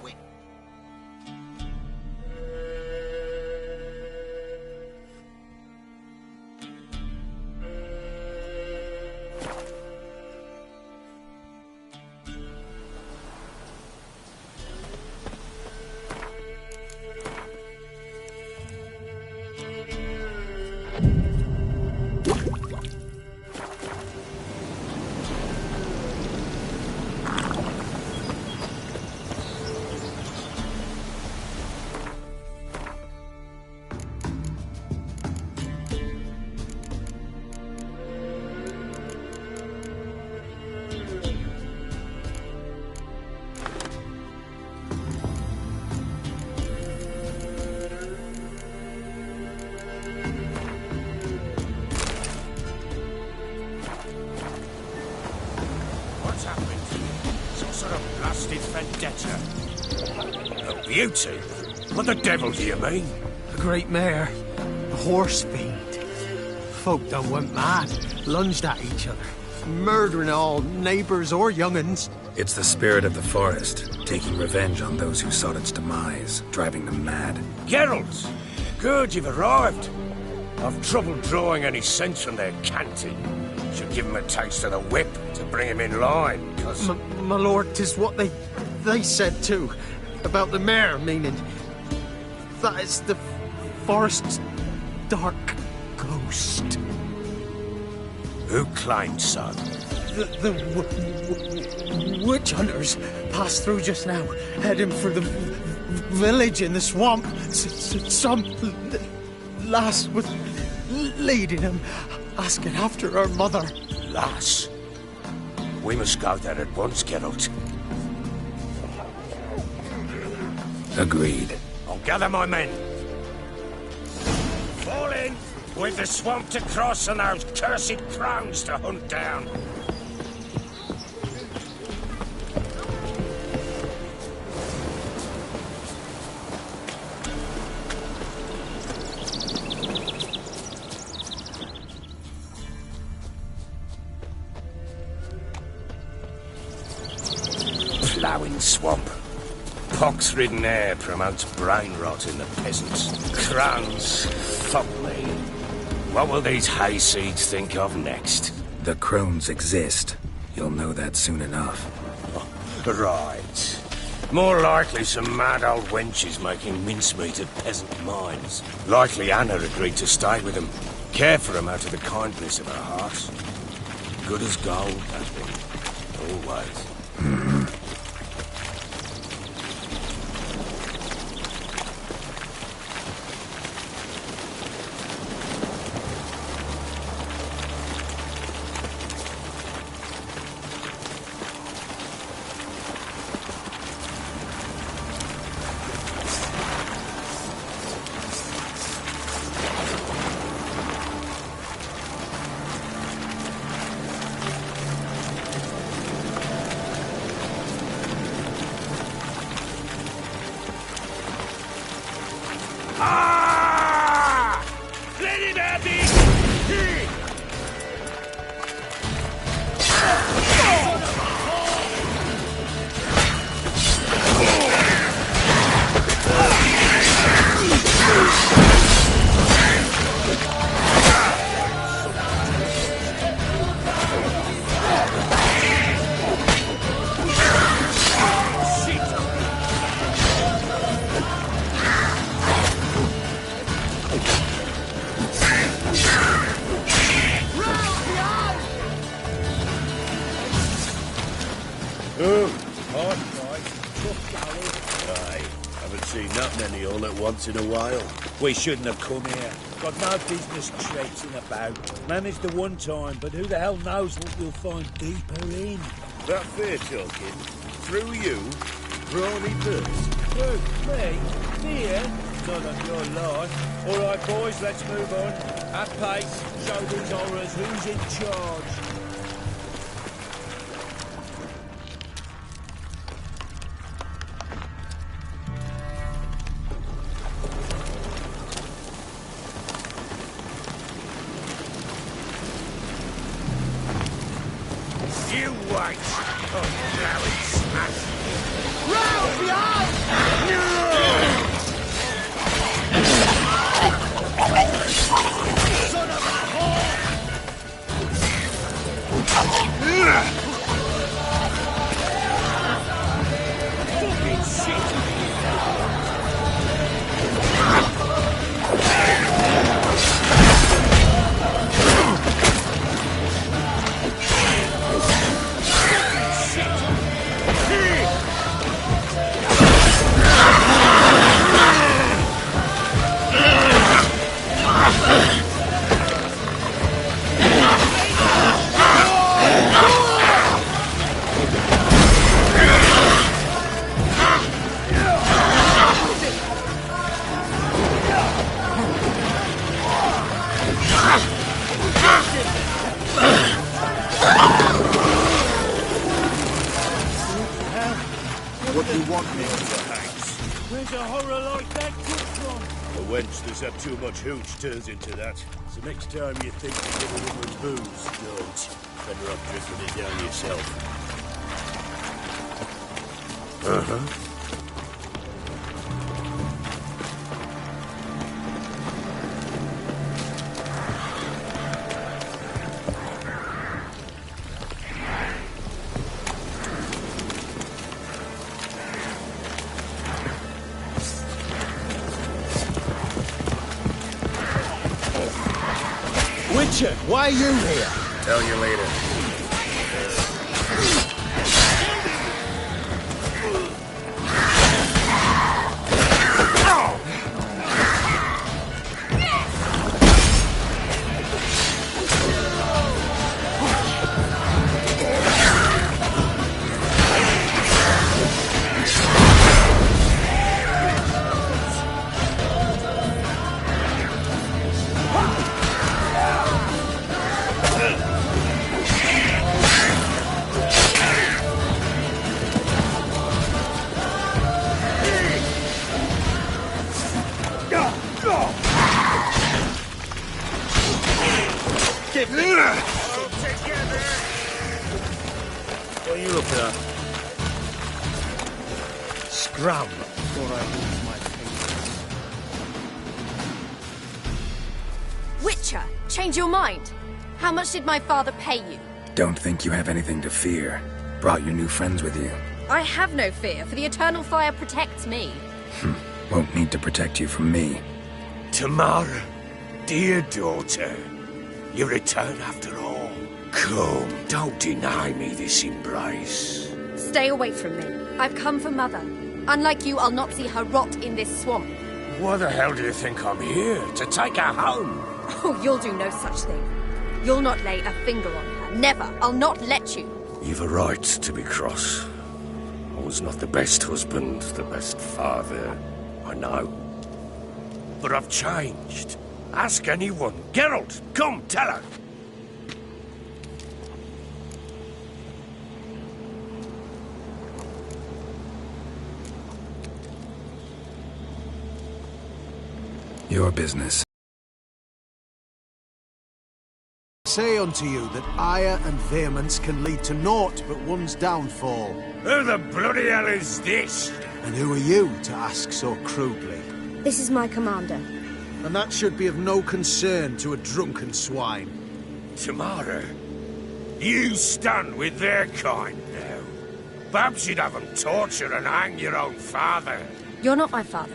Beauty? What the devil do you mean? A great mare. A horse fiend. Folk done went mad. Lunged at each other. Murdering all neighbours or young'uns. It's the spirit of the forest, taking revenge on those who sought its demise, driving them mad. Geralt! Good, you've arrived. I've trouble drawing any sense from their canting. Should give him a taste of the whip to bring him in line, 'cause... My lord, 'tis what they said too. About the mare, meaning... that is the forest's dark ghost. Who claimed so? The witch hunters passed through just now, heading for the village in the swamp. Some lass was leading them, asking after her mother. Lass? We must go there at once, Geralt. Agreed. I'll gather my men. Fall in! With the swamp to cross and those cursed crones to hunt down. Ploughing swamp. Pox-ridden air promotes brain rot in the peasants. Crones, fuck me. What will these hayseeds think of next? The crones exist. You'll know that soon enough. Right. More likely some mad old wenches making mincemeat at peasant mines. Likely Anna agreed to stay with them. Care for them out of the kindness of her heart. Good as gold, that one. Always. In a while. We shouldn't have come here. Got no business traipsing about. Managed the one time, but who the hell knows what we'll find deeper in. That fair talking? Through you? Brawny first? Through me? Fear? Not on your life. All right, boys, let's move on. At pace, show these horrors who's in charge. What do you want me to, Hanks? Where's a horror like that come from? The wench that's had too much hooch turns into that. So next time you think you're giving a woman booze, don't. Better off drinking it down yourself. Uh-huh. Witcher, why are you here? Tell you later. What are you looking at? Scram before I lose my fingers. Witcher, change your mind. How much did my father pay you? Don't think you have anything to fear. Brought your new friends with you. I have no fear, for the eternal fire protects me. Won't need to protect you from me. Tamara, dear daughter, you return after all. Come, don't deny me this embrace. Stay away from me. I've come for Mother. Unlike you, I'll not see her rot in this swamp. Why the hell do you think I'm here? To take her home? Oh, you'll do no such thing. You'll not lay a finger on her. Never. I'll not let you. You've a right to be cross. I was not the best husband, the best father, I know. But I've changed. Ask anyone. Geralt, come, tell her. Your business. Say unto you that ire and vehemence can lead to naught but one's downfall. Who the bloody hell is this? And who are you to ask so crudely? This is my commander. And that should be of no concern to a drunken swine. Tamara, you stand with their kind now. Perhaps you'd have them torture and hang your own father. You're not my father,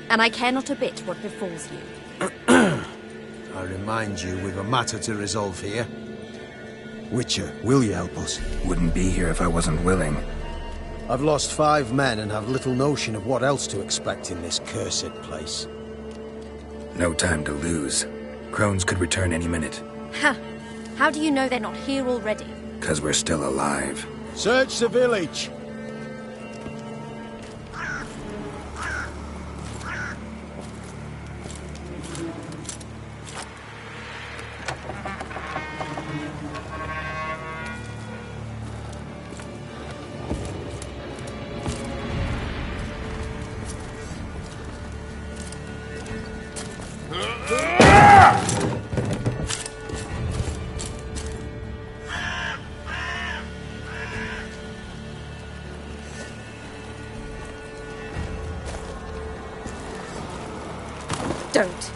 and I care not a bit what befalls you. I remind you, we've a matter to resolve here. Witcher, will you help us? Wouldn't be here if I wasn't willing. I've lost 5 men and have little notion of what else to expect in this cursed place. No time to lose. Crones could return any minute. Ha! How do you know they're not here already? 'Cause we're still alive. Search the village! Don't.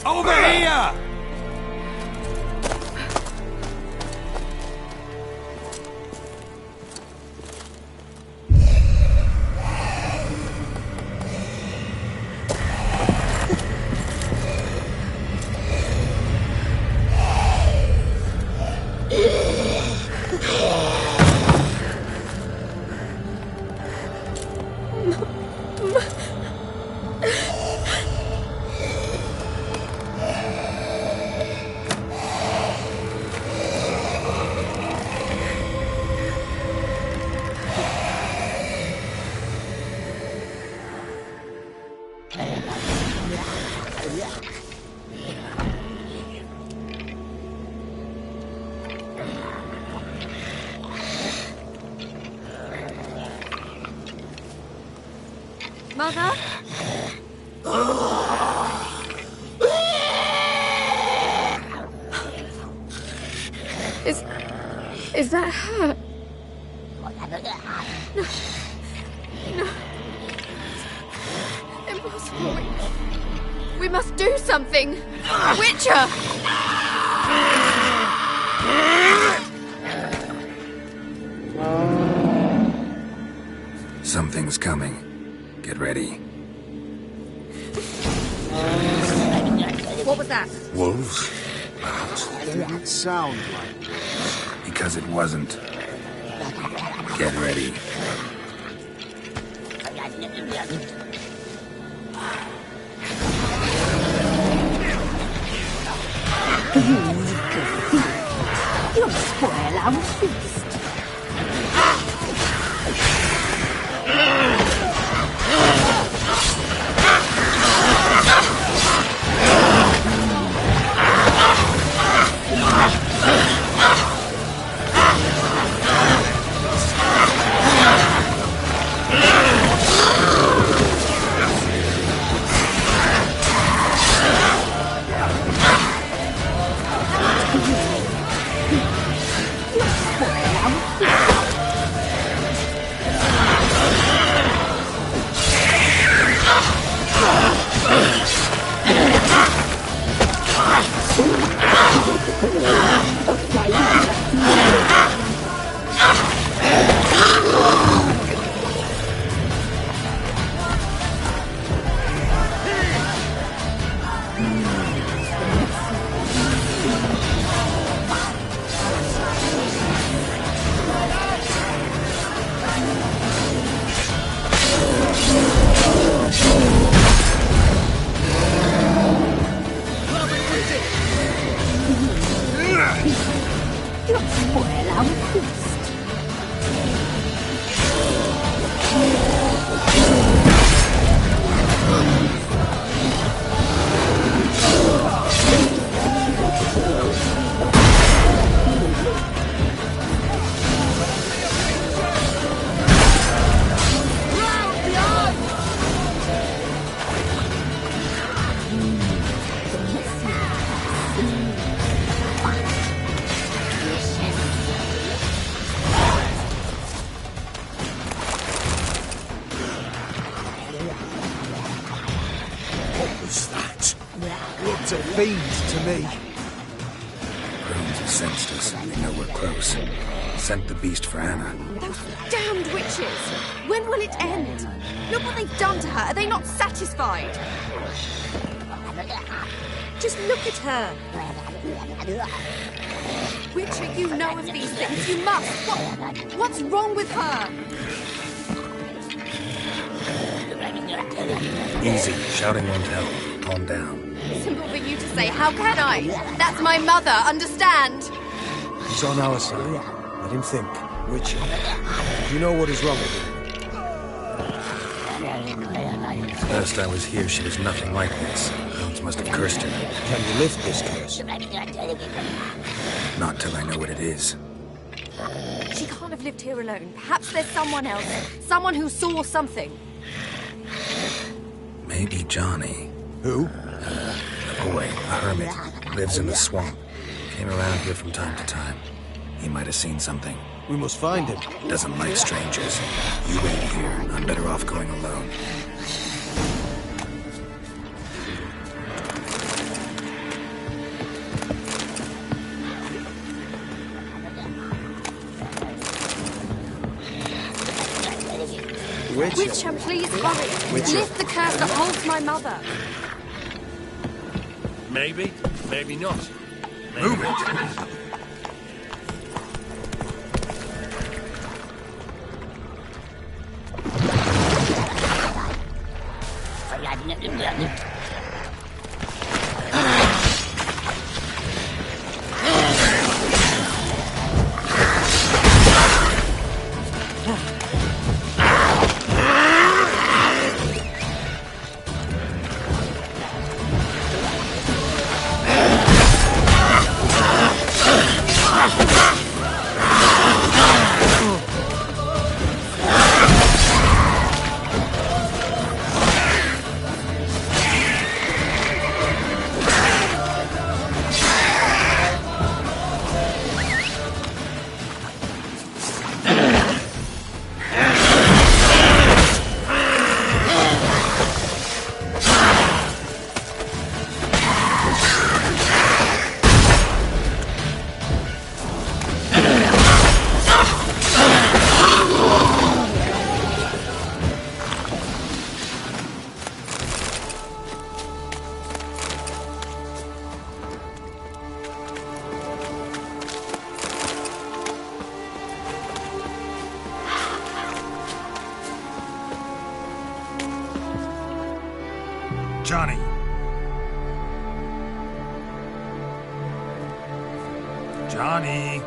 Over here! Mother? Is that her? No. No. Impossible. We must do something. Witcher! Something's coming. Get ready. What was that? Wolves? Didn't sound like... Because it wasn't. Get ready. You'll spoil our feast. Looked at fiends to me. Crones have sensed us. They know we're close. Sent the beast for Anna. Those damned witches! When will it end? Look what they've done to her. Are they not satisfied? Just look at her. Witcher, you know of these things. You must. What's wrong with her? Easy. Shouting won't help. Calm down. Simple for you to say. How can I? That's my mother. Understand? He's on our side. Let him think. Witcher, you know what is wrong with him? Last I was here, she was nothing like this. Crones must have cursed her. Can you lift this curse? Not till I know what it is. She can't have lived here alone. Perhaps there's someone else. Someone who saw something. Maybe Johnny. Who? A boy, a hermit. Lives in the swamp. Came around here from time to time. He might have seen something. We must find him. Doesn't like strangers. You wait here. I'm better off going alone. Witcher, please hurry. Witcher. Lift the curse that holds my mother. Maybe, maybe not. Move it! Johnny! Johnny!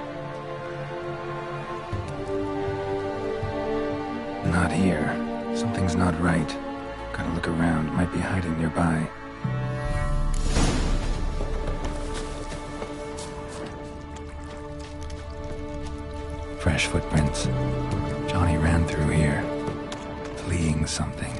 Not here. Something's not right. Gotta look around. Might be hiding nearby. Fresh footprints. Johnny ran through here, fleeing something.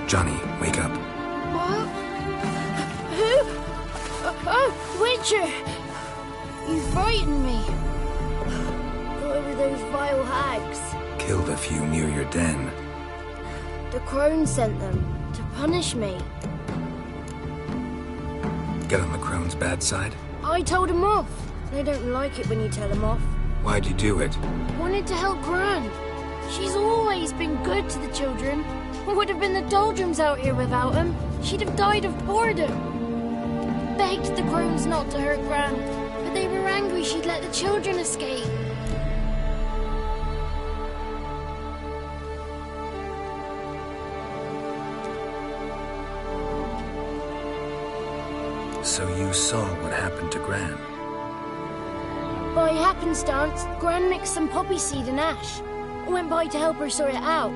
Johnny, wake up. What? Who? Oh, Witcher! You frightened me. What were those vile hags? Killed a few near your den. The crone sent them to punish me. Get on the crone's bad side? I told him off. They don't like it when you tell them off. Why'd you do it? Wanted to help Gran. She's always been good to the children. Would have been the doldrums out here without him. She'd have died of boredom. Begged the crones not to hurt Gran, but they were angry she'd let the children escape. So you saw what happened to Gran? By happenstance, Gran mixed some poppy seed and ash. I went by to help her sort it out.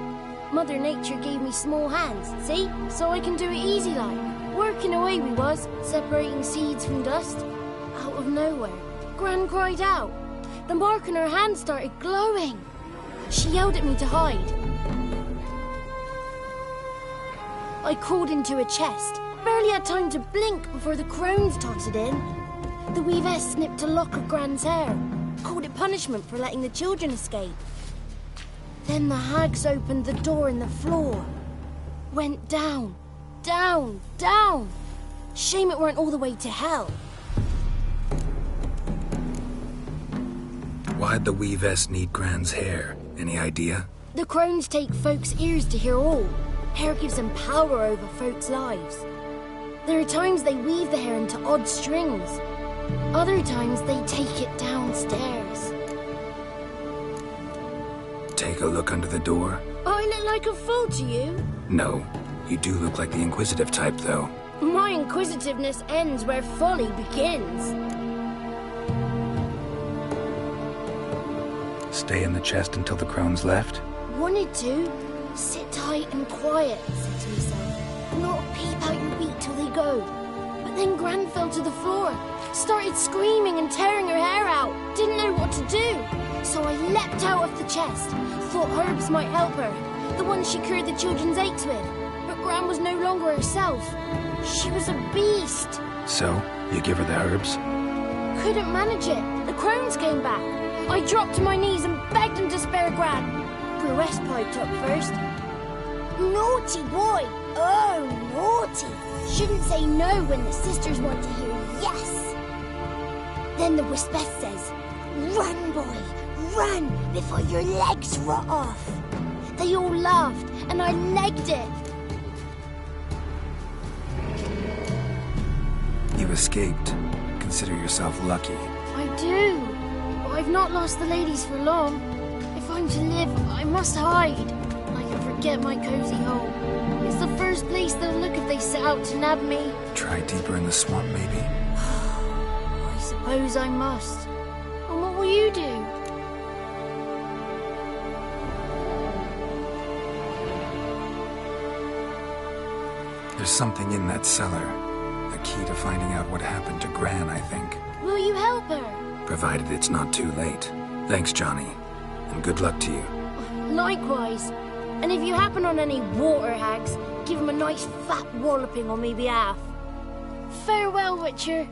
Mother Nature gave me small hands, see? So I can do it easy like. Working away we was, separating seeds from dust. Out of nowhere, Gran cried out. The mark on her hand started glowing. She yelled at me to hide. I crawled into a chest. Barely had time to blink before the crones totted in. The weavess snipped a lock of Gran's hair. Called it punishment for letting the children escape. Then the hags opened the door in the floor. Went down, down, down. Shame it weren't all the way to hell. Why'd the weavess need Gran's hair? Any idea? The crones take folks' ears to hear all. Hair gives them power over folks' lives. There are times they weave the hair into odd strings. Other times they take it downstairs. Take a look under the door? I look like a fool to you? No. You do look like the inquisitive type, though. My inquisitiveness ends where folly begins. Stay in the chest until the crones left? Wanted to. Sit tight and quiet, said to myself. Not peep out your beat till they go. But then Gran fell to the floor. Started screaming and tearing her hair out. Didn't know what to do. So I leapt out of the chest. Thought herbs might help her. The ones she cured the children's aches with. But Gran was no longer herself. She was a beast. So, you give her the herbs? Couldn't manage it. The crones came back. I dropped to my knees and begged them to spare Gran. Brewess piped up first. Naughty boy! Oh, naughty! Shouldn't say no when the sisters want to hear yes. Then the Wispess says, run, boy, run before your legs rot off. They all laughed and I legged it. You escaped. Consider yourself lucky. I do. But I've not lost the ladies for long. If I'm to live, I must hide. I can forget my cozy home. It's the first place they'll look if they set out to nab me. Try deeper in the swamp, maybe? I suppose I must. And what will you do? There's something in that cellar. The key to finding out what happened to Gran, I think. Will you help her? Provided it's not too late. Thanks, Johnny. And good luck to you. Likewise. And if you happen on any water hags, give them a nice fat walloping on me behalf. Farewell, Witcher.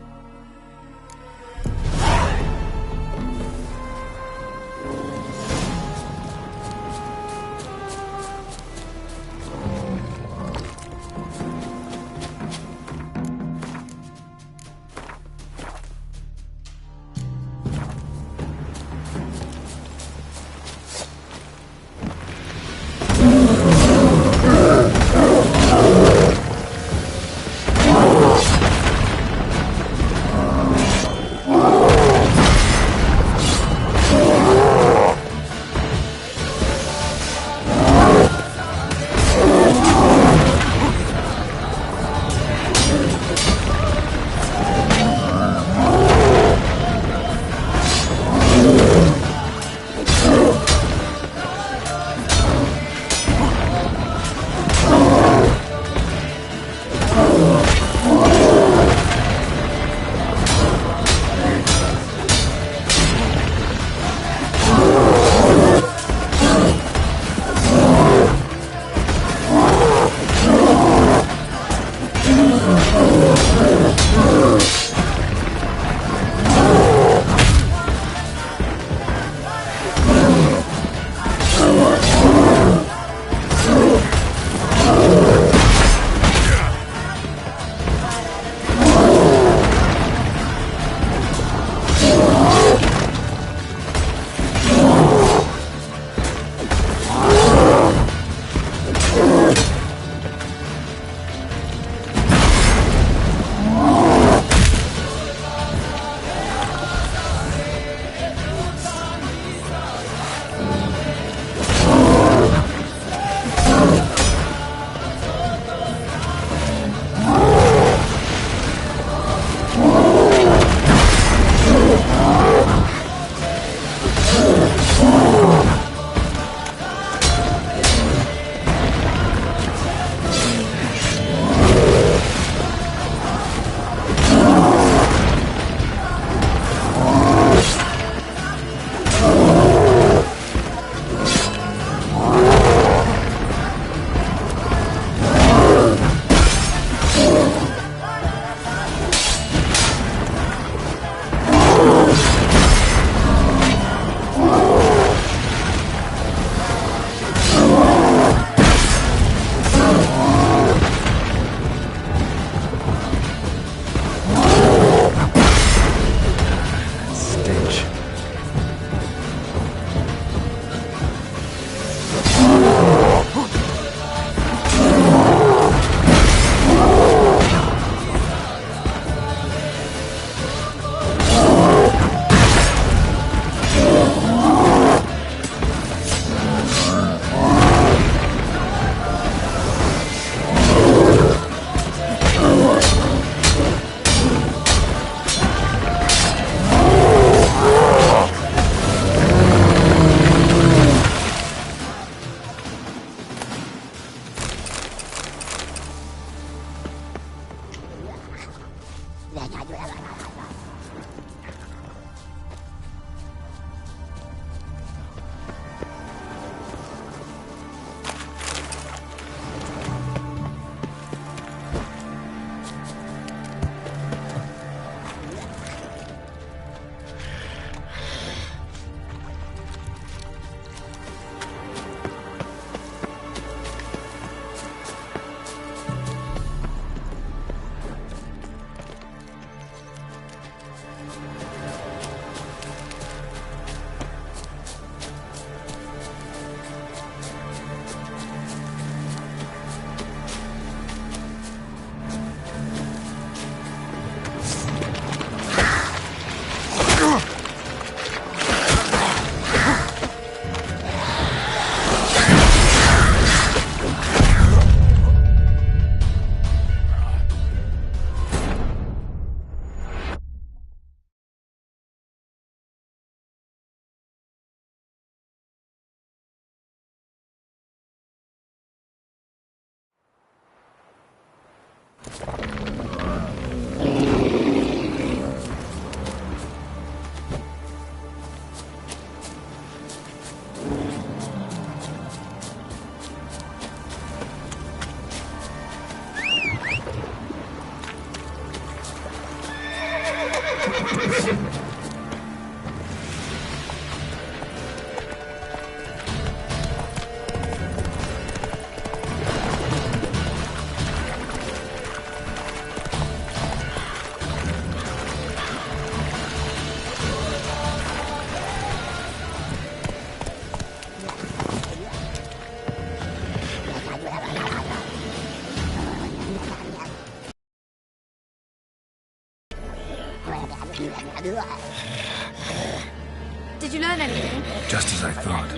Did you learn anything? Just as I thought.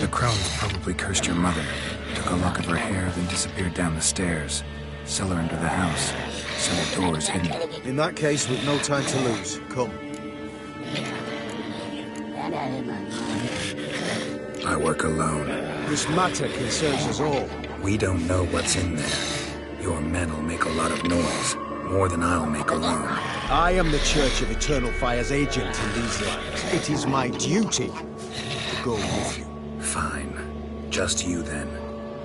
The crones probably cursed your mother, took a lock of her hair, then disappeared down the stairs. Cellar under the house. Cellar doors hidden. In that case, we've no time to lose. Come. I work alone. This matter concerns us all. We don't know what's in there. Your men'll make a lot of noise. More than I'll make alone. I am the Church of Eternal Fire's agent in these lands. It is my duty to go with you. Fine. Just you then.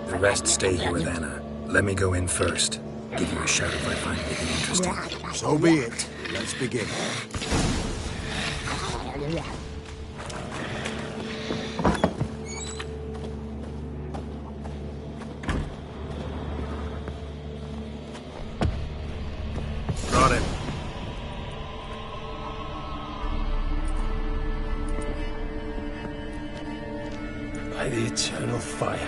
The rest stay here with Anna. Let me go in first. Give you a shout if I find anything interesting. So be it. Let's begin. Got him. By the Eternal Fire.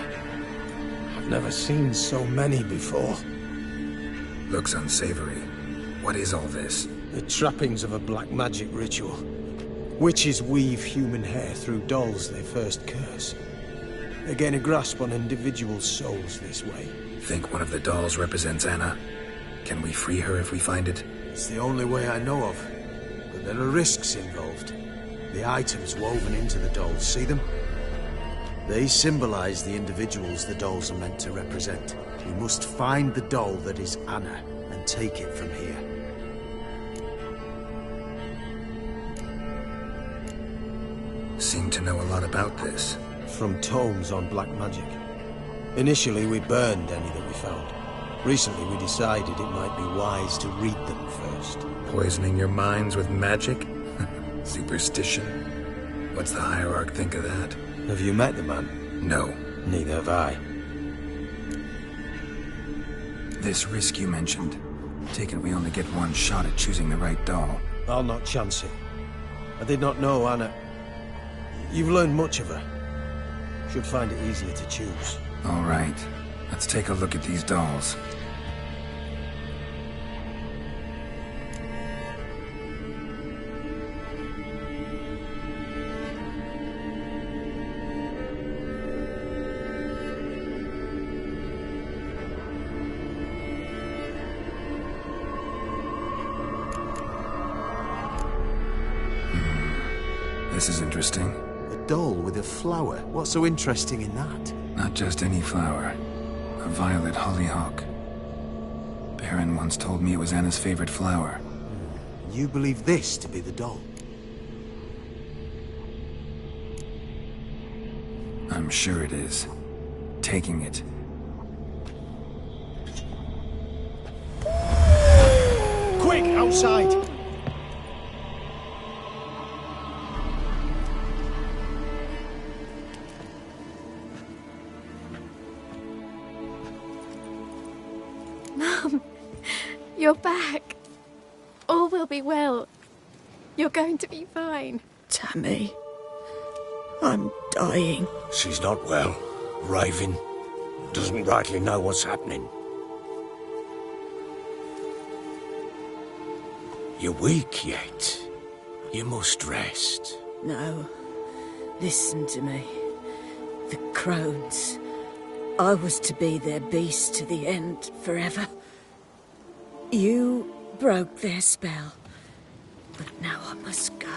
I've never seen so many before. Looks unsavory. What is all this? The trappings of a black magic ritual. Witches weave human hair through dolls they first curse. They gain a grasp on individual souls this way. Think one of the dolls represents Anna? Can we free her if we find it? It's the only way I know of. But there are risks involved. The items woven into the dolls, see them? They symbolize the individuals the dolls are meant to represent. We must find the doll that is Anna and take it from here. Seem to know a lot about this. From tomes on black magic. Initially, we burned any that we found. Recently, we decided it might be wise to read them first. Poisoning your minds with magic? Superstition? What's the hierarch think of that? Have you met the man? No. Neither have I. This risk you mentioned. Take it we only get one shot at choosing the right doll. I'll not chance it. I did not know Anna. You've learned much of her. Should find it easier to choose. All right. Let's take a look at these dolls. This is interesting. A doll with a flower. What's so interesting in that? Not just any flower. A violet hollyhock. Baron once told me it was Anna's favorite flower. You believe this to be the doll? I'm sure it is. Taking it. Quick, outside! Mum, you're back. All will be well. You're going to be fine. Tammy, I'm dying. She's not well. Raving. Doesn't rightly know what's happening. You're weak yet. You must rest. No. Listen to me. The crones. I was to be their beast to the end, forever. You broke their spell. But now I must go.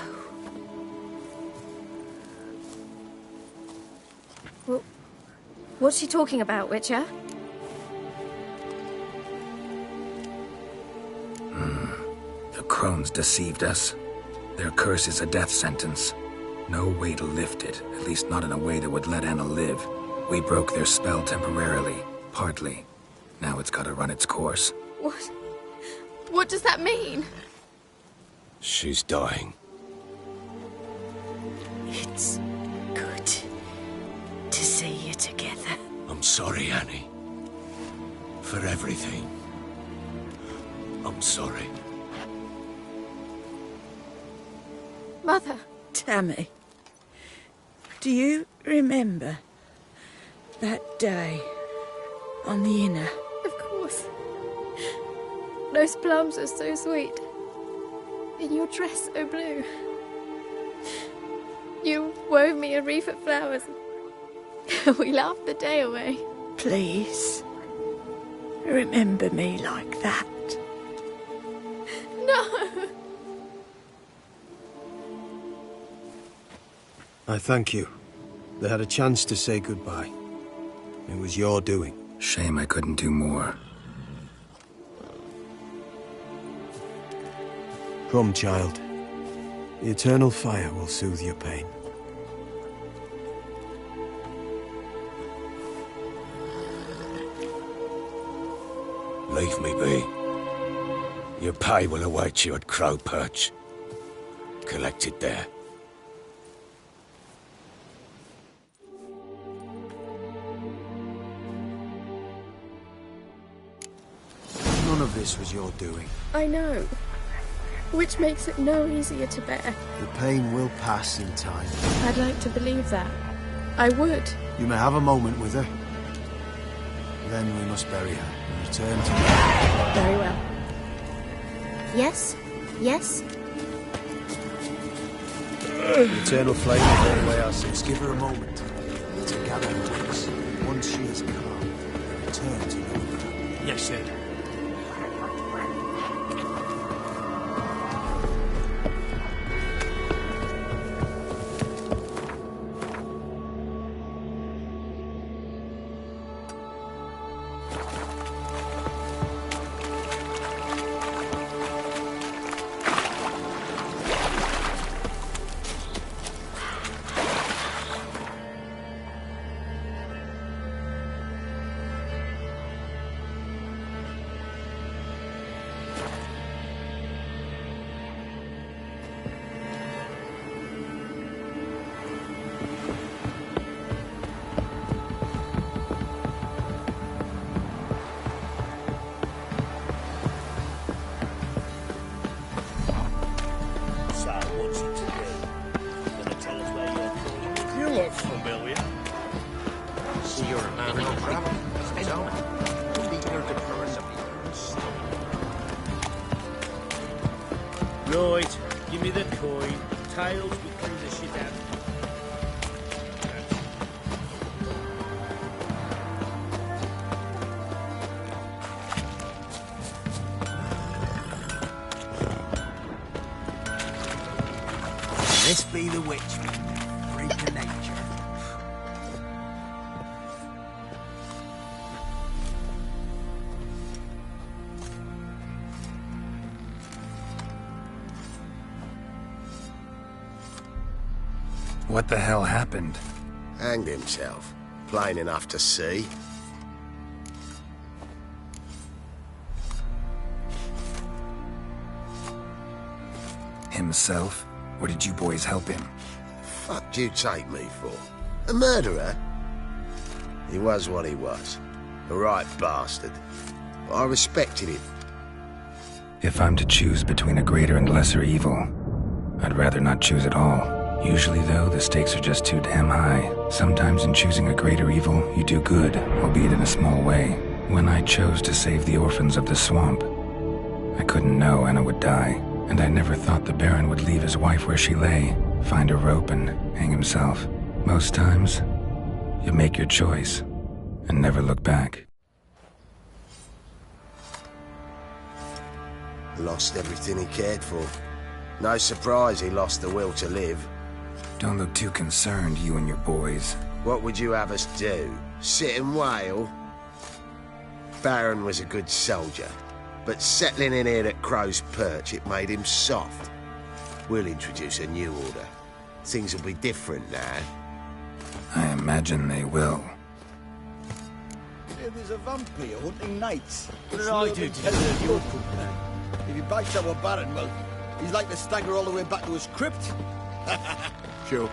Well, what's she talking about, Witcher? The crones deceived us. Their curse is a death sentence. No way to lift it, at least not in a way that would let Anna live. We broke their spell temporarily, partly. Now it's gotta run its course. What? What does that mean? She's dying. It's good to see you together. I'm sorry, Annie. For everything. I'm sorry. Mother. Tammy, do you remember that day on the Inner? Of course. Those plums are so sweet. in your dress so blue. You wove me a wreath of flowers. We laughed the day away. Please, remember me like that. No! I thank you. They had a chance to say goodbye. It was your doing. Shame I couldn't do more. Come, child. The eternal fire will soothe your pain. Leave me be. Your pay will await you at Crow Perch. Collect it there. None of this was your doing. I know. Which makes it no easier to bear. The pain will pass in time. I'd like to believe that. I would. You may have a moment with her. Then we must bury her and return to Very well. Yes? Yes? the eternal flame will burn away our sins. Give her a moment to gather her wits. Once she is calm, return to her. Yes, sir. Right, give me the coin. Tails, we clean the shit out. This be the witch, freak of nature. What the hell happened? Hanged himself. Plain enough to see. Himself? Or did you boys help him? Fuck do you take me for? A murderer? He was what he was. A right bastard. But I respected him. If I'm to choose between a greater and lesser evil, I'd rather not choose at all. Usually, though, the stakes are just too damn high. Sometimes in choosing a greater evil, you do good, albeit in a small way. When I chose to save the orphans of the swamp, I couldn't know Anna would die, and I never thought the Baron would leave his wife where she lay, find a rope and hang himself. Most times, you make your choice and never look back. Lost everything he cared for. No surprise he lost the will to live. Don't look too concerned, you and your boys. What would you have us do? Sit and wail? Baron was a good soldier, but settling in here at Crow's Perch, it made him soft. We'll introduce a new order. Things will be different now. I imagine they will. There's a vampire hunting nights. What did I do to deserve your company? If he bites our Baron, well, he's like to stagger all the way back to his crypt. Sure.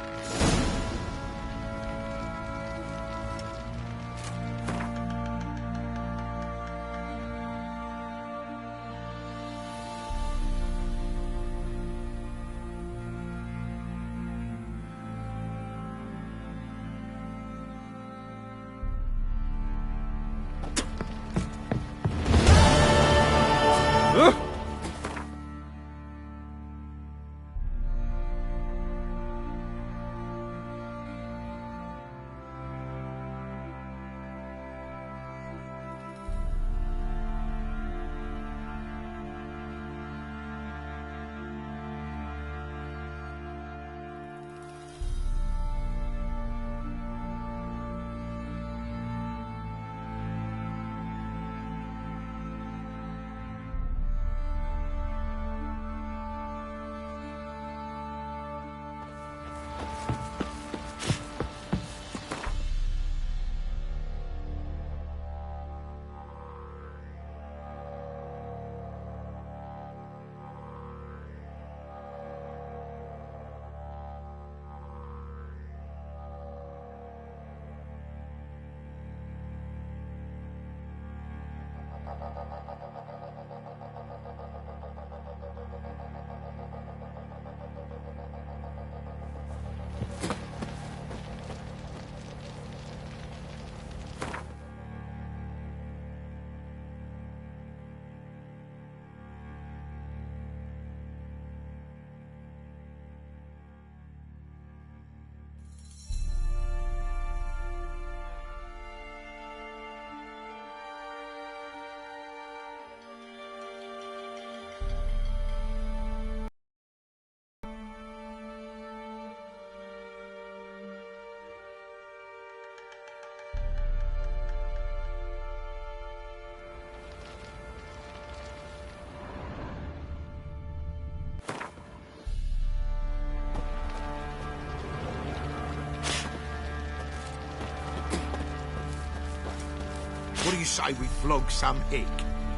you say we flog some hick?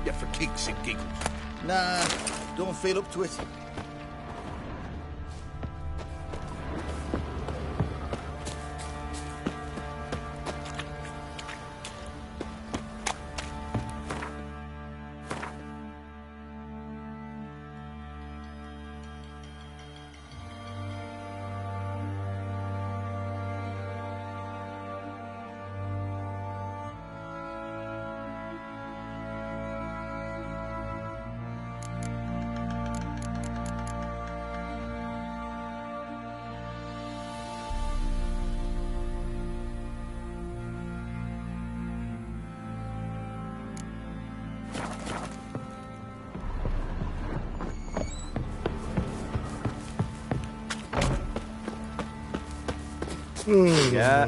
Yeah, for kicks and giggles. Nah, don't feel up to it. Yeah.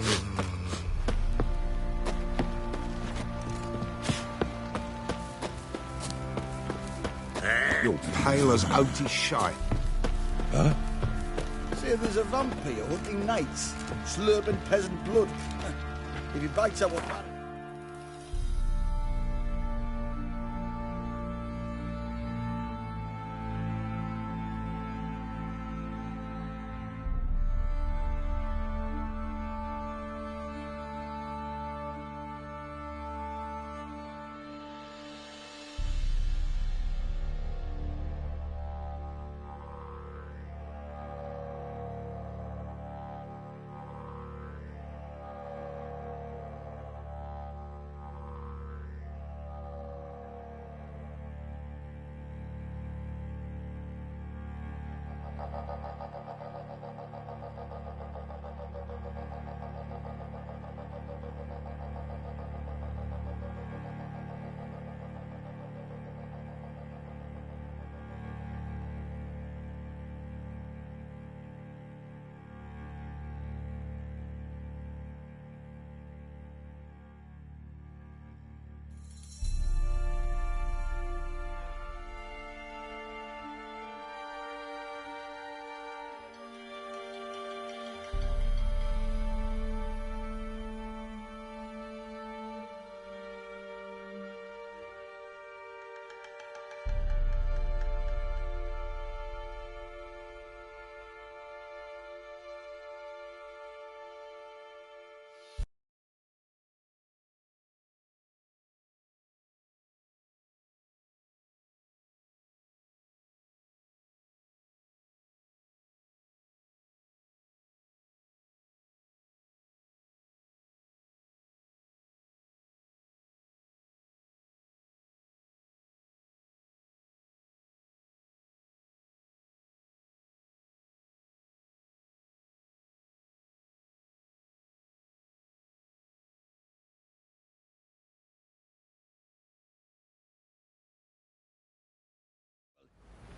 You're pale as oaty shite. Huh? Say there's a vampire hunting knights, slurping peasant blood. If he bites our man.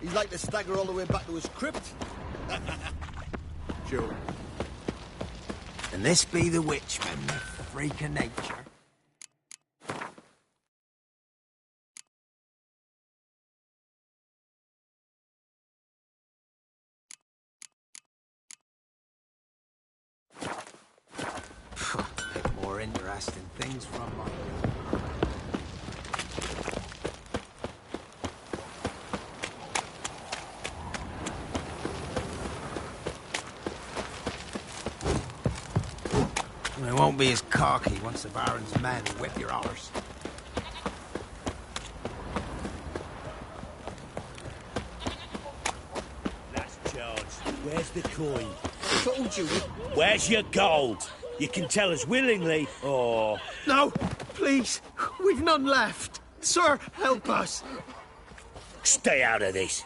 He's like to stagger all the way back to his crypt. Sure. And this be the witchman, the freak of nature. Bit more interesting things from my... It won't be as cocky once the Baron's men whip your hollers. Last charge. Where's the coin? I told you. Where's your gold? You can tell us willingly, or... No, please. We've none left. Sir, help us. Stay out of this.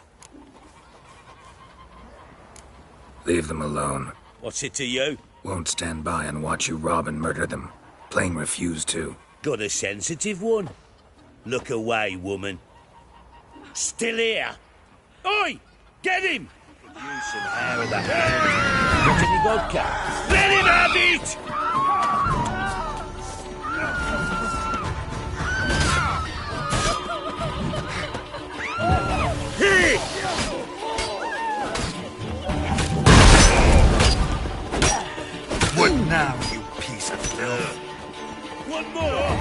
Leave them alone. What's it to you? Won't stand by and watch you rob and murder them. Plain refuse to. Got a sensitive one? Look away, woman. Still here? Oi! Get him! Could use some hair of the hand. Got any vodka? Let him have it! Here! What now, you piece of filth? One more!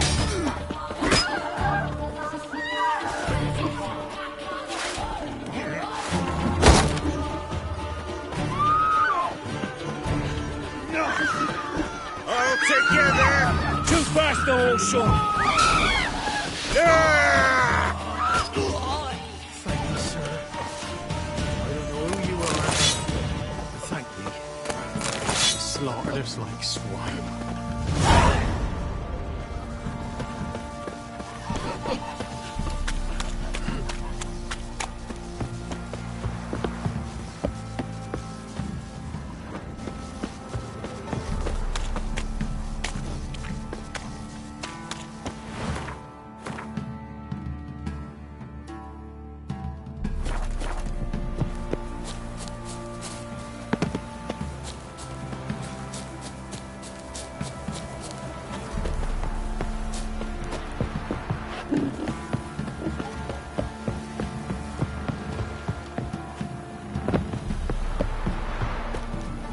son! Thank you, sir. I don't know who you are, but thank you. You slaughtered us like swine.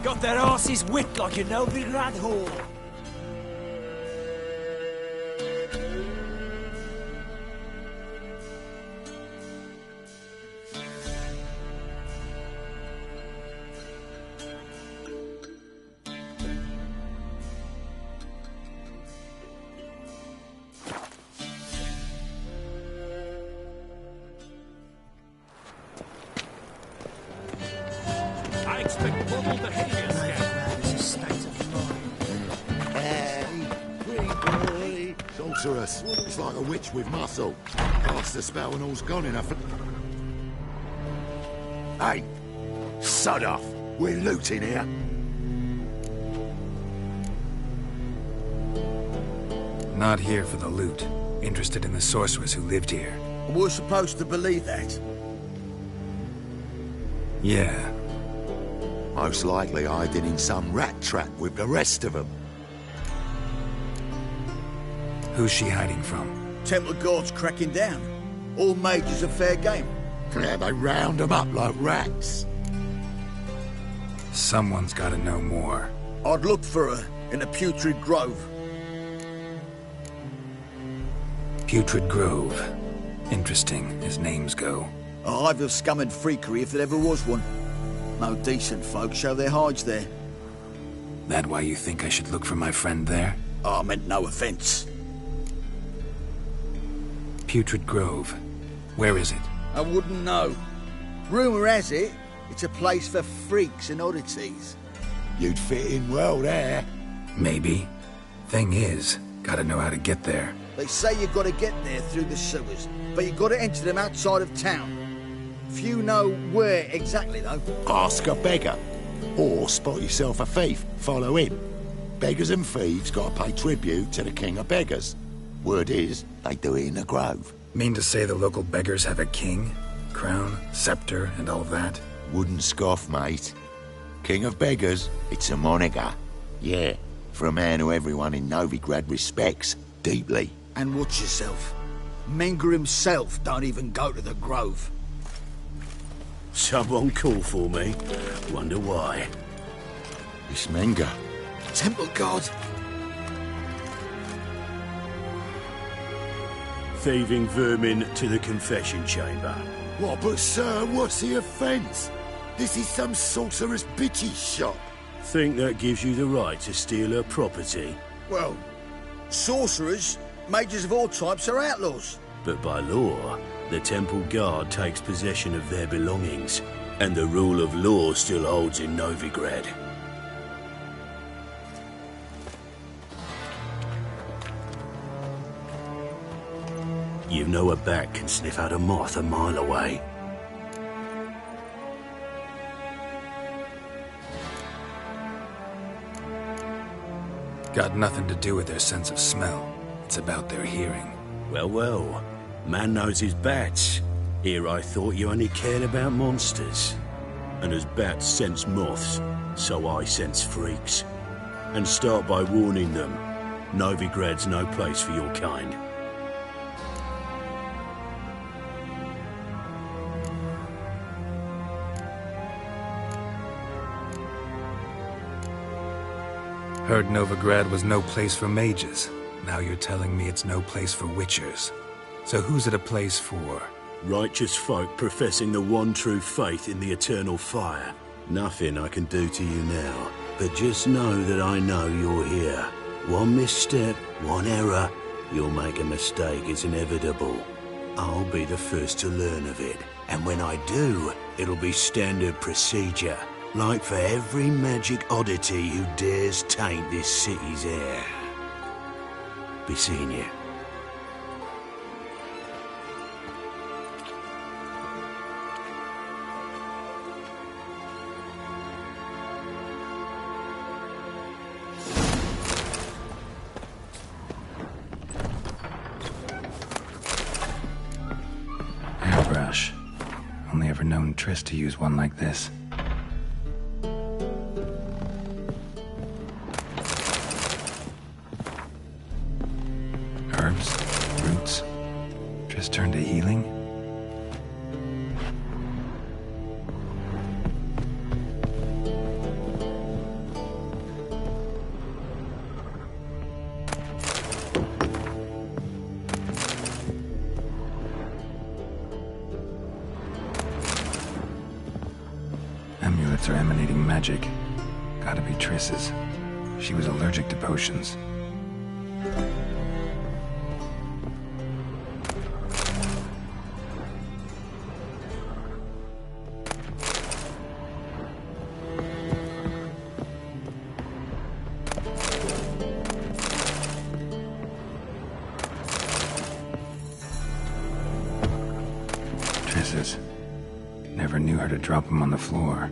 Got their asses whipped like a Novigrad whore. I expect normal behavior, Scout. This is state of mind. Hey, pretty boy. Sorceress. It's like a witch with muscle. Cast the spell and all's gone enough. Hey, sod off. We're looting here. Not here for the loot. Interested in the sorceress who lived here. We're supposed to believe that. Yeah. Most likely hiding in some rat trap with the rest of them. Who's she hiding from? Temple Guard's cracking down. All mages are fair game. Yeah, they round them up like rats. Someone's gotta know more. I'd look for her in the Putrid Grove. Putrid Grove. Interesting, as names go. A hive of scum and freakery if there ever was one. No decent folk show their hides there. That why you think I should look for my friend there? I meant no offense. Putrid Grove. Where is it? I wouldn't know. Rumour has it, it's a place for freaks and oddities. You'd fit in well there. Maybe. Thing is, gotta know how to get there. They say you've got to get there through the sewers, but you've got to enter them outside of town. Few know where exactly, though. Ask a beggar. Or spot yourself a thief. Follow him. Beggars and thieves got to pay tribute to the king of beggars. Word is, they do it in the grove. Mean to say the local beggars have a king? Crown, scepter, and all that? Wouldn't scoff, mate. King of beggars, it's a moniker. Yeah, for a man who everyone in Novigrad respects deeply. And watch yourself. Menger himself don't even go to the grove. Someone call for me. Wonder why. It's Menger. Temple Guard. Thieving vermin to the confession chamber. What, but sir, what's the offence? This is some sorcerer's bitchy shop. Think that gives you the right to steal her property? Well, sorcerers, mages of all types are outlaws. But by law, the Temple Guard takes possession of their belongings, and the rule of law still holds in Novigrad. You know a bat can sniff out a moth a mile away. Got nothing to do with their sense of smell. It's about their hearing. Well, well. Man knows his bats. Here I thought you only cared about monsters. And as bats sense moths, so I sense freaks. And start by warning them. Novigrad's no place for your kind. Heard Novigrad was no place for mages. Now you're telling me it's no place for witchers. So who's it a place for? Righteous folk professing the one true faith in the eternal fire. Nothing I can do to you now, but just know that I know you're here. One misstep, one error, You'll make a mistake, it's inevitable. I'll be the first to learn of it, and when I do, it'll be standard procedure, like for every magic oddity who dares taint this city's air. Be seeing you. Airbrush. Only ever known Triss to use one like this. Herbs, roots. Triss turned to healing. Amulets are emanating magic. Gotta be Triss's. She was allergic to potions. Triss's. Never knew her to drop them on the floor.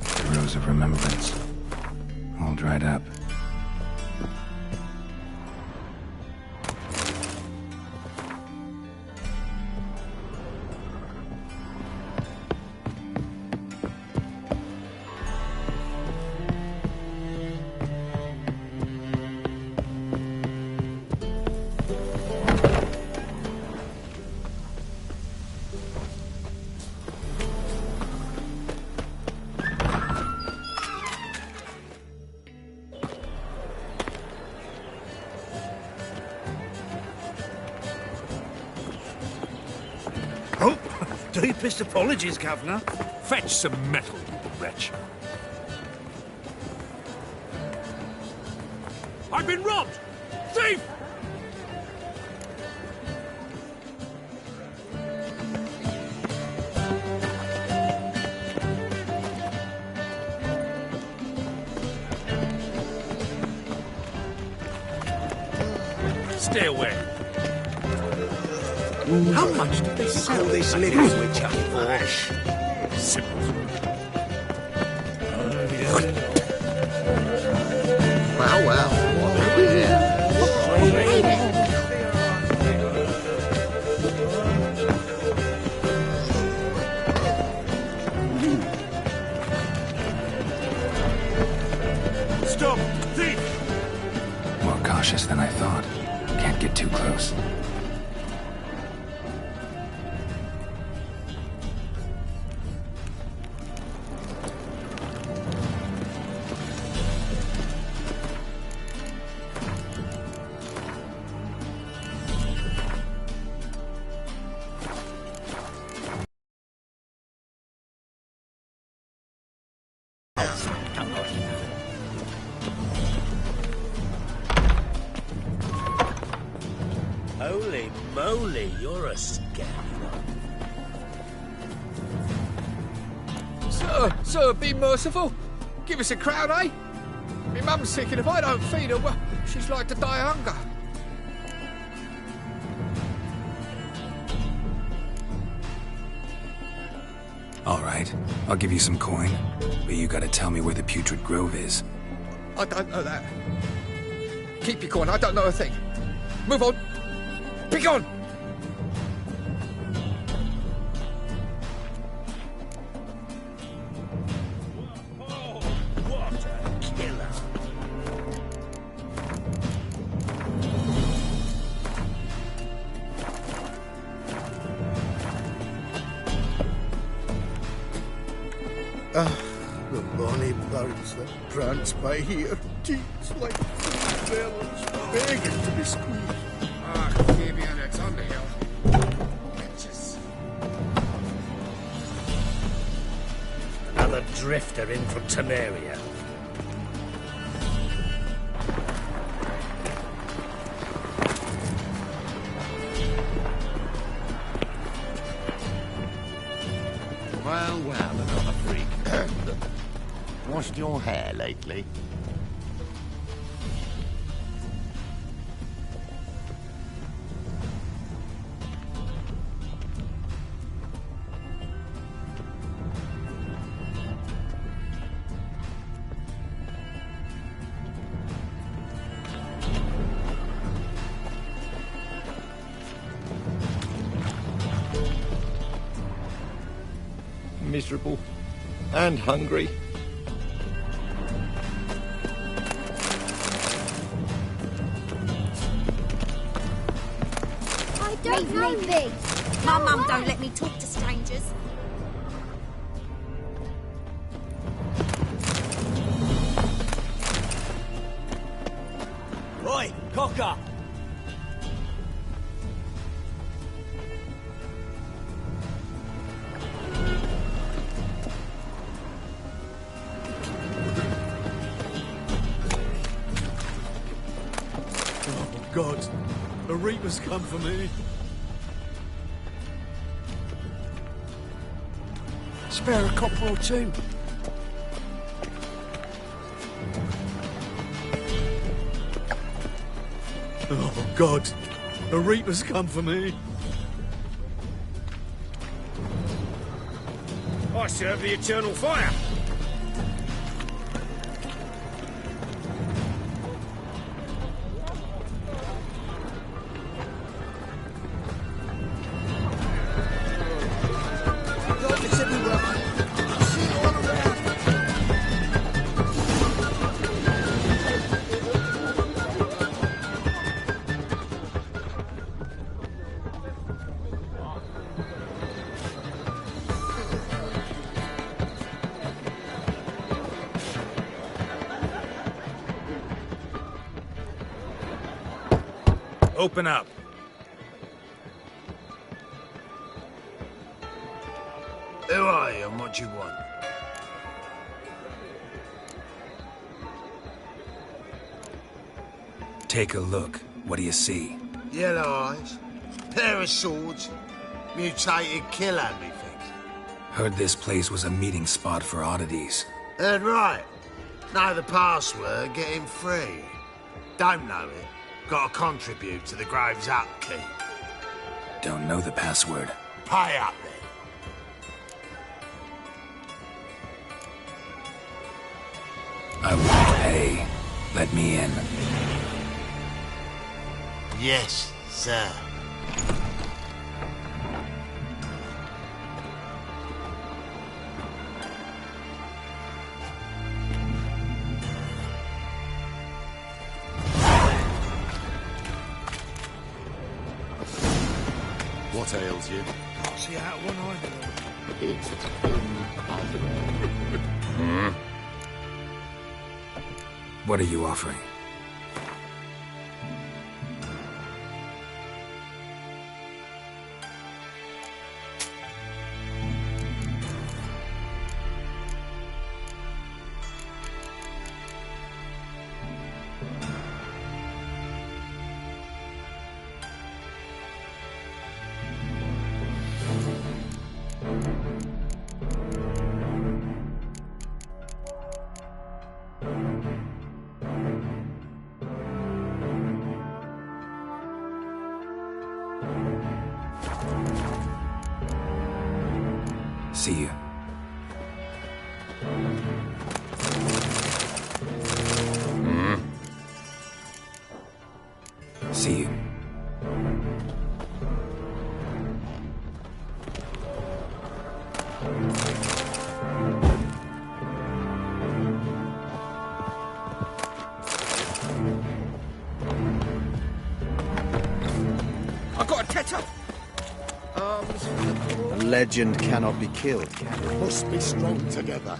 The rose of remembrance. All dried up. Oh, deepest apologies, Governor. Fetch some metal, you wretch. I've been robbed! Thief! Stay away. How much do they sell this little witch up for? Simple. Well, what are we here? Stop! Thief! More cautious than I thought. Can't get too close. Holy moly, you're a scary one. Sir, be merciful. Give us a crowd, eh? Me mum's sick, and if I don't feed her, well, she's like to die of hunger. All right, I'll give you some coin, but you gotta tell me where the Putrid Grove is. I don't know that. Keep your coin, I don't know a thing. Move on. Be gone! What a killer. The bonny birds that prance by here, cheeks like Vellens, begging to be squeezed. Ah, Fabian, it's on the hill. Bitches. Another drifter in from Temeria. your hair lately? Miserable and hungry. I don't know me. My mum don't let me talk to strangers. Oi, cocker! God, the Reapers come for me. Spare a copper or two. Oh, God, the Reapers come for me. I serve the eternal fire. Open up. Who are you and what do you want? Take a look. What do you see? Yellow eyes, pair of swords, mutated killer, methinks. Heard this place was a meeting spot for oddities. Heard right. Know the password, get him free. Don't know it. Gotta contribute to the Grave's upkeep. Don't know the password. Pay up then. I won't pay. Let me in. Yes, sir. What ails you? Can't see out one either. It's impossible. What are you offering? See you. See you. I've got a tether. A legend cannot be killed, can it? Must be strong together.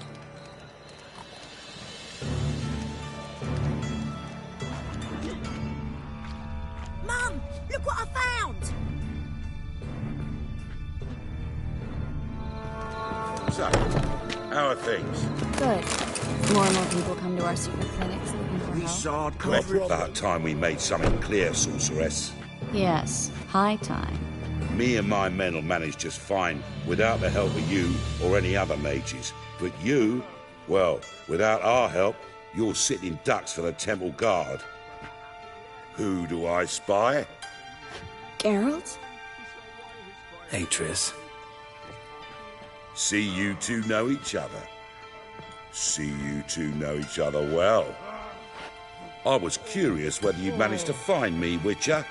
Mum, look what I found. So, how are things? Good. More and more people come to our secret clinics looking for help. Well, about time we made something clear, sorceress. Yes, high time. Me and my men will manage just fine without the help of you or any other mages. But you, Well, without our help, you're sitting ducks for the temple guard. Who do I spy? Geralt? Hey, Triss. See you two know each other. See you two know each other well. I was curious whether you'd managed to find me, Witcher.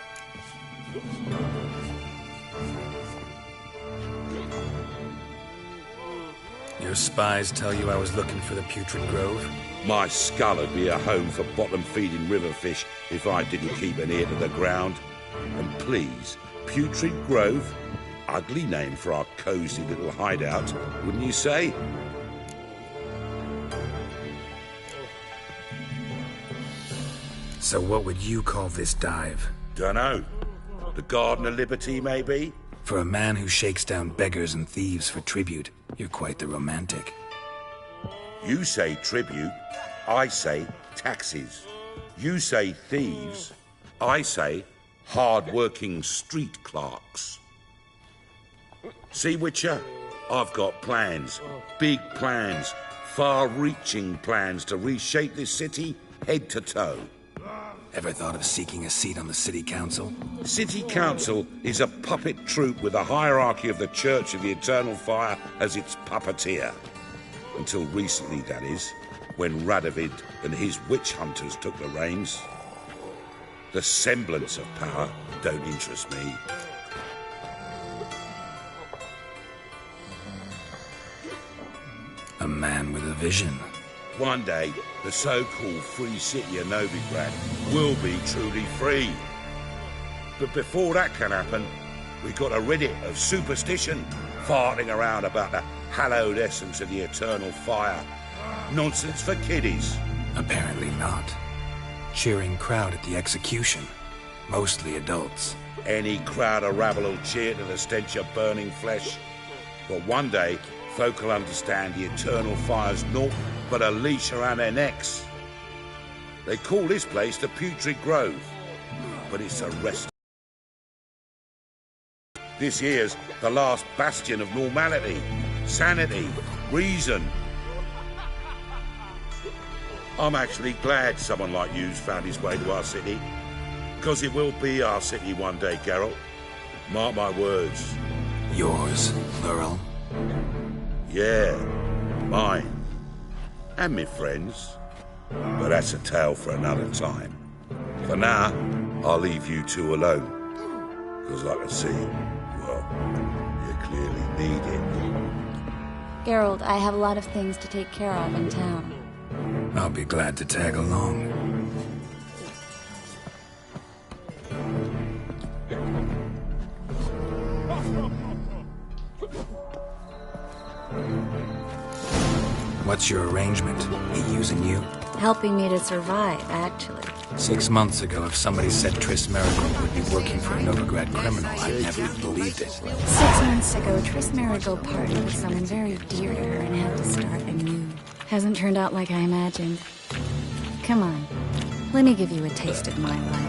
Your spies tell you I was looking for the Putrid Grove? My skull would be a home for bottom-feeding river fish if I didn't keep an ear to the ground. And please, Putrid Grove? Ugly name for our cosy little hideout, wouldn't you say? So what would you call this dive? Dunno. The Garden of Liberty, maybe? For a man who shakes down beggars and thieves for tribute, you're quite the romantic. You say tribute, I say taxes. You say thieves, I say hard-working street clerks. See, Witcher, I've got plans, big plans, far-reaching plans to reshape this city head to toe. Ever thought of seeking a seat on the city council? City council is a puppet troupe with the hierarchy of the Church of the Eternal Fire as its puppeteer. Until recently, that is, when Radovid and his witch hunters took the reins. The semblance of power don't interest me. A man with a vision. One day, the so-called free city of Novigrad will be truly free. But before that can happen, we've got to rid it of superstition, farting around about the hallowed essence of the eternal fire. Nonsense for kiddies. Apparently not. Cheering crowd at the execution. Mostly adults. Any crowd of rabble will cheer to the stench of burning flesh. But one day, folk will understand the eternal fire's naught but a leash around their necks. They call this place the Putrid Grove, but it's a rest. This here's the last bastion of normality, sanity, reason. I'm actually glad someone like you's found his way to our city, because it will be our city one day, Geralt. Mark my words. Yours, plural? Yeah, mine. And me friends. But that's a tale for another time. For now, I'll leave you two alone. Because I can see, well, you clearly need it. Geralt, I have a lot of things to take care of in town. I'll be glad to tag along. What's your arrangement? He using you? Helping me to survive, actually. 6 months ago, if somebody said Triss Marigold would be working for a Novigrad criminal, I'd never have believed it. 6 months ago, Triss Marigold parted with someone very dear to her and had to start anew. Hasn't turned out like I imagined. Come on, let me give you a taste of my life.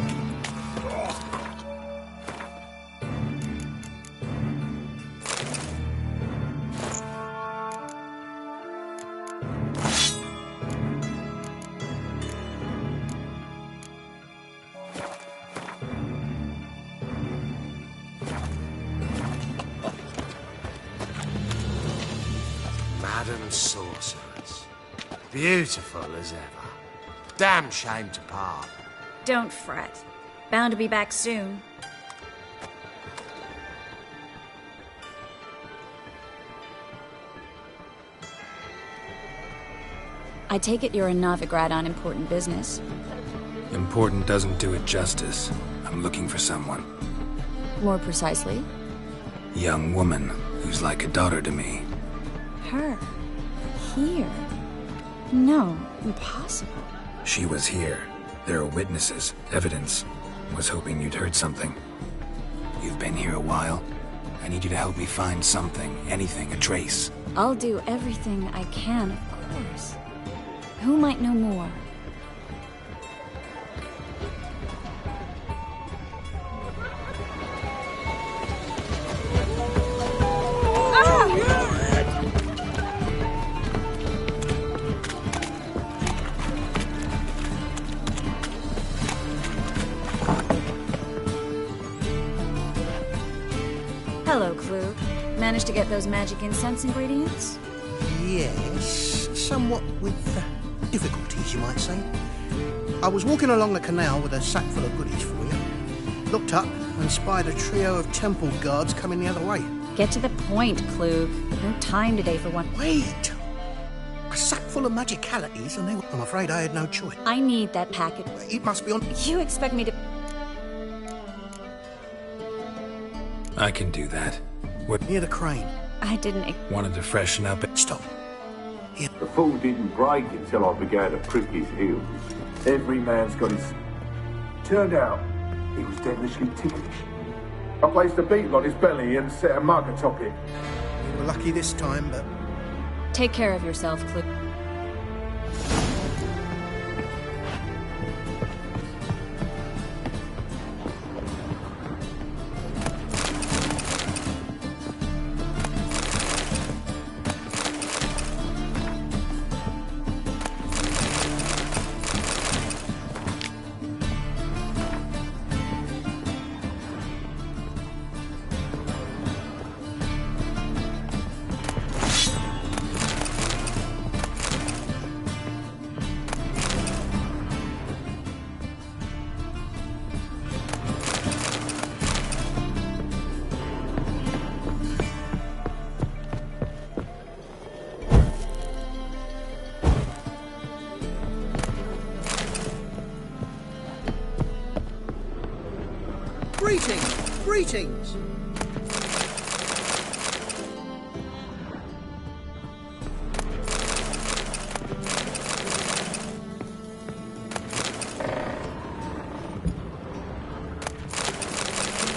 Madam Sorceress. Beautiful as ever. Damn shame to part. Don't fret. Bound to be back soon. I take it you're in Novigrad on important business. Important doesn't do it justice. I'm looking for someone. More precisely? Young woman who's like a daughter to me. Her? Here? No, impossible. She was here. There are witnesses, evidence. Was hoping you'd heard something. You've been here a while. I need you to help me find something, anything, a trace. I'll do everything I can, of course. Who might know more? Hello, Klug. Managed to get those magic incense ingredients? Yes, somewhat with difficulties, you might say. I was walking along the canal with a sack full of goodies for you. Looked up and spied a trio of temple guards coming the other way. Get to the point, Klug. No time today for one. Wait! A sack full of magicalities, and I'm afraid I had no choice. I need that packet. It must be on... You expect me to... I can do that. What? Near the crane. I didn't... Wanted to freshen up. Stop. The fool didn't break until I began to prick his heels. Every man's got his... Turned out, he was devilishly ticklish. I placed a beetle on his belly and set a mug atop it. You were lucky this time, but... Take care of yourself, Klug. Greetings!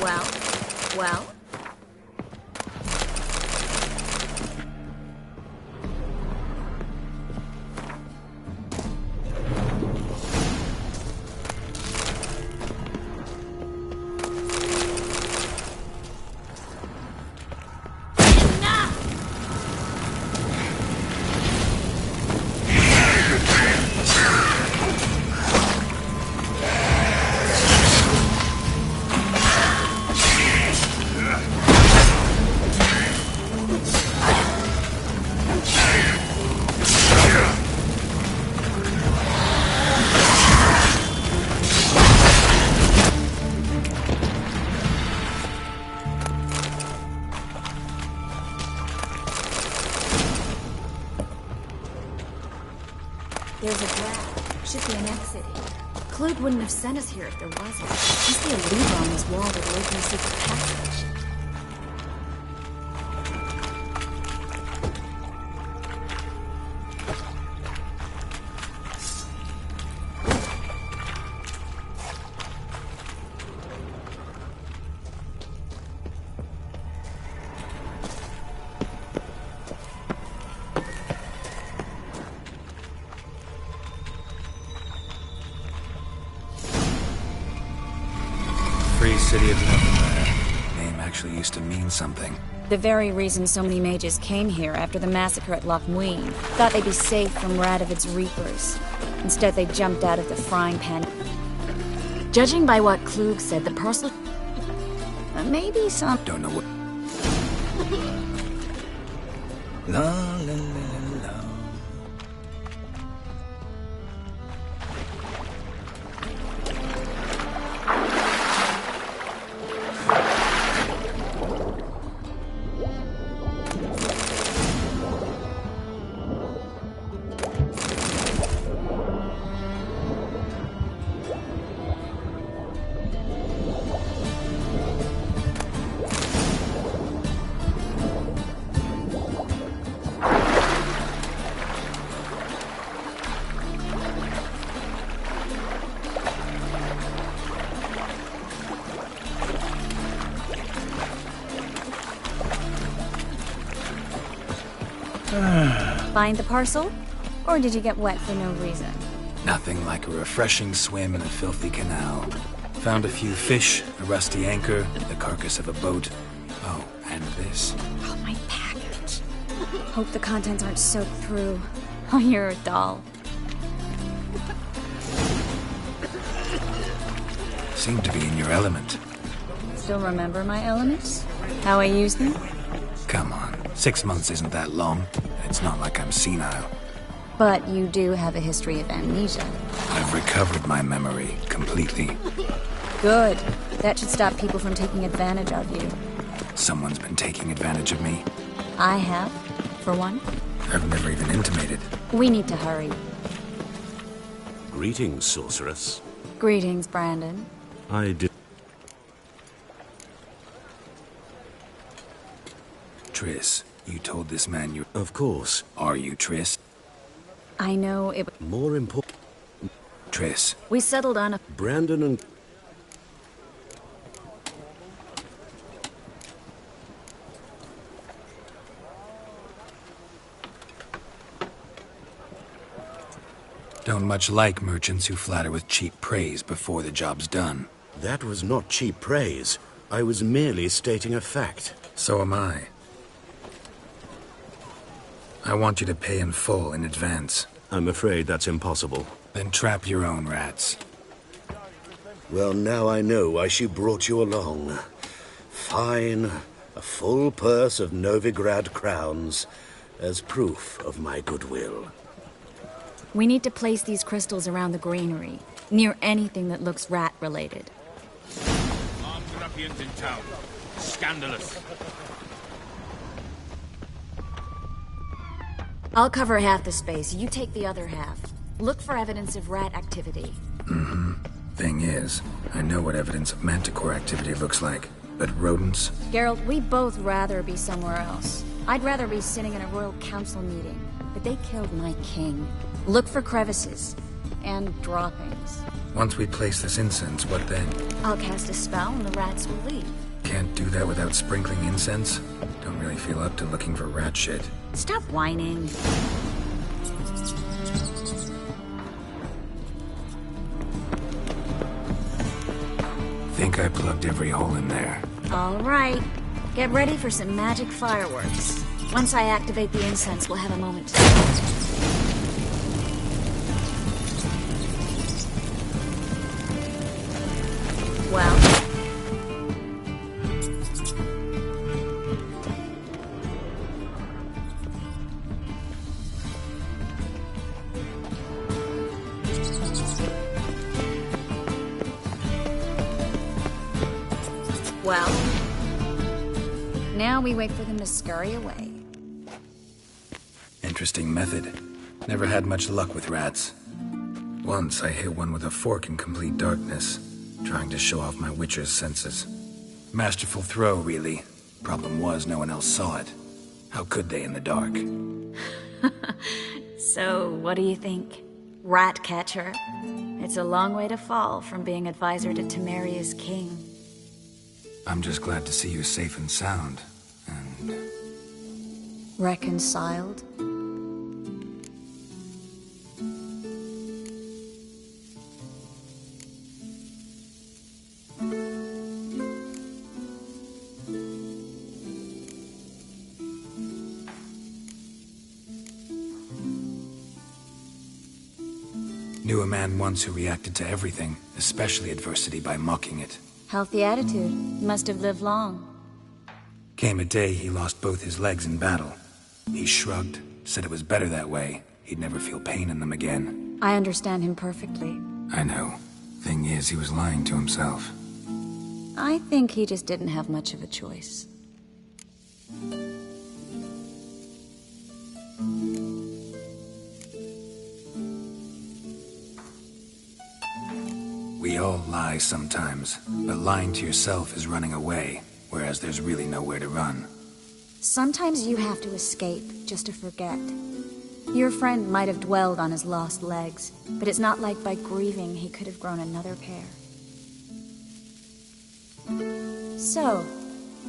Well? There's a grab. Should be an exit. Klug wouldn't have sent us here if there wasn't. Must be a lever on this wall that will open a secret passage. City of Nowhere. Name actually used to mean something. The very reason so many mages came here after the massacre at Loch Muin. Thought they'd be safe from Radovid's reapers. Instead, they jumped out of the frying pan. Judging by what Klug said, the parcel... maybe some... Don't know what... La la la la. Find the parcel? Or did you get wet for no reason? Nothing like a refreshing swim in a filthy canal. Found a few fish, a rusty anchor, the carcass of a boat. Oh, and this. Oh, my package. Hope the contents aren't soaked through. Oh, you're a doll. Seem to be in your element. Still remember my elements? How I use them? Come on, 6 months isn't that long. It's not like I'm senile. But you do have a history of amnesia. I've recovered my memory completely. Good. That should stop people from taking advantage of you. Someone's been taking advantage of me. I have, for one. I've never even intimated. We need to hurry. Greetings, sorceress. Greetings, Brandon. I did. Triss, you told this man you... Of course. Are you Triss? I know it... More important... Triss. We settled on a... Brandon and... Don't much like merchants who flatter with cheap praise before the job's done. That was not cheap praise. I was merely stating a fact. So am I. I want you to pay in full in advance. I'm afraid that's impossible. Then trap your own rats. Well, now I know why she brought you along. Fine. A full purse of Novigrad crowns as proof of my goodwill. We need to place these crystals around the granary, near anything that looks rat-related. Armed ruffians in town. Scandalous. I'll cover half the space, you take the other half. Look for evidence of rat activity. Mm-hmm. Thing is, I know what evidence of manticore activity looks like, but rodents? Geralt, we'd both rather be somewhere else. I'd rather be sitting in a royal council meeting, but they killed my king. Look for crevices and droppings. Once we place this incense, what then? I'll cast a spell and the rats will leave. Can't do that without sprinkling incense? Don't really feel up to looking for rat shit. Stop whining. Think I plugged every hole in there. All right. Get ready for some magic fireworks. Once I activate the incense, we'll have a moment to... Well... Well... Now we wait for them to scurry away. Interesting method. Never had much luck with rats. Once I hit one with a fork in complete darkness, trying to show off my witcher's senses. Masterful throw, really. Problem was, no one else saw it. How could they in the dark? So, what do you think? Rat catcher? It's a long way to fall from being advisor to Temeria's king. I'm just glad to see you safe and sound, and... Reconciled? Knew a man once who reacted to everything, especially adversity, by mocking it. Healthy attitude. Must have lived long. Came a day he lost both his legs in battle. He shrugged, said it was better that way. He'd never feel pain in them again. I understand him perfectly. I know. Thing is, he was lying to himself. I think he just didn't have much of a choice. We all lie sometimes, but lying to yourself is running away, whereas there's really nowhere to run. Sometimes you have to escape, just to forget. Your friend might have dwelled on his lost legs, but it's not like by grieving he could have grown another pair. So,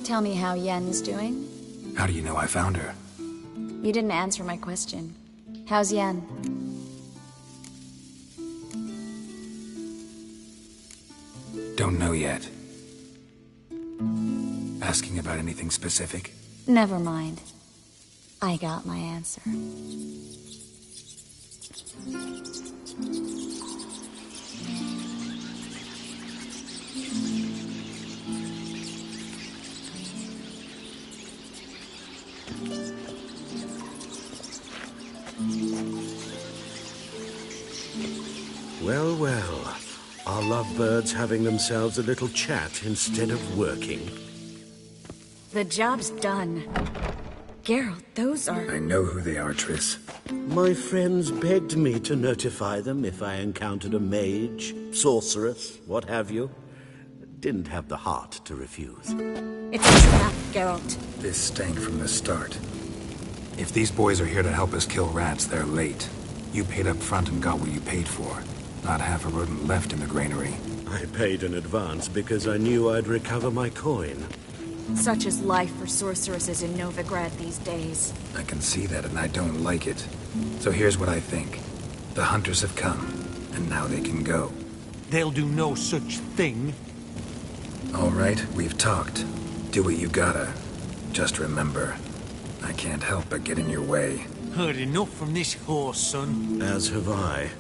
tell me how Yen's doing? How do you know I found her? You didn't answer my question. How's Yen? Don't know yet. Asking about anything specific? Never mind. I got my answer. lovebirds having themselves a little chat instead of working? The job's done. Geralt, those are... I know who they are, Triss. My friends begged me to notify them if I encountered a mage, sorceress, what have you. Didn't have the heart to refuse. It's a trap, Geralt. This stank from the start. If these boys are here to help us kill rats, they're late. You paid up front and got what you paid for. Not half a rodent left in the granary. I paid in advance because I knew I'd recover my coin. Such is life for sorceresses in Novigrad these days. I can see that, and I don't like it. So here's what I think. The hunters have come, and now they can go. They'll do no such thing. All right, we've talked. Do what you gotta. Just remember, I can't help but get in your way. Heard enough from this horse, son. As have I.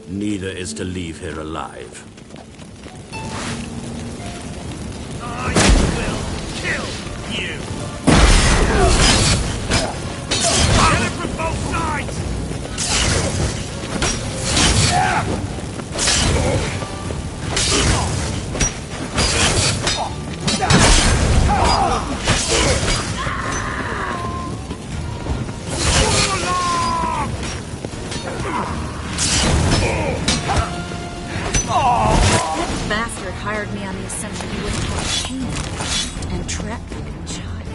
Neither is to leave here alive. I will kill you! Get it from both sides! That bastard hired me on the assumption he wouldn't have pain and trapped me in child.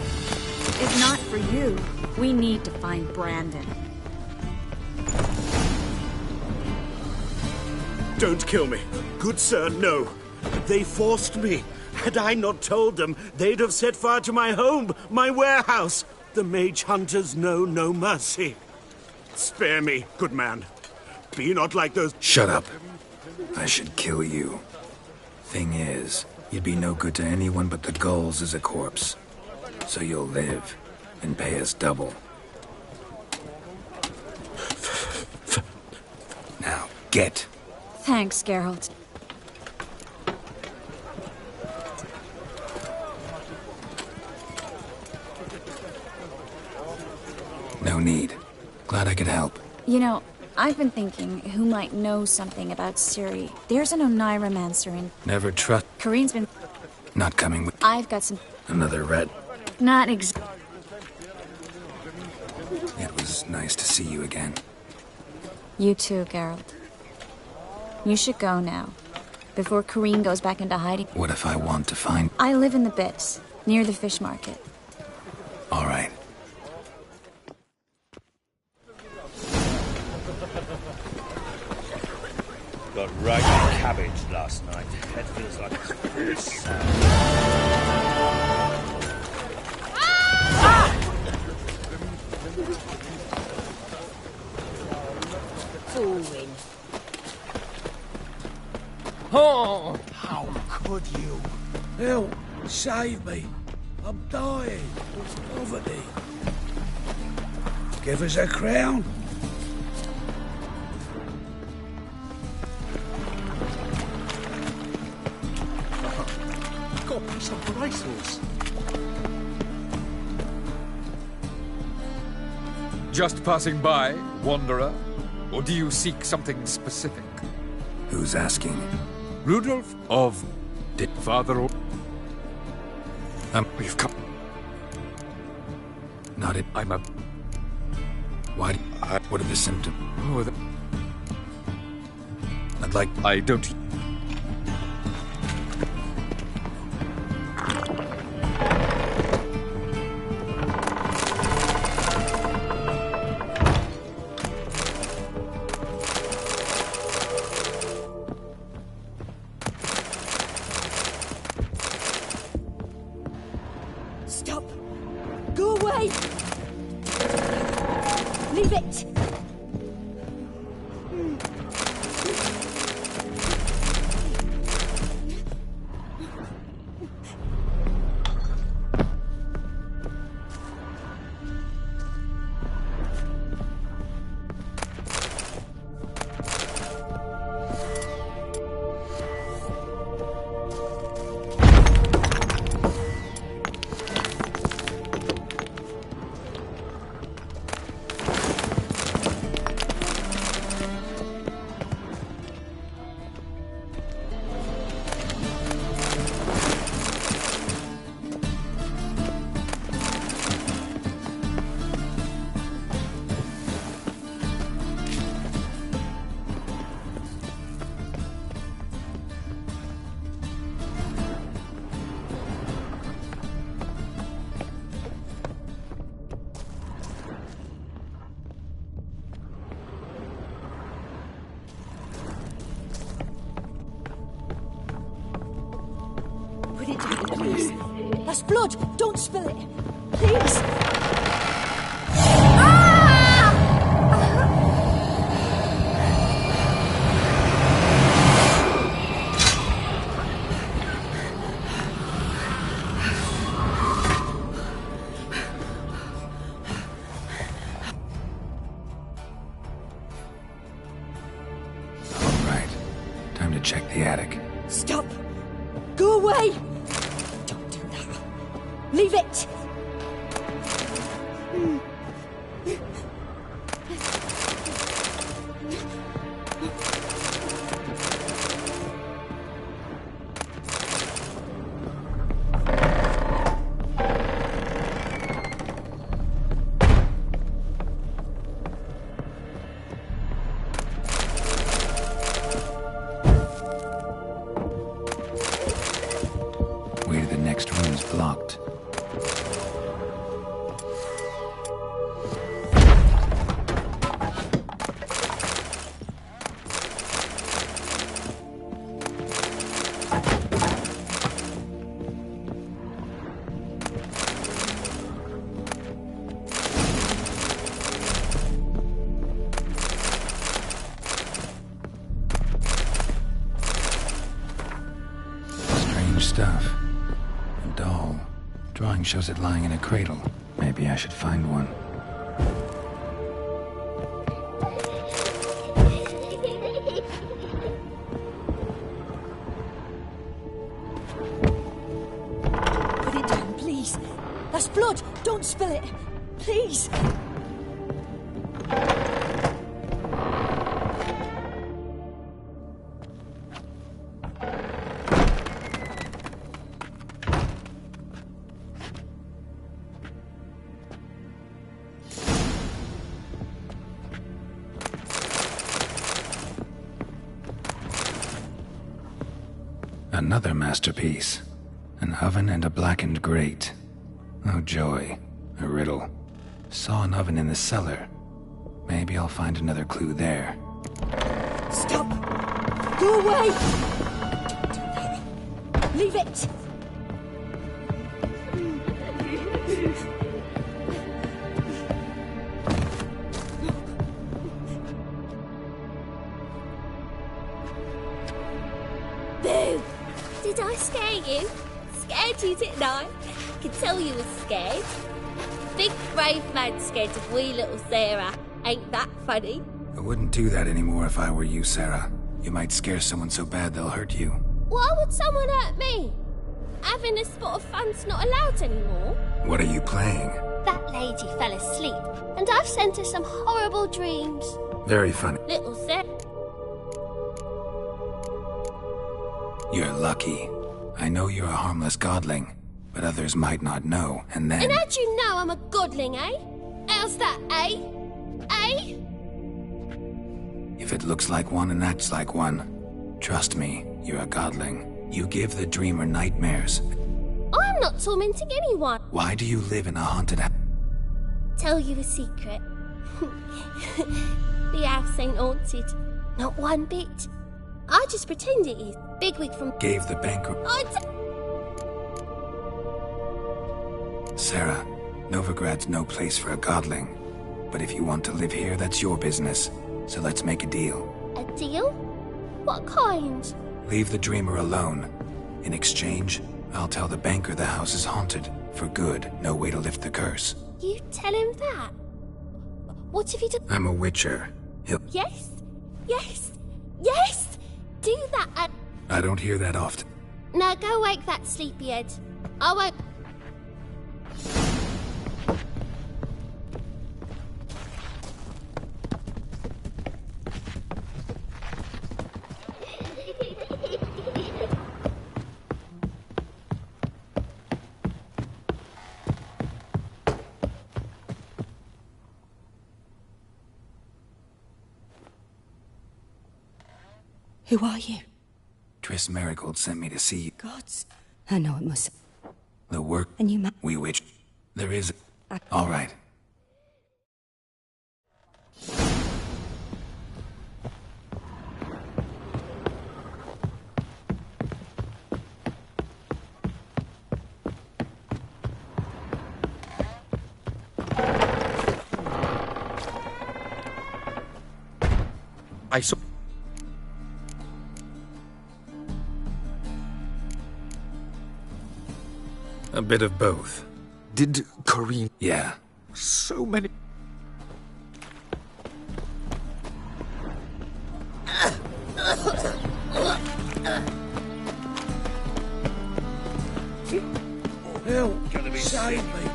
If not for you, we need to find Brandon. Don't kill me. Good sir, no. They forced me. Had I not told them, they'd have set fire to my home, my warehouse. The mage hunters know no mercy. Spare me, good man. Be not like those... Shut up. I should kill you. Thing is, you'd be no good to anyone but the gulls as a corpse. So you'll live, and pay us double. Now, get. Thanks, Geralt. No need. Glad I could help. You know, I've been thinking who might know something about Ciri. There's an Oneiromancer in... Never trust. Kareen's been... Not coming with... I've got some... Another red. Not It was nice to see you again. You too, Geralt. You should go now, before Kareen goes back into hiding. What if I want to find... I live in the Bits, near the fish market. All right. Got right cabbage last night. Head feels like it's full of sand. Fooling. Oh! How could you? Help! Save me! I'm dying! What's poverty? Give us a crown? Got a piece of bracelets. Just passing by, wanderer? Or do you seek something specific? Who's asking? Rudolph of... Did father or... We've come... Not it. I'm a... Why? What are the symptoms? Oh, I'd like... I don't... Stop! Go away! Leave it! please. That's blood. Don't spill it. Please. Time to check the attic. Stop! Go away! Don't do that. Leave it! Blocked. Strange stuff. Doll. Drawing shows it lying in a cradle. Maybe I should find one. Put it down, please. That's blood. Don't spill it. Please. Another masterpiece. An oven and a blackened grate. Oh joy. A riddle. Saw an oven in the cellar. Maybe I'll find another clue there. Stop! Go away! Don't do that. Leave it! Boo! Did I scare you? Scared you, didn't I? I could tell you was scared. Big brave man scared of wee little Sarah. Ain't that funny? I wouldn't do that anymore if I were you, Sarah. You might scare someone so bad they'll hurt you. Why would someone hurt me? Having a spot of fun's not allowed anymore. What are you playing? That lady fell asleep, and I've sent her some horrible dreams. Very funny. Little Sarah. You're lucky. I know you're a harmless godling, but others might not know, and then... And how'd you know I'm a godling, eh? How's that, eh? Eh? If it looks like one and acts like one, trust me, you're a godling. You give the dreamer nightmares. I'm not tormenting anyone. Why do you live in a haunted house? Tell you a secret. The house ain't haunted. Not one bit. I just pretend it is. Bigwig from... Gave the banker... Sarah, Novigrad's no place for a godling. But if you want to live here, that's your business. So let's make a deal. A deal? What kind? Leave the dreamer alone. In exchange, I'll tell the banker the house is haunted. For good, no way to lift the curse. You tell him that? What if he does... I'm a witcher. He'll... Yes? Yes? Yes! Do that. I don't hear that often. Now go wake that sleepyhead. I won't... Who are you? Triss Marigold sent me to see you. Gods. I know it must... The work... And you we witch... There is... All right. A bit of both. Did Corinne... Yeah. So many... Help! Save me!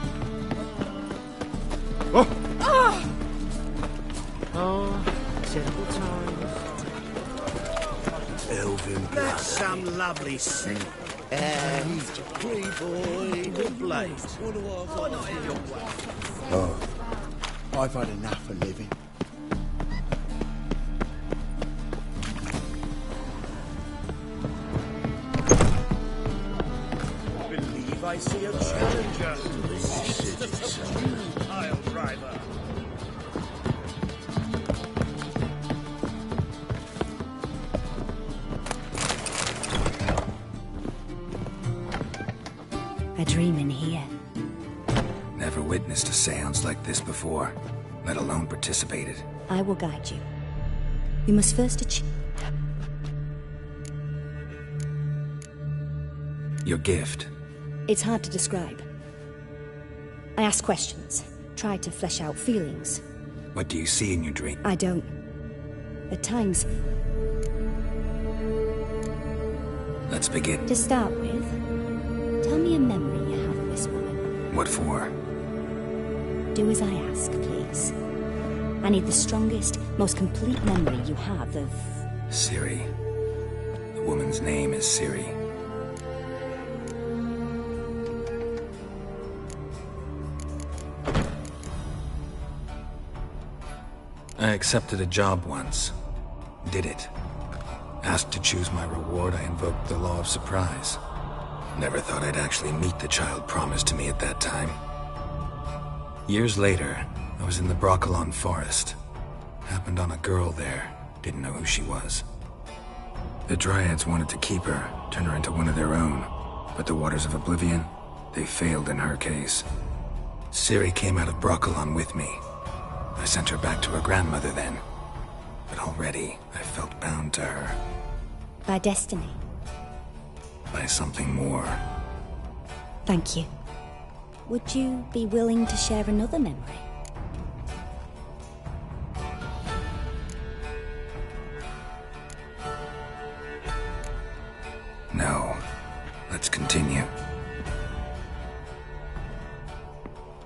Oh, terrible times. Elvin blood. That's some lovely scene. And pretty boy with blades. Oh, I've had enough of living. I see a challenger. Pile driver. A dream in here. Never witnessed a seance like this before, let alone participated. I will guide you. You must first achieve... Your gift. It's hard to describe. I ask questions, try to flesh out feelings. What do you see in your dream? I don't. At times... Let's begin. To start with, tell me a memory you have of this woman. What for? Do as I ask, please. I need the strongest, most complete memory you have of... Ciri. The woman's name is Ciri. I accepted a job once. Did it. Asked to choose my reward, I invoked the law of surprise. Never thought I'd actually meet the child promised to me at that time. Years later, I was in the Broccolon forest. Happened on a girl there. Didn't know who she was. The Dryads wanted to keep her, turn her into one of their own. But the Waters of Oblivion, they failed in her case. Ciri came out of Broccolon with me. I sent her back to her grandmother then. But already, I felt bound to her. By destiny. By something more. Thank you. Would you be willing to share another memory? No. Let's continue.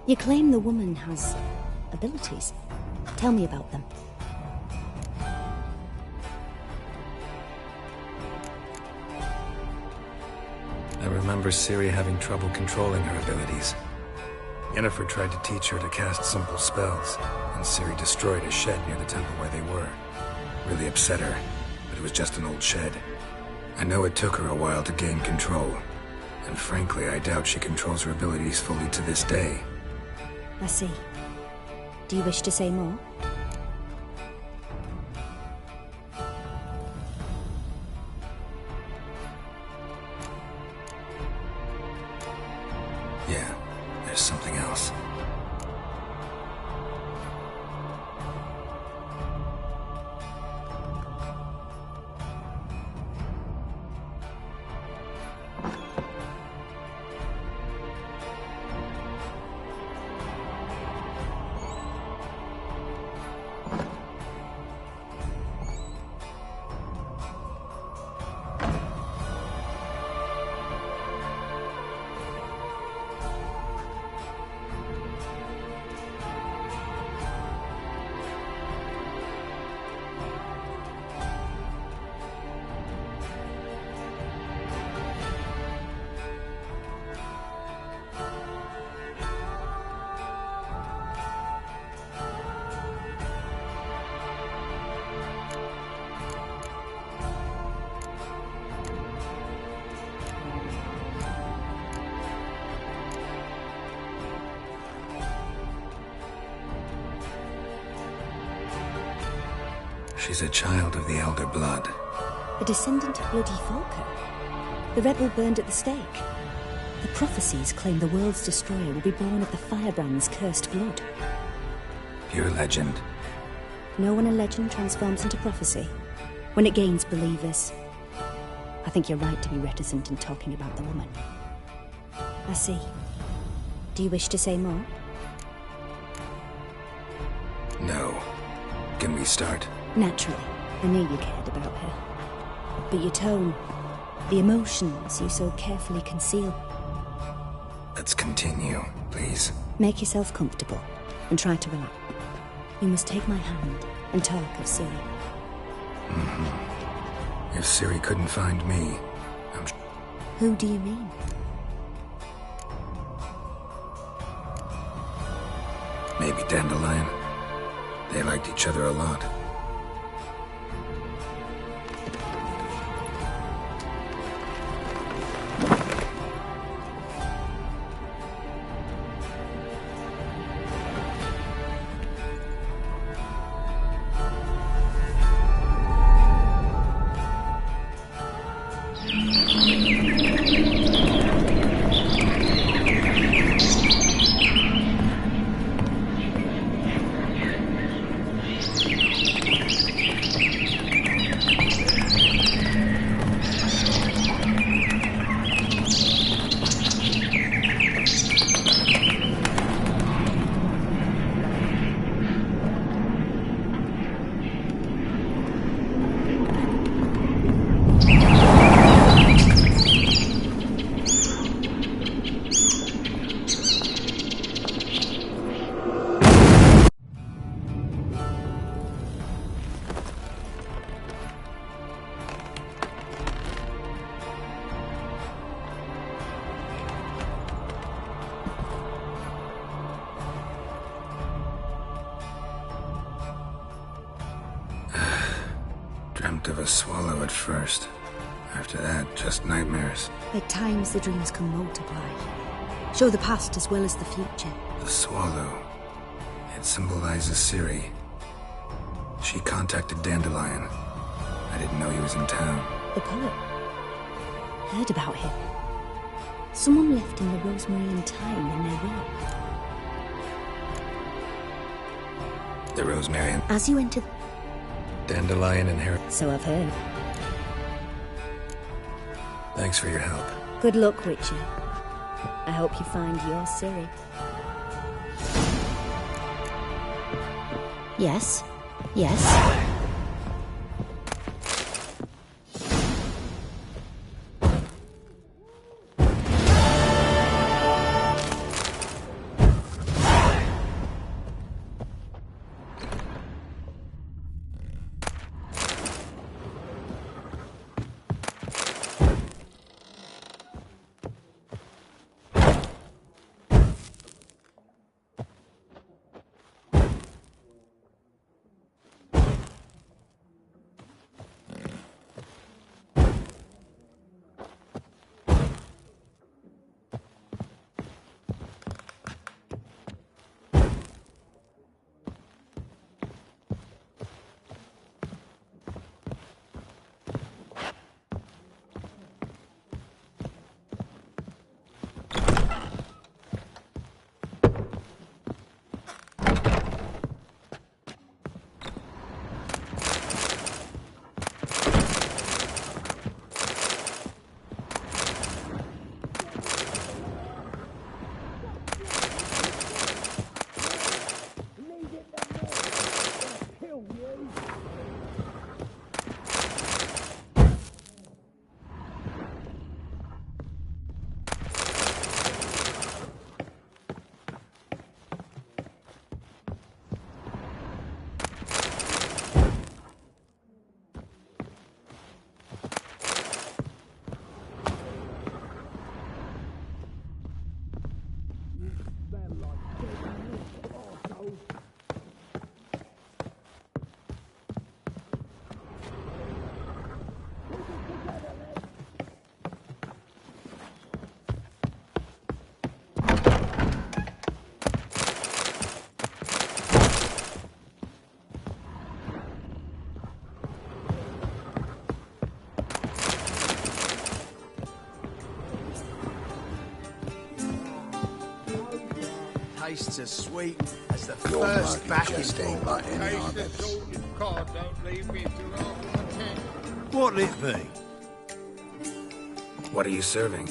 You claim the woman has abilities. Tell me about them. I remember Ciri having trouble controlling her abilities. Yennefer tried to teach her to cast simple spells, and Ciri destroyed a shed near the temple where they were. Really upset her, but it was just an old shed. I know it took her a while to gain control, and frankly, I doubt she controls her abilities fully to this day. I see. Do you wish to say more? Yeah, there's something else. She's a child of the Elder Blood. A descendant of Bloody Falcon. The rebel burned at the stake. The prophecies claim the world's destroyer will be born of the Firebrand's cursed blood. Pure legend. Know when a legend transforms into prophecy? When it gains believers. I think you're right to be reticent in talking about the woman. I I see. Do you wish to say more? No. Can we start? Naturally. I knew you cared about her. But your tone, the emotions you so carefully conceal. Let's continue, please. Make yourself comfortable and try to relax. You must take my hand and talk of Ciri. If Ciri couldn't find me, Who do you mean? maybe Dandelion. They liked each other a lot. Dreamt of a swallow at first. After that, just nightmares. At times the dreams can multiply. Show the past as well as the future. The swallow. It symbolizes Ciri. She contacted Dandelion. I didn't know he was in town. The poet. Heard about him. Someone left him the rosemary and thyme in their will. The rosemary and... As you enter... Dandelion inherit... So I've heard. Thanks for your help. Good luck, Witcher. I hope you find your Ciri. Yes. Yes. Tastes as sweet as the first backing ain't like any others. What'll it be? What are you serving?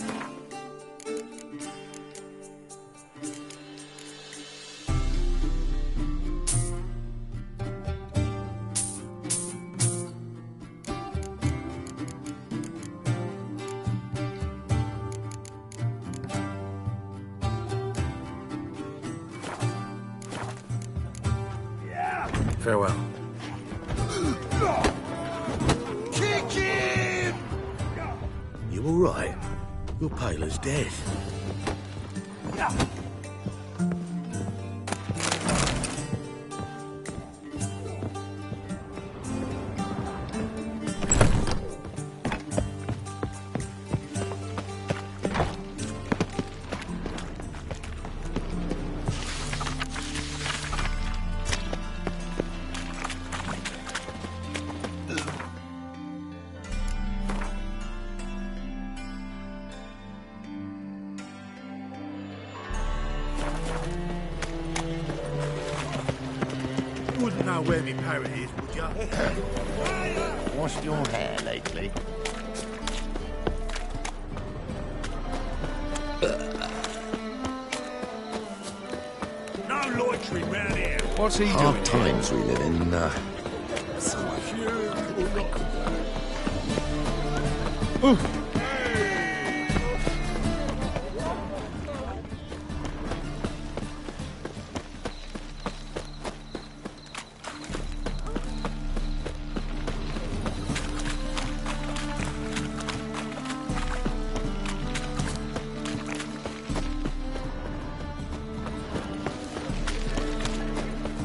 Farewell. Kick him! You all right? Your paler's dead. Wouldn't know where me parrot is, would ya? Washed your hair lately? No loitering round here. What's he Hard doing? times we live in.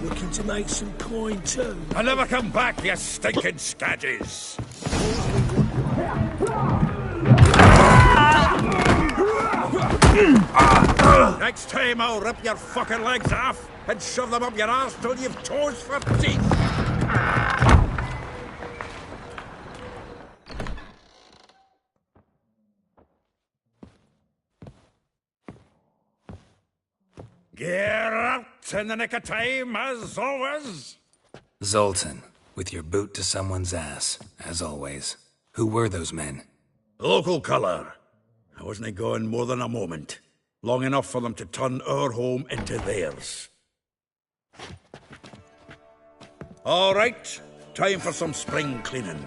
Looking to make some coin too. I'll never come back, you stinking scadges! Next time I'll rip your fucking legs off and shove them up your arse till you've toes for teeth! Get out in the nick of time, as always! Zoltan, with your boot to someone's ass, as always. Who were those men? Local colour. I wasn't gone more than a moment. Long enough for them to turn our home into theirs. All right, time for some spring cleaning.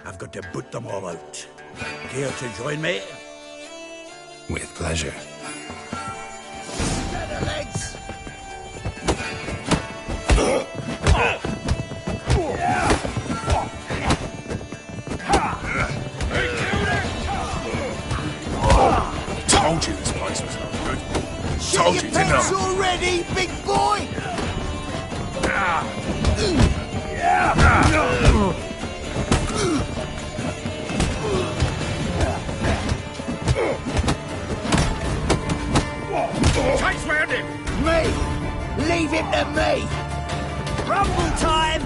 I've got to boot them all out. Care to join me? With pleasure. Legs! Told you this place was no good. Told you, didn't I? Already, big boy! Chase round him! Me! Leave him to me! Rumble time!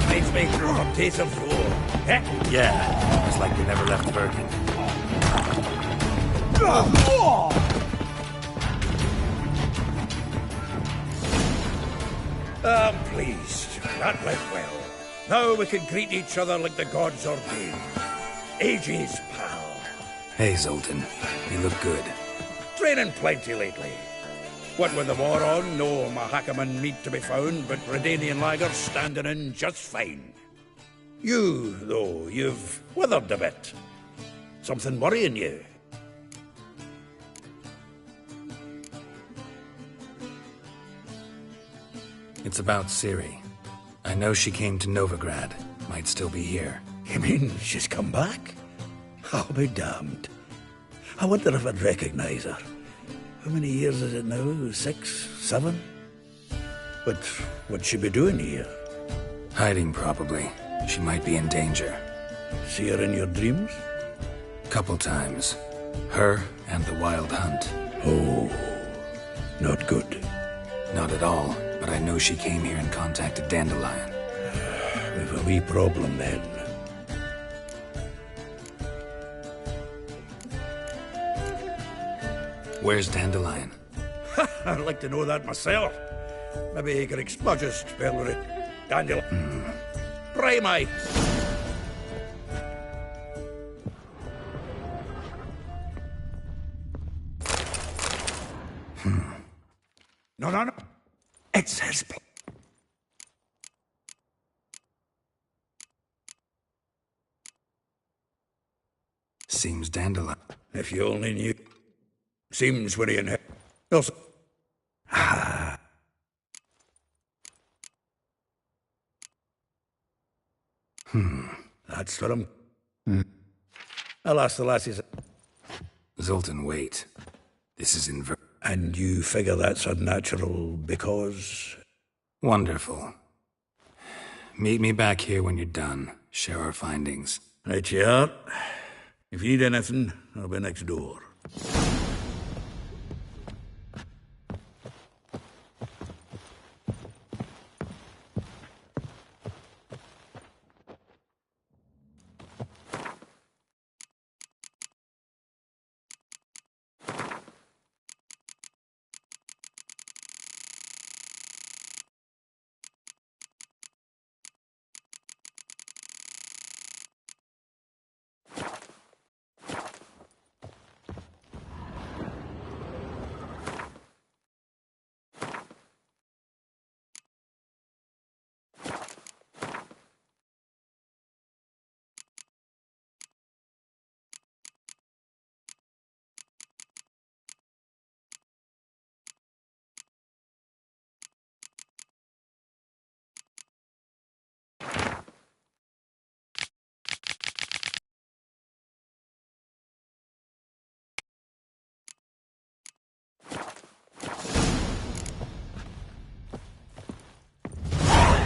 Makes me throw a taste of fool. Eh? Yeah, it's like you never left Birkin. I'm pleased. That went well. Now we can greet each other like the gods ordained. Ages, pal. Hey, Zoltan. You look good. Training plenty lately. What with the war on, no Mahakaman meat to be found, but Redanian lagers standing in just fine. You, though, you've withered a bit. Something worrying you? It's about Ciri. I know she came to Novigrad. Might still be here. You mean she's come back? I'll be damned. I wonder if I'd recognize her. How many years is it now? 6, 7? But what'd she be doing here? Hiding, probably. She might be in danger. See her in your dreams? Couple times. Her and the Wild Hunt. Oh, not good. Not at all, but I know she came here and contacted Dandelion. We've a wee problem then. Where's Dandelion? I'd like to know that myself. Maybe he could expunge a spell with it. Dandelion. Pray, mate. No. It's his place. Seems Dandelion. If you only knew. Seems when he in. Also, That's what I'm... I'll ask the lassies. Zoltan, wait. This is And you figure that's unnatural because... Wonderful. Meet me back here when you're done. Share our findings. Right you are. If you need anything, I'll be next door.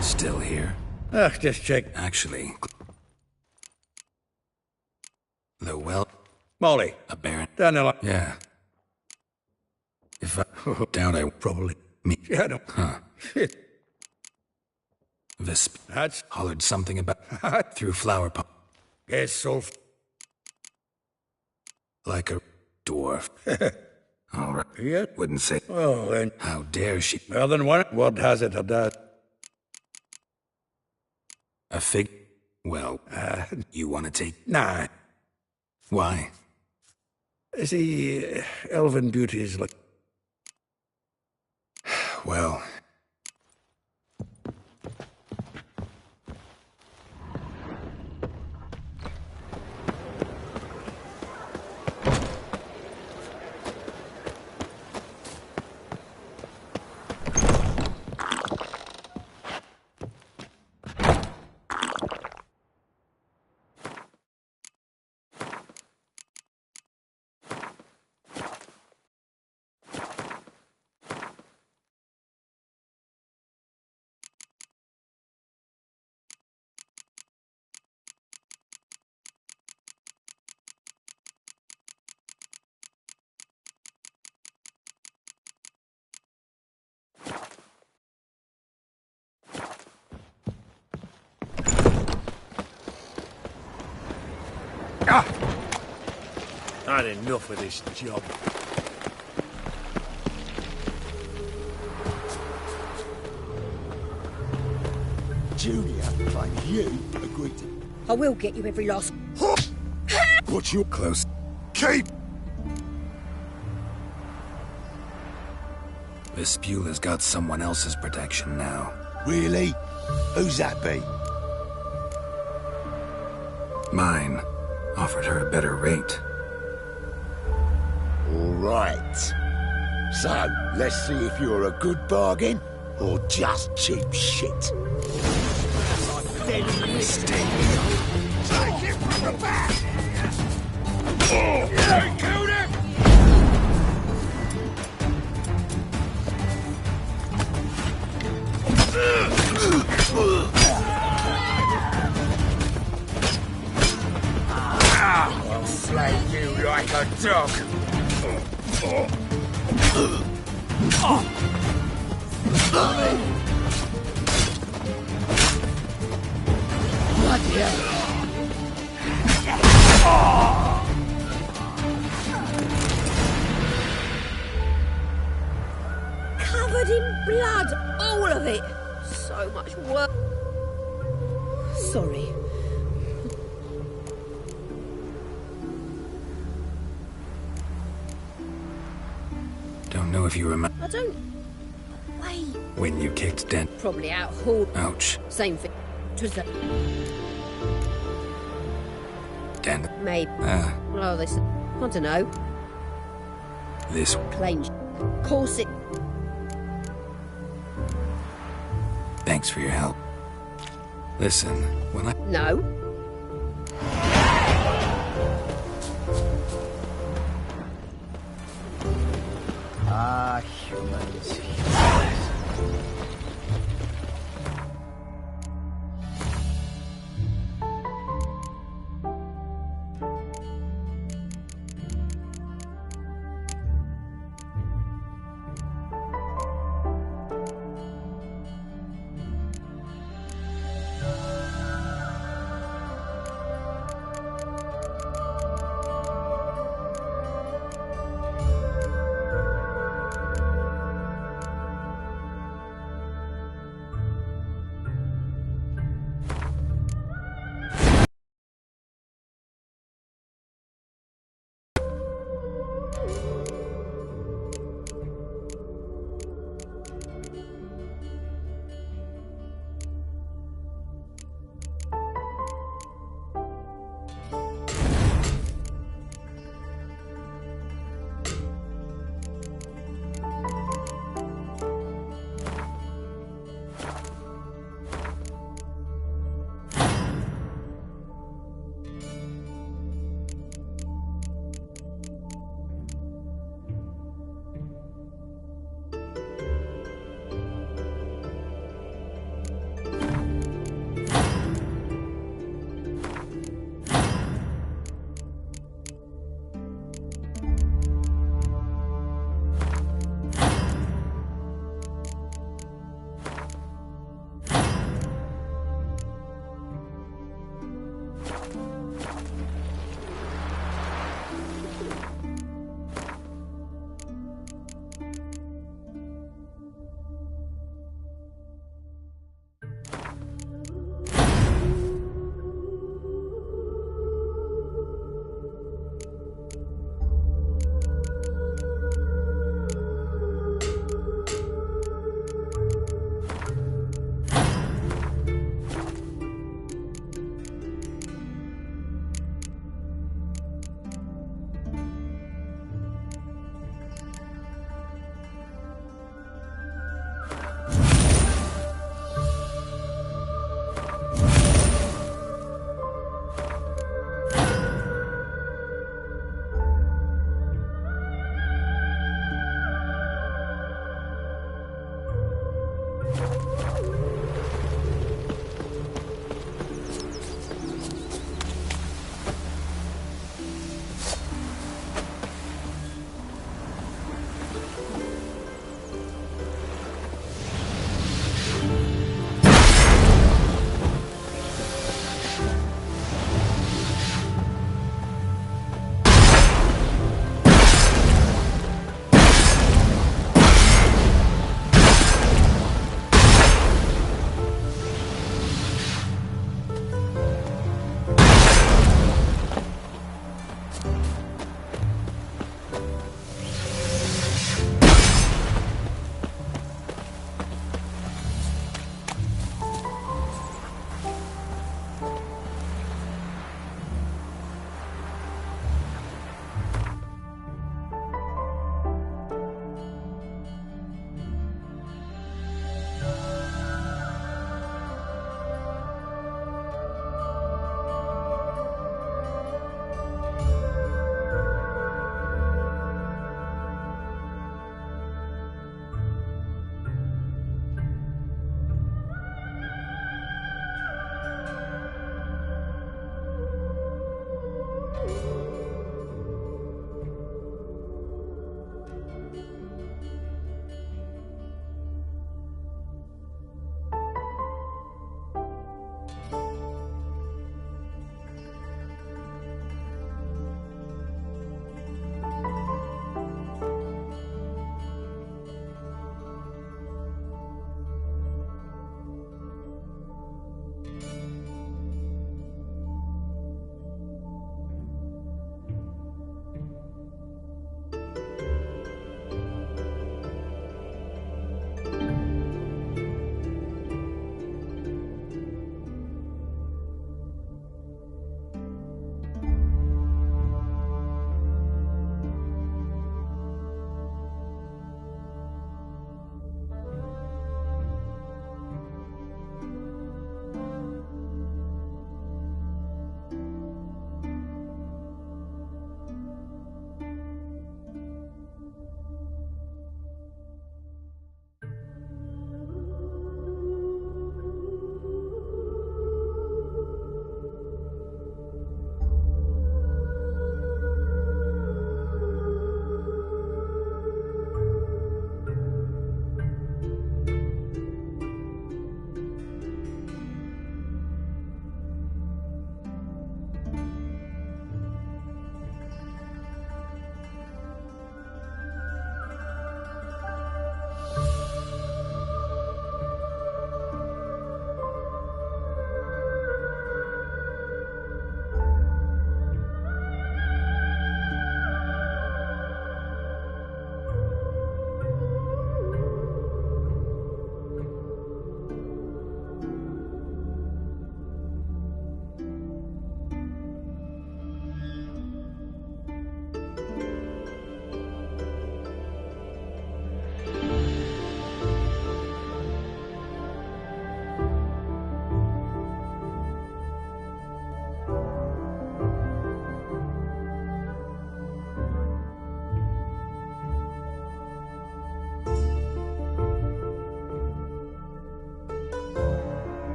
Still here? Just check. Actually... The well... Molly. A baron... Down the line. Yeah. If I... doubt I... Probably. Me... Yeah, I don't... Huh. Shit. Visp... That's... Hollered something about... through flower pot... Guess so. Like a... dwarf. All right. Yeah? Wouldn't say... Well, then... How dare she... Well, then one word has it of that. A fig... Well... you want to take... Nah. Why? See, elven beauty is like... Well... I had enough of this job. Junior, like you, agreed to... I will get you every last... What's your... Close. Keep... Vespula's got someone else's protection now. Really? Who's that be? Mine. Offered her a better rate. All right. So, let's see if you're a good bargain or just cheap shit. Mistake. Take it from the back! Oh, you killed him! I'll slay you like a dog. Bloody hell! Covered in blood, all of it. So much work. Sorry. Don't know if you remember... I don't... Wait. When you kicked Dent... Probably out hall. Ouch. Same thing. Twas the... Dent... Maybe. Well, this... I don't know. This... Plain... Course it... Thanks for your help. Listen, when I... No.